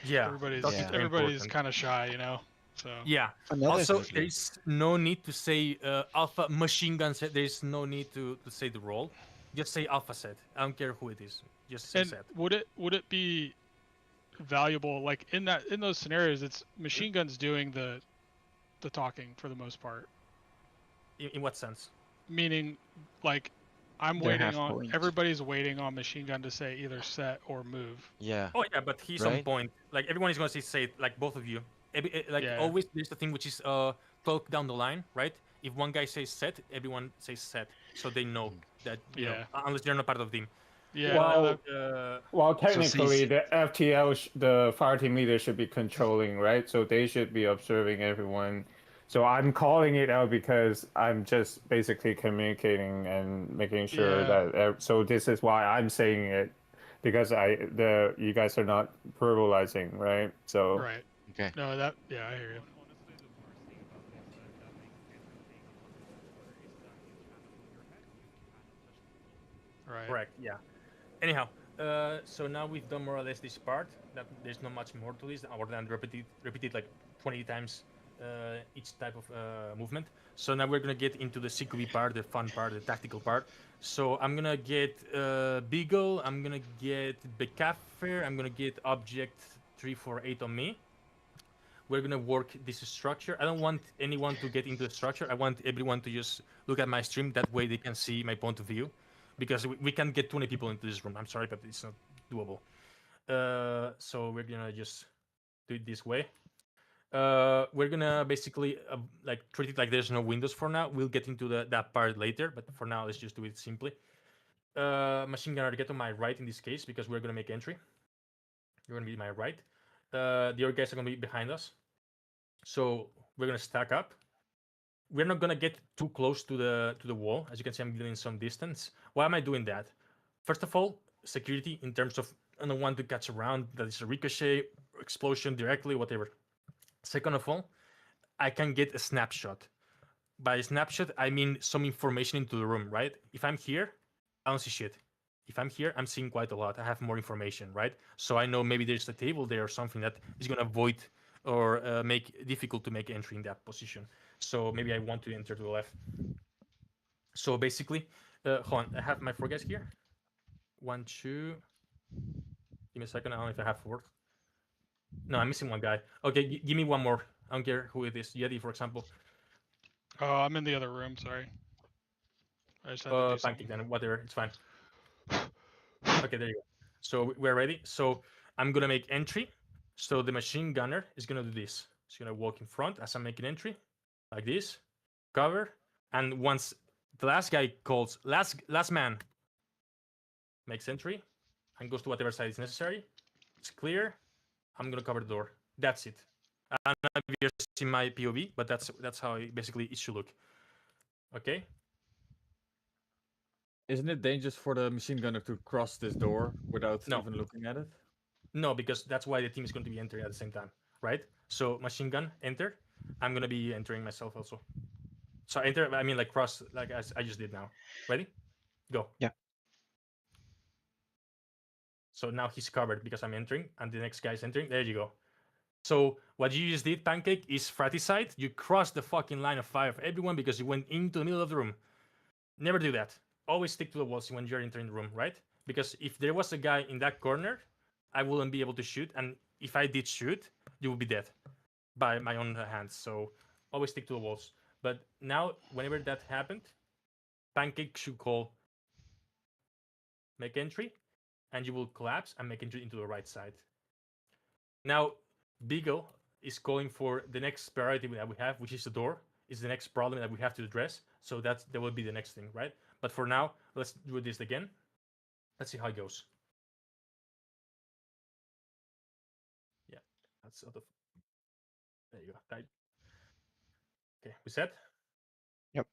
Yeah. everybody's talking is very everybody's important. kind of shy, you know. So Yeah. Another Also, thing- there's no need to say alpha machine gun set. There's no need to say the role. Just say alpha set. I don't care who it is. Just say and set. would it be valuable like in those scenarios? It's machine guns doing the talking for the most part. In what sense? Meaning, like I'm They're waiting half on point. everybody's waiting on machine gun to say either set or move. Yeah. Oh yeah, but he's on Right? point. Like everyone is gonna say set. Like both of you. Like Yeah. always, there's the thing which is talk down the line, right? If one guy says set, everyone says set, so they know that. Yeah. Unless they're not part of the team. Yeah. Well, Uh, Well, technically, since- the FTL, the fire team leader should be controlling, right? So they should be observing everyone. So I'm calling it out because I'm just basically communicating and making sure Yeah. that. So this is why I'm saying it, because you guys are not verbalizing, right? So Right. Okay. No, I hear you. Honestly, the worst thing about this that makes everything harder is that you cannot move your head. You cannot touch the floor. Right. Correct. Yeah. Anyhow, so now we've done more or less this part. That there's not much more to this, other than repeat it like 20 times each type of movement. So now we're gonna get into the CQB part, the fun part, the tactical part. So I'm gonna get Beagle. I'm gonna get Becaffer. I'm gonna get Object 348 on me. We're gonna work this structure. I don't want anyone to get into the structure. I want everyone to just look at my stream. That way they can see my point of view. Because we can't get 20 people into this room. I'm sorry, but it's not doable. So we're gonna just do it this way. We're gonna basically like treat it like there's no windows for now. We'll get into that part later, but for now let's just do it simply. Machine gunner, get on my right in this case because we're gonna make entry. You're gonna be my right. The other guys are gonna be behind us. So we're gonna stack up. We're not gonna get too close to the wall. As you can see, I'm getting some distance. Why am I doing that? First of all, security in terms of I don't want to catch around that is a ricochet, explosion directly, whatever. Second of all, I can get a snapshot. By snapshot, I mean some information into the room, right? If I'm here, I don't see shit. If I'm here, I'm seeing quite a lot. I have more information, right? So I know maybe there's a table there or something that is gonna void or make it difficult to make entry in that position. So maybe I want to enter to the left. So basically, hold on, I have my four guys here. 1, 2. Give me a second. I don't know if I have 4. No, I'm missing one guy. Okay, give me one more. I don't care who it is. Yeti, for example. Oh, I'm in the other room. Sorry. I just had to do Pancake, something. then whatever. It's fine. Okay, there you go. So we're ready. So I'm gonna make entry. So the machine gunner is gonna do this. He's gonna walk in front as I'm making entry, like this, cover, and once the last guy calls last man makes entry and goes to whatever side is necessary, it's clear. I'm gonna cover the door. That's it. I'm not just in my POV, but that's how basically it should look. Okay. Isn't it dangerous for the machine gunner to cross this door without No. even looking at it? No, because that's why the team is going to be entering at the same time, right? So machine gun, enter. I'm gonna be entering myself also. So enter, I mean like cross, like as I just did now. Ready? Go. Yeah. So now he's covered because I'm entering, and the next guy's entering. There you go. So what you just did, Pancake, is fratricide. You crossed the fucking line of fire of everyone because you went into the middle of the room. Never do that. Always stick to the walls when you're entering the room, right? Because if there was a guy in that corner, I wouldn't be able to shoot, and if I did shoot, you would be dead by my own hands. So always stick to the walls. But now, whenever that happened, Pancake should call make entry, and you will collapse and make entry into the right side. Now, Beagle is calling for the next priority that we have, which is the door. Is the next problem that we have to address. So that will be the next thing, right? But for now, let's do this again. Let's see how it goes. Yeah, that's out of. There you go. Right. Okay, we set. Yep.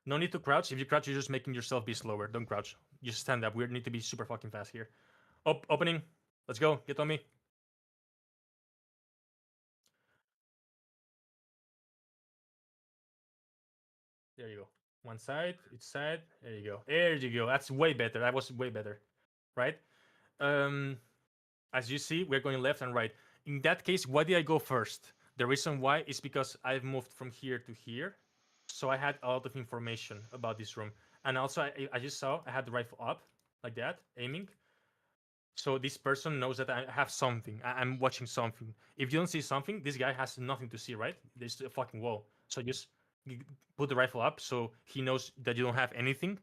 No need to crouch. If you crouch, you're just making yourself be slower. Don't crouch. Just stand up. We need to be super fucking fast here. Opening. Let's go. Get on me. There you go. One side, each side. There you go. There you go. That's way better. That was way better, right? As you see, we're going left and right. In that case, why did I go first? The reason why is because I've moved from here to here, so I had a lot of information about this room. And also, I just saw I had the rifle up like that, aiming. So this person knows that I have something. I'm watching something. If you don't see something, this guy has nothing to see, right? There's a fucking wall. So just put the rifle up so he knows that you don't have anything,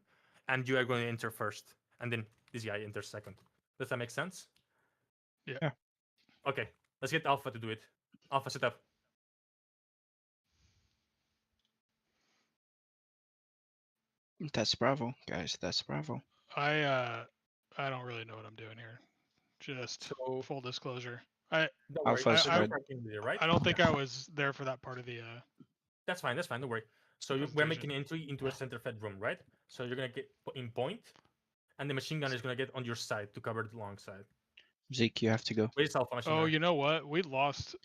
and you are going to enter first, and then this guy enters second. Does that make sense? Yeah. Okay, let's get Alpha to do it. Alpha, set up. That's Bravo, guys. That's Bravo. I don't really know what I'm doing here. Just full disclosure. Don't worry. Alpha spread. Right? I don't think I was there for that part of the. That's fine. That's fine. Don't worry. So we're making entry into a center fed room, right? So you're gonna get in point, and the machine gunner is gonna get on your side to cover the long side. Zeke, you have to go. Where's Alpha machine Oh, gunner? you know what? We lost.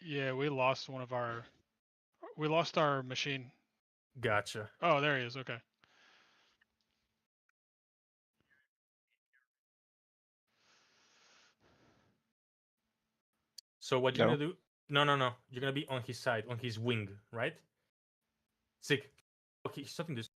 Yeah, we lost one of our. We lost our machine. Gotcha. Oh, there he is. Okay. So what you're Go. gonna do? No. You're gonna be on his side, on his wing, right? Sick. Okay, he's stopping this.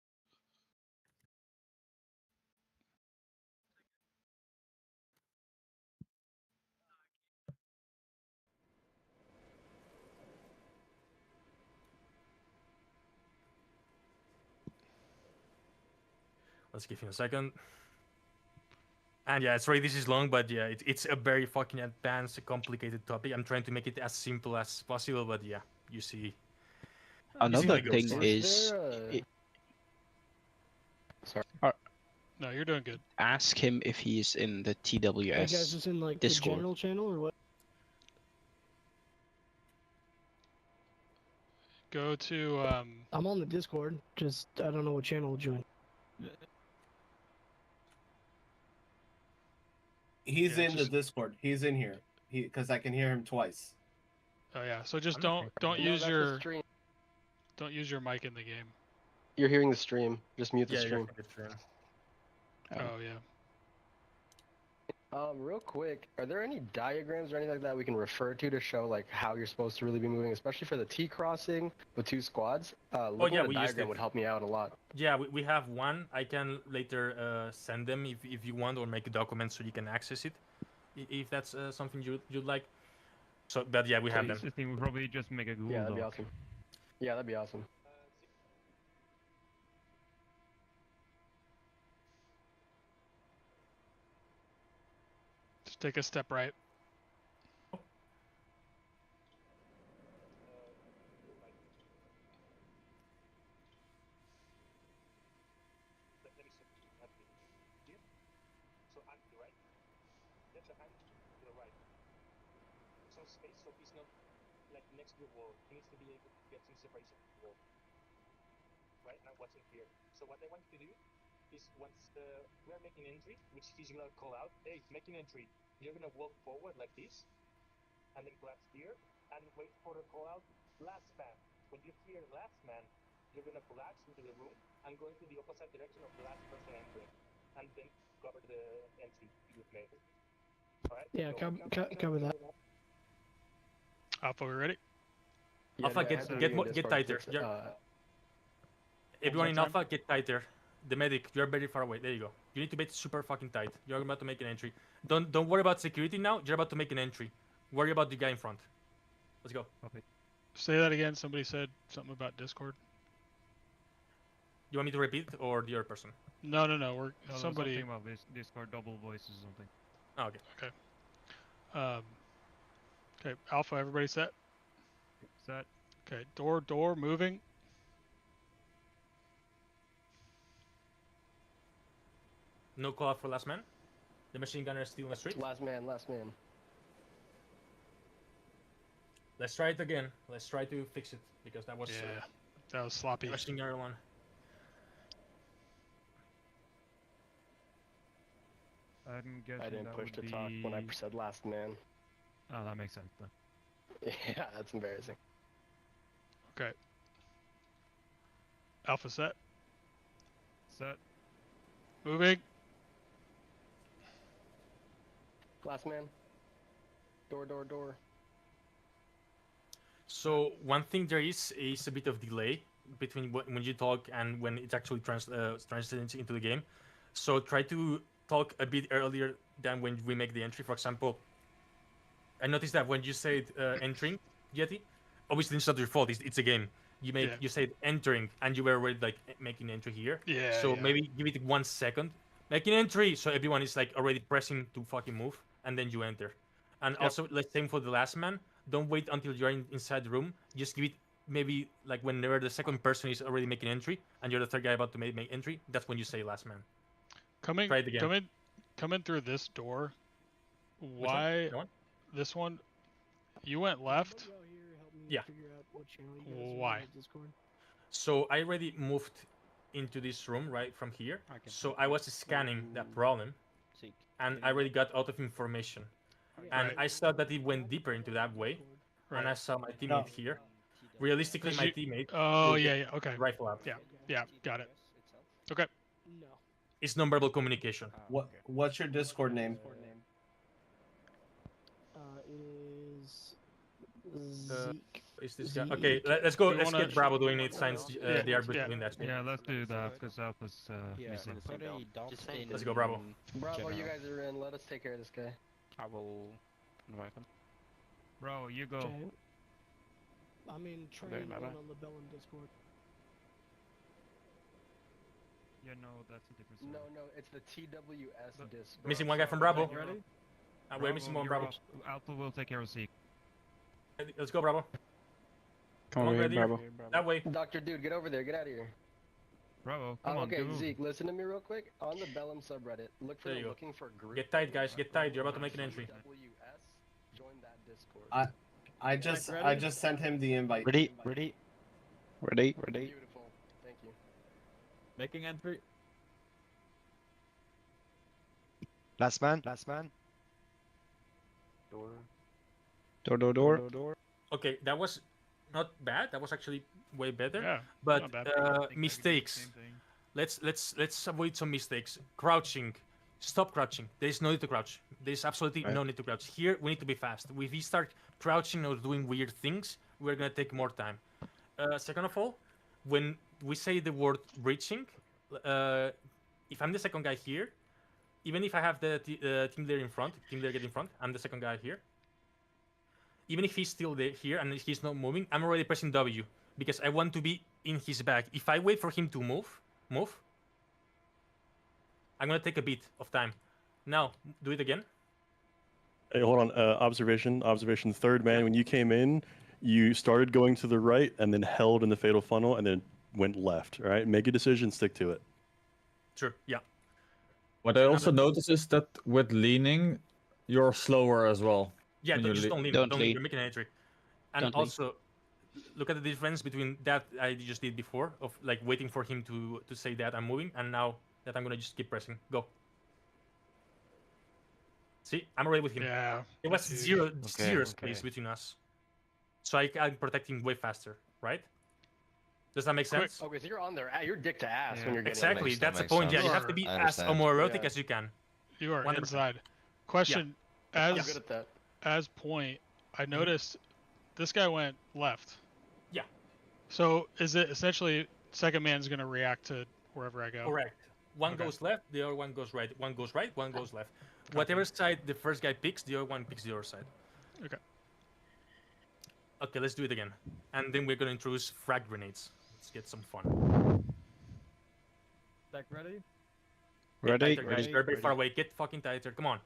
Let's give him a second. And yeah, sorry this is long, but yeah, it's a very fucking advanced, complicated topic. I'm trying to make it as simple as possible, but yeah, you see. Another thing is, Sorry. No, you're doing good. Ask him if he's in the TWS Hey guys, is in like Discord. the general channel or what? Go to. I'm on the Discord. Just I don't know what channel to join. He's in the Discord. He's in here. Because I can hear him twice. Oh yeah. So just don't use your. Don't use your mic in the game. You're hearing the stream. Just mute the Yeah, stream. Oh yeah. Real quick, are there any diagrams or anything like that we can refer to show like how you're supposed to really be moving, especially for the T crossing with two squads? Looking at a diagram would help me out a lot. Yeah, we have one. I can later send them if you want, or make a document so you can access it, if that's something you'd like. So, but yeah, we have them. I think we'll probably just make a Google Yeah, that'd be Doc. awesome. Yeah, that'd be awesome. Just take a step right. So I'm to the right. Then the hand to the right. Some space so he's not like next to the wall. He needs to be able to get some separation from the wall. Right? And I'm watching here. So what I want you to do is once we're making entry, which he's gonna call out, hey, making entry. You're gonna walk forward like this, and then collapse here, and wait for the call out last man. When you hear last man, you're gonna collapse into the room and go into the opposite direction of the last person entering, and then cover the entry you've made. Alright? Yeah, So, cover that. Alpha, we ready? Yeah, Alpha, I had to leave in get Discord tighter. because, Everyone in time? Alpha, get tighter. The medic, you're very far away. There you go. You need to be super fucking tight. You're about to make an entry. Don't worry about security now. You're about to make an entry. Worry about the guy in front. Let's go. Say that again. Somebody said something about Discord. You want me to repeat or the other person? No. We're No, somebody. something about this Discord double voice or something. Oh, okay. Okay. Alpha, everybody set. Set. Okay. Door moving. No call out for last man. The machine gunner is still in the street. last man. Let's try it again. Let's try to fix it because that was that was sloppy. machine gunner one. I'm guessing I didn't that push would to talk when I said last man. Oh, that makes sense then. Yeah, that's embarrassing. Okay. Alpha set. Set. Moving. Last man. Door. So one thing there is a bit of delay between when you talk and when it actually translates into the game. So try to talk a bit earlier than when we make the entry. For example, I noticed that when you said entering, Yeti, obviously it's not your fault. It's a game. You said entering and you were already like making entry here. Yeah. So maybe give it 1 second, make an entry, so everyone is like already pressing to fucking move, and then you enter. And also, let's same for the last man. Don't wait until you're inside the room. Just give it maybe like whenever the second person is already making entry and you're the third guy about to make entry. That's when you say last man. Coming through this door. Why this one? You went left. Yeah. Why? So I already moved into this room right from here. So I was scanning that problem, and I already got out of information. And I saw that it went deeper into that way, and I saw my teammate here. Realistically, my teammate. Oh yeah. Okay. Rifle up. Yeah. Got it. Okay. It's nonverbal communication. What's your Discord name? It is Zeke. Is this guy? Okay, let's go. Let's get Bravo doing it since they are doing that. Yeah, let's do that because Alpha's missing. Let's go, Bravo. Bravo, you guys are in. Let us take care of this guy. I will invite him. Bro, you go. Okay. I'm in training on the Bellum Discord. Yeah, no, that's a different server. No, it's the TWS Discord. Missing one guy from Bravo. Ready? We're missing one Bravo. Alpha will take care of Zeke. Let's go, Bravo. Come on, Bravo. That way. Dr. Dude, get over there. Get out of here. Bravo, come on. Okay, Zeke, listen to me real quick. On the Bellum subreddit, look for looking for group. Get tight, guys. Get tight. You're about to make an entry. TWS, join that Discord. I just sent him the invite. Ready. Beautiful. Thank you. Making entry. Last man. Door. Okay, that was not bad. That was actually way better. Yeah, but not bad. mistakes. Let's avoid some mistakes. Crouching. Stop crouching. There is no need to crouch. There is absolutely no need to crouch. Here we need to be fast. If we start crouching or doing weird things, we're gonna take more time. Second of all, when we say the word breaching, if I'm the second guy here, even if I have the team leader in front, I'm the second guy here. Even if he's still there here and he's not moving, I'm already pressing W because I want to be in his back. If I wait for him to move, I'm gonna take a bit of time. Now, do it again. Hey, hold on. Observation. Third man. When you came in, you started going to the right and then held in the fatal funnel and then went left. All right. Make a decision. Stick to it. Sure. Yeah. What I also notice is that with leaning, you're slower as well. Yeah, just don't lean. Don't lean. You're making an entry. And Don't also, look at the difference between that I just did before of like waiting for him to say that I'm moving, and now that I'm gonna just keep pressing. Go. See, I'm already with him. Yeah. It was zero space between us. so I'm protecting way faster, right? Does that make sense? Okay, so you're on there. You're dick to ass when you're getting Exactly. That's the point. Yeah, you have to be as homoerotic as you can. You are 100%. inside. Question: I'm As good at that. as point, I noticed this guy went left. Yeah. So is it essentially second man's gonna react to wherever I go? Correct. One goes left, the other one goes right. One goes right, one goes left. Whatever side the first guy picks, the other one picks the other side. Okay. Okay, let's do it again. And then we're gonna introduce frag grenades. Let's get some fun. Stack ready? Get tighter, guys. You're very far away. Get fucking tighter. Come on.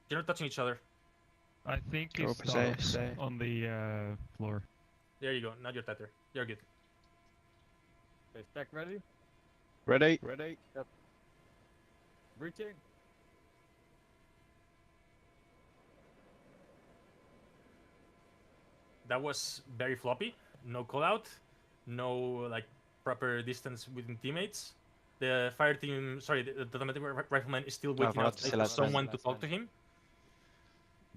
You're not touching each other. I think it's on the floor. There you go. Now you're tighter. You're good. Okay, stack ready? Ready? Ready? Yep. Breaching. That was very floppy. No call out. No like proper distance within teammates. The fire team, sorry, the automatic rifleman is still waiting out for someone to talk to him.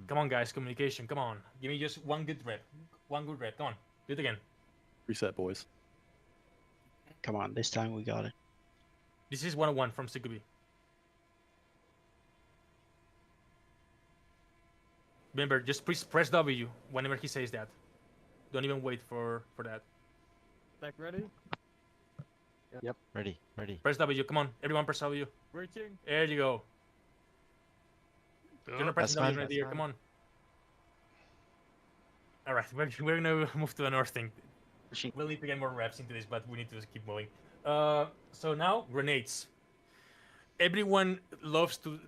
Come on, guys, communication. Come on, give me just one good rep. One good rep. Come on, do it again. Reset, boys. Come on, this time we got it. This is 101 from CQB. Remember, just press W whenever he says that. Don't even wait for that. Stack ready? Yep. Ready. Press W. Come on, everyone, press W. Breaching. There you go. You're not pressing W right here. fine. Come on. All right, we're gonna move to another thing. We'll need to get more reps into this, but we need to keep moving. So now grenades. Everyone loves to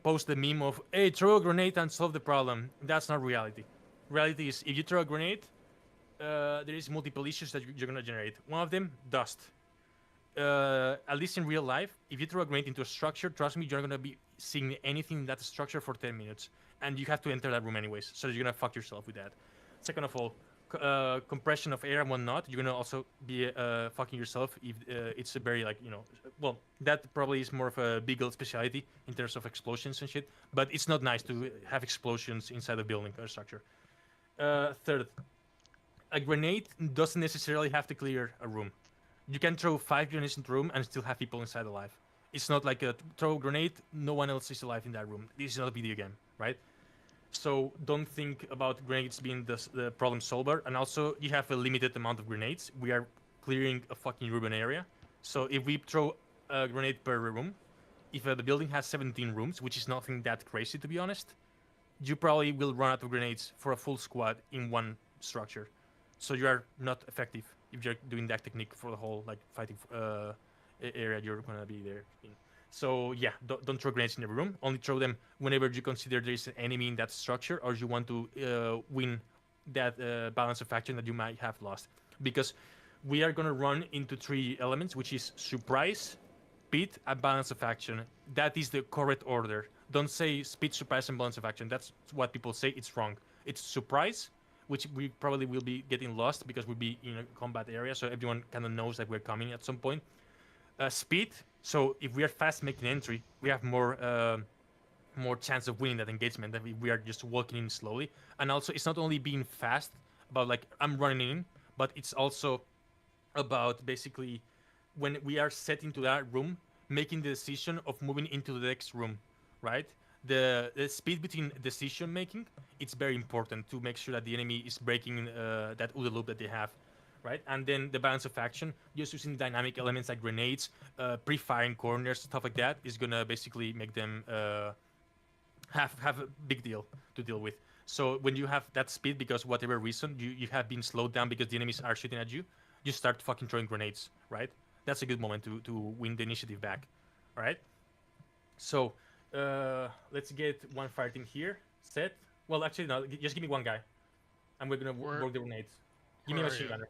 post the meme of, "Hey, throw a grenade and solve the problem." That's not reality. Reality is, if you throw a grenade, there is multiple issues that you're gonna generate. One of them, dust. At least in real life, if you throw a grenade into a structure, trust me, you're not gonna be seeing anything in that structure for 10 minutes, and you have to enter that room anyways. So you're gonna fuck yourself with that. Second of all, compression of air and whatnot, you're gonna also be fucking yourself if it's a very well, that probably is more of a Beagle speciality in terms of explosions and shit, but it's not nice to have explosions inside a building or structure. Third, a grenade doesn't necessarily have to clear a room. You can throw 5 grenades into a room and still have people inside alive. It's not like a throw a grenade, no one else is alive in that room. This is not a video game, right? So don't think about grenades being the problem solver. And also, you have a limited amount of grenades. We are clearing a fucking urban area. So if we throw a grenade per room, if the building has 17 rooms, which is nothing that crazy to be honest, you probably will run out of grenades for a full squad in one structure. So you are not effective if you're doing that technique for the whole fighting area you're gonna be there in. So yeah, don't throw grenades in every room. Only throw them whenever you consider there is an enemy in that structure, or you want to win that balance of action that you might have lost. Because we are gonna run into 3 elements, which is surprise, speed, and balance of action. That is the correct order. Don't say speed, surprise, and balance of action. That's what people say. It's wrong. It's surprise, which we probably will be getting lost because we'll be in a combat area, so everyone kind of knows that we're coming at some point. Speed, so if we are fast making entry, we have more chance of winning that engagement than if we are just walking in slowly. And also, it's not only being fast about I'm running in, but it's also about basically when we are set into that room, making the decision of moving into the next room, right? The speed between decision making, it's very important to make sure that the enemy is breaking that OODA loop that they have, right? And then the balance of action, just using dynamic elements like grenades, pre-firing corners, stuff like that, is gonna basically make them have a big deal to deal with. So when you have that speed, because whatever reason you have been slowed down because the enemies are shooting at you, you start fucking throwing grenades, right? That's a good moment to win the initiative back, all right? So let's get one fire team here set. Well, actually, no, just give me one guy, and we're gonna work the grenades. Give me a machine gunner.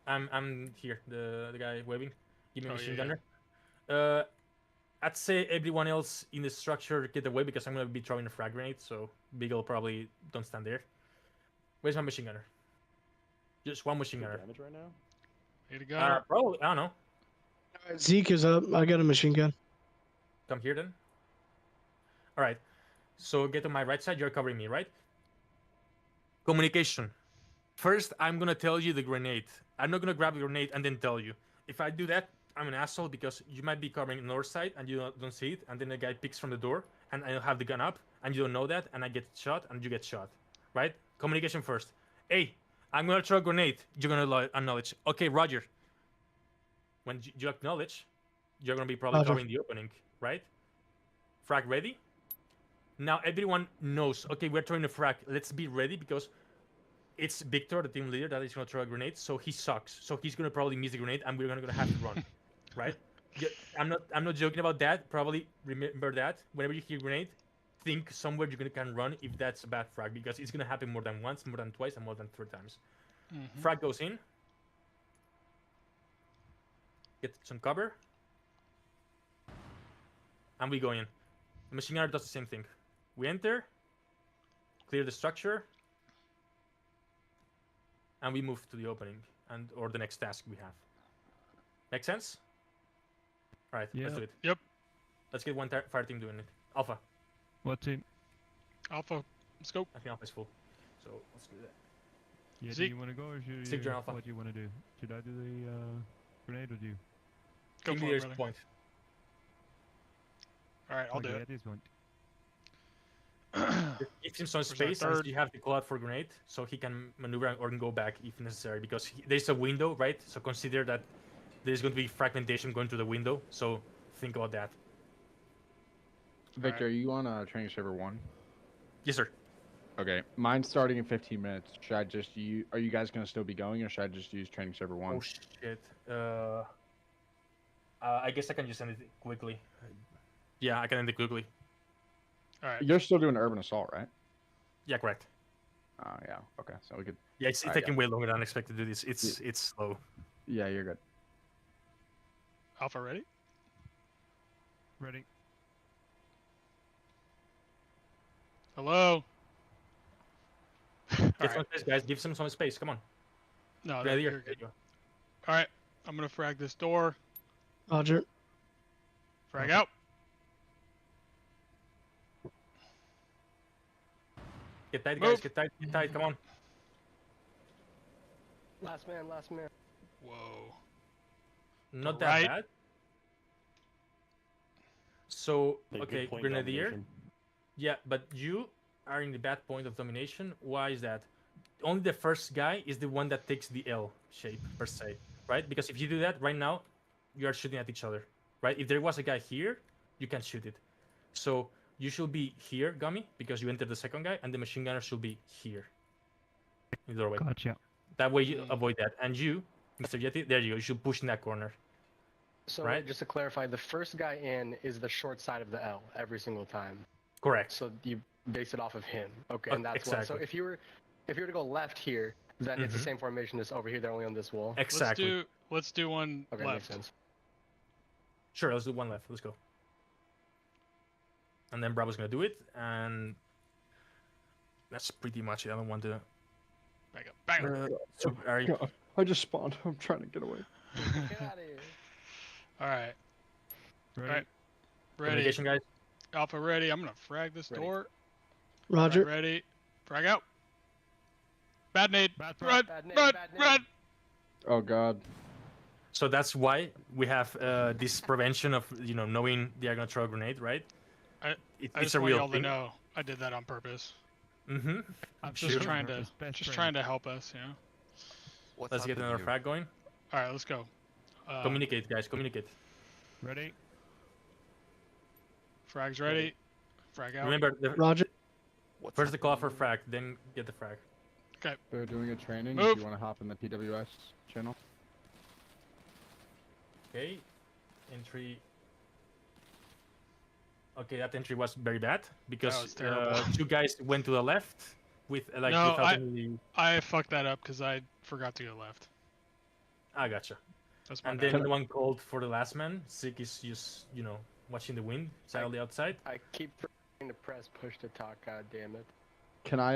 I'm here, the guy waving. Give me a machine gunner. I'd say everyone else in the structure get away because I'm gonna be throwing a frag grenade, so Beagle probably don't stand there. Where's my machine gunner? Just one machine gunner. Damage right now? Need a gunner. Probably, I don't know. Zeke is up. I got a machine gun. Come here then. All right. So get to my right side. You're covering me, right? Communication. First, I'm gonna tell you the grenade. I'm not gonna grab the grenade and then tell you. If I do that, I'm an asshole because you might be covering the north side and you don't see it, and then the guy picks from the door, and I have the gun up, and you don't know that, and I get shot, and you get shot. Right? Communication first. Hey, I'm gonna throw a grenade. You're gonna acknowledge. Okay, Roger. When you acknowledge, you're gonna be probably Roger. covering the opening, right? Frag ready? Now everyone knows, okay, we're throwing a frag. Let's be ready because it's Victor, the team leader, that is going to throw a grenade. So he sucks. So he's going to probably miss the grenade, and we're going to have to run, right? Yeah, I'm not joking about that. Probably remember that whenever you hear grenade, think somewhere you can run if that's a bad frag, because it's going to happen more than once, more than twice, and more than 3 times. Frag goes in. Get some cover. And we go in. The machine gunner does the same thing. We enter, clear the structure, and we move to the opening or the next task we have. Make sense? All right, let's do it. Yep. Let's get one fire team doing it. Alpha. What team? Alpha. Let's go. I think Alpha is full, so let's do that. Yeah, do Zeke. you want to go or should Stick you, to Alpha. what do you want to do? Should I do the grenade or do you? Go Team for it, leader's brother. point. All right, I'll do Okay, it. at this point. Give him some our space, and third? you have to call out for grenade, so he can maneuver or can go back if necessary, because there's a window, right? So consider that there's going to be fragmentation going to the window, so think about that. Victor, are you on training server 1? Yes, sir. Okay, mine's starting in 15 minutes. Should I just use? Are you guys gonna still be going, or should I just use training server 1? Oh shit. I guess I can just end it quickly. Yeah, I can end it quickly. All right. You're still doing urban assault, right? Yeah, correct. Oh yeah. Okay, so we could. Yeah, it's Alright, taking way longer than expected to do this. It's slow. Yeah, you're good. Alpha ready? Ready. Hello. Get some space, guys. Give some space. Come on. No, Yeah, there you're you're good. good. All right, I'm gonna frag this door. Roger. Frag out. Get tight, guys. Move. Get tight. Get tight. Come on. Last man, last man. Whoa. Not To that right. bad. So, Like, good okay, point Grenadier. domination. Yeah, but you are in the bad point of domination. Why is that? Only the first guy is the one that takes the L shape, per se, right? Because if you do that right now, you are shooting at each other, right? If there was a guy here, you can shoot it. So you should be here, Gummy, because you entered the second guy, and the machine gunner should be here. In the doorway. Gotcha. That way you avoid that. And you, Mr. Yeti, there you go. You should push in that corner. So Right. just to clarify, the first guy in is the short side of the L every single time. Correct. So you base it off of him. Okay, Okay, and that's why. So exactly. if you were to go left here, then it's the Mhm. same formation as over here. They're only on this wall. Exactly. Let's do one Okay, makes left. sense. Sure, let's do one left. Let's go. And then Bravo's gonna do it, and that's pretty much it. I don't want to. Back up. Back up. So, are you... God, I just spawned. I'm trying to get away. Get out of here. All right. Ready. All right. Ready. Communication, guys. Alpha ready. I'm gonna frag this Ready. door. Roger. Frag ready. Frag out. Bad nade. Bad Run. Bad nade, Run. bad nade. Run. Oh God. So that's why we have this prevention of knowing they are gonna throw a grenade, right? I It's just a want real y'all to thing. know I did that on purpose. Mm-hmm. I'm Just Sure. trying to Best just friend. trying to help us, you know. What's Let's up get with another you? frag going. All right, let's go. Communicate, guys. Communicate. Ready. Frag's ready. Frag out. Remember, Roger. What's first up the call with for you? frag, then get the frag. They're doing a training. Move. If you want to hop in the TWS channel. Okay. Entry. Okay, that entry was very bad because was terrible. 2 guys went to the left with like No, without any. I fucked that up because I forgot to go left. I gotcha. That's my And bad. then one called for the last man. Sick is just watching the wind silently outside. I keep trying to press push to talk. God damn it. Can I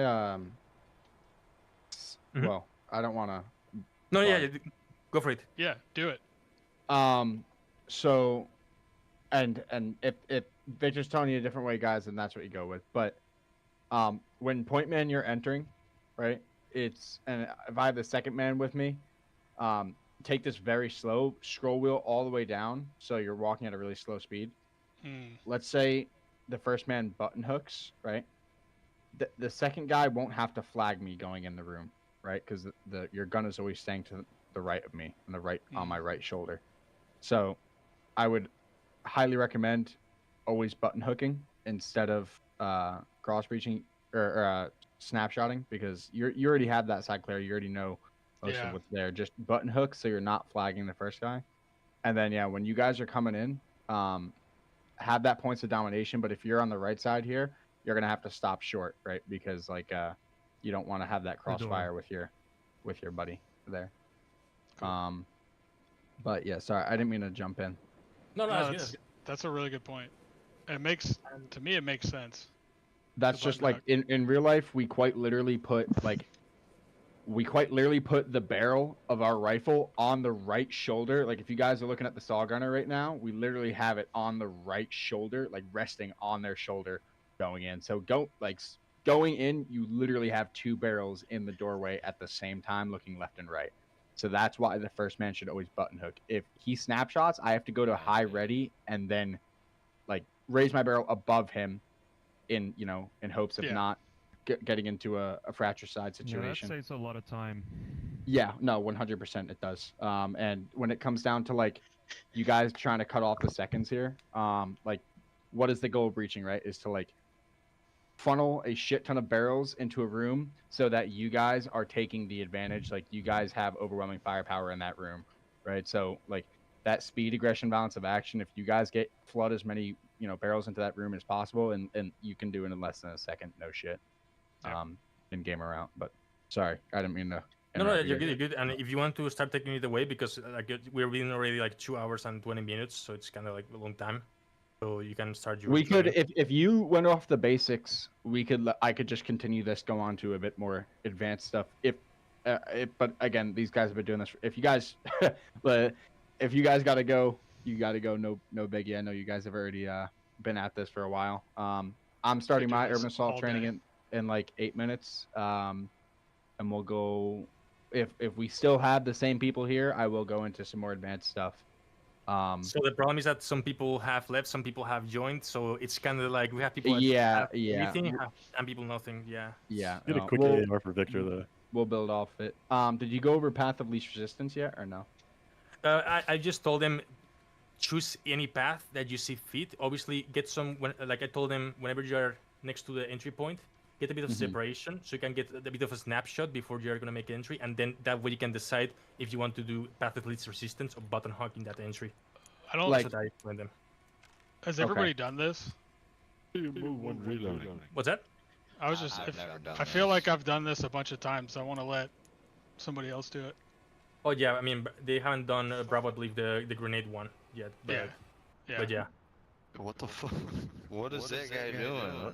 Mhm. Well, I don't want to. No, Fine. yeah, go for it. Yeah, do it. So, and if Victor's telling you a different way, guys, then that's what you go with. But when point man you're entering, right? And if I have the second man with me, take this very slow, scroll wheel all the way down, so you're walking at a really slow speed. Let's say the first man button hooks, right? The second guy won't have to flag me going in the room, right? Because your gun is always staying to the right of me, and on my right shoulder. So I would highly recommend always button hooking instead of cross breaching or snapshotting, because you already have that side clear. You already know most of what's there. Just button hook so you're not flagging the first guy. And then when you guys are coming in, have that points of domination. But if you're on the right side here, you're gonna have to stop short, right? Because you don't want to have that crossfire with your buddy there. But yeah, sorry, I didn't mean to jump in. No, that's a really good point. It makes sense. That's just like in real life, we quite literally put the barrel of our rifle on the right shoulder. Like if you guys are looking at the saw gunner right now, we literally have it on the right shoulder, like resting on their shoulder going in. So going in, you literally have two barrels in the doorway at the same time, looking left and right. So that's why the first man should always button hook. If he snapshots, I have to go to high ready and then raise my barrel above him in hopes of not getting into a fratricide situation. Yeah, that saves a lot of time. Yeah, no, 100% it does. And when it comes down to you guys trying to cut off the seconds here, what is the goal of breaching, right? Is to funnel a shit ton of barrels into a room so that you guys are taking the advantage. Like you guys have overwhelming firepower in that room, right? So that speed, aggression, balance of action, if you guys flood as many barrels into that room as possible, and you can do it in less than a second, no shit. In game around. But sorry, I didn't mean to. No, you're good. And if you want to start taking it away, because we're in already 2 hours and 20 minutes, so it's kind of a long time. So you can start. We could, if you went off the basics, I could just continue this, go on to a bit more advanced stuff. But again, these guys have been doing this. If you guys, if you guys gotta go, you gotta go. No biggie. I know you guys have already been at this for a while. I'm starting my urban assault training in 8 minutes. And we'll go. If we still have the same people here, I will go into some more advanced stuff. So the problem is that some people have left, some people have joined, so it's kind of we have people everything and people nothing. Get a quick AR for Victor though. We'll build off it. Did you go over path of least resistance yet or no? I just told them choose any path that you see fit. Obviously get some I told them, whenever you're next to the entry point, get a bit of separation so you can get a bit of a snapshot before you're going to make entry, and then that way you can decide if you want to do path of least resistance or button hug in that entry. I don't them. Has everybody done this? What's that? I was just I feel like I've done this a bunch of times, so I want to let somebody else do it. Oh yeah, I mean they haven't done Bravo, I believe, the grenade one yet. But, but yeah. What the fuck? What is that guy doing?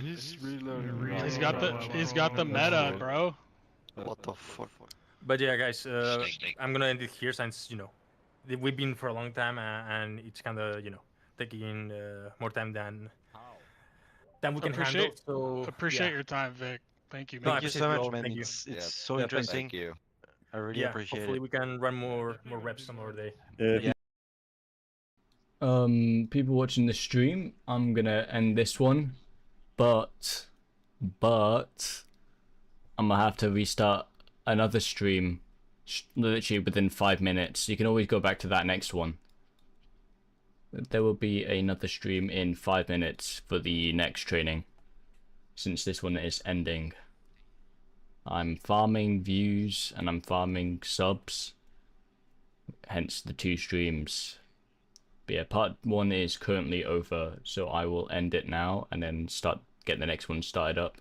He's reloading. He's got the meta, bro. What the fuck? But yeah, guys, I'm gonna end it here since we've been for a long time and it's kind of taking more time than we can handle. So appreciate your time, Vic. Thank you. Man. Thank you so much, man. Thank you. It's so interesting. Thank you. I really appreciate hopefully it. we can run more reps some other day. Yeah. People watching the stream, I'm gonna end this one, but I'm gonna have to restart another stream literally within 5 minutes. You can always go back to that next one. There will be another stream in 5 minutes for the next training, since this one is ending. I'm farming views and I'm farming subs, hence the 2 streams. But yeah, part 1 is currently over, so I will end it now and then get the next one started up.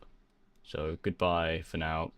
So goodbye for now.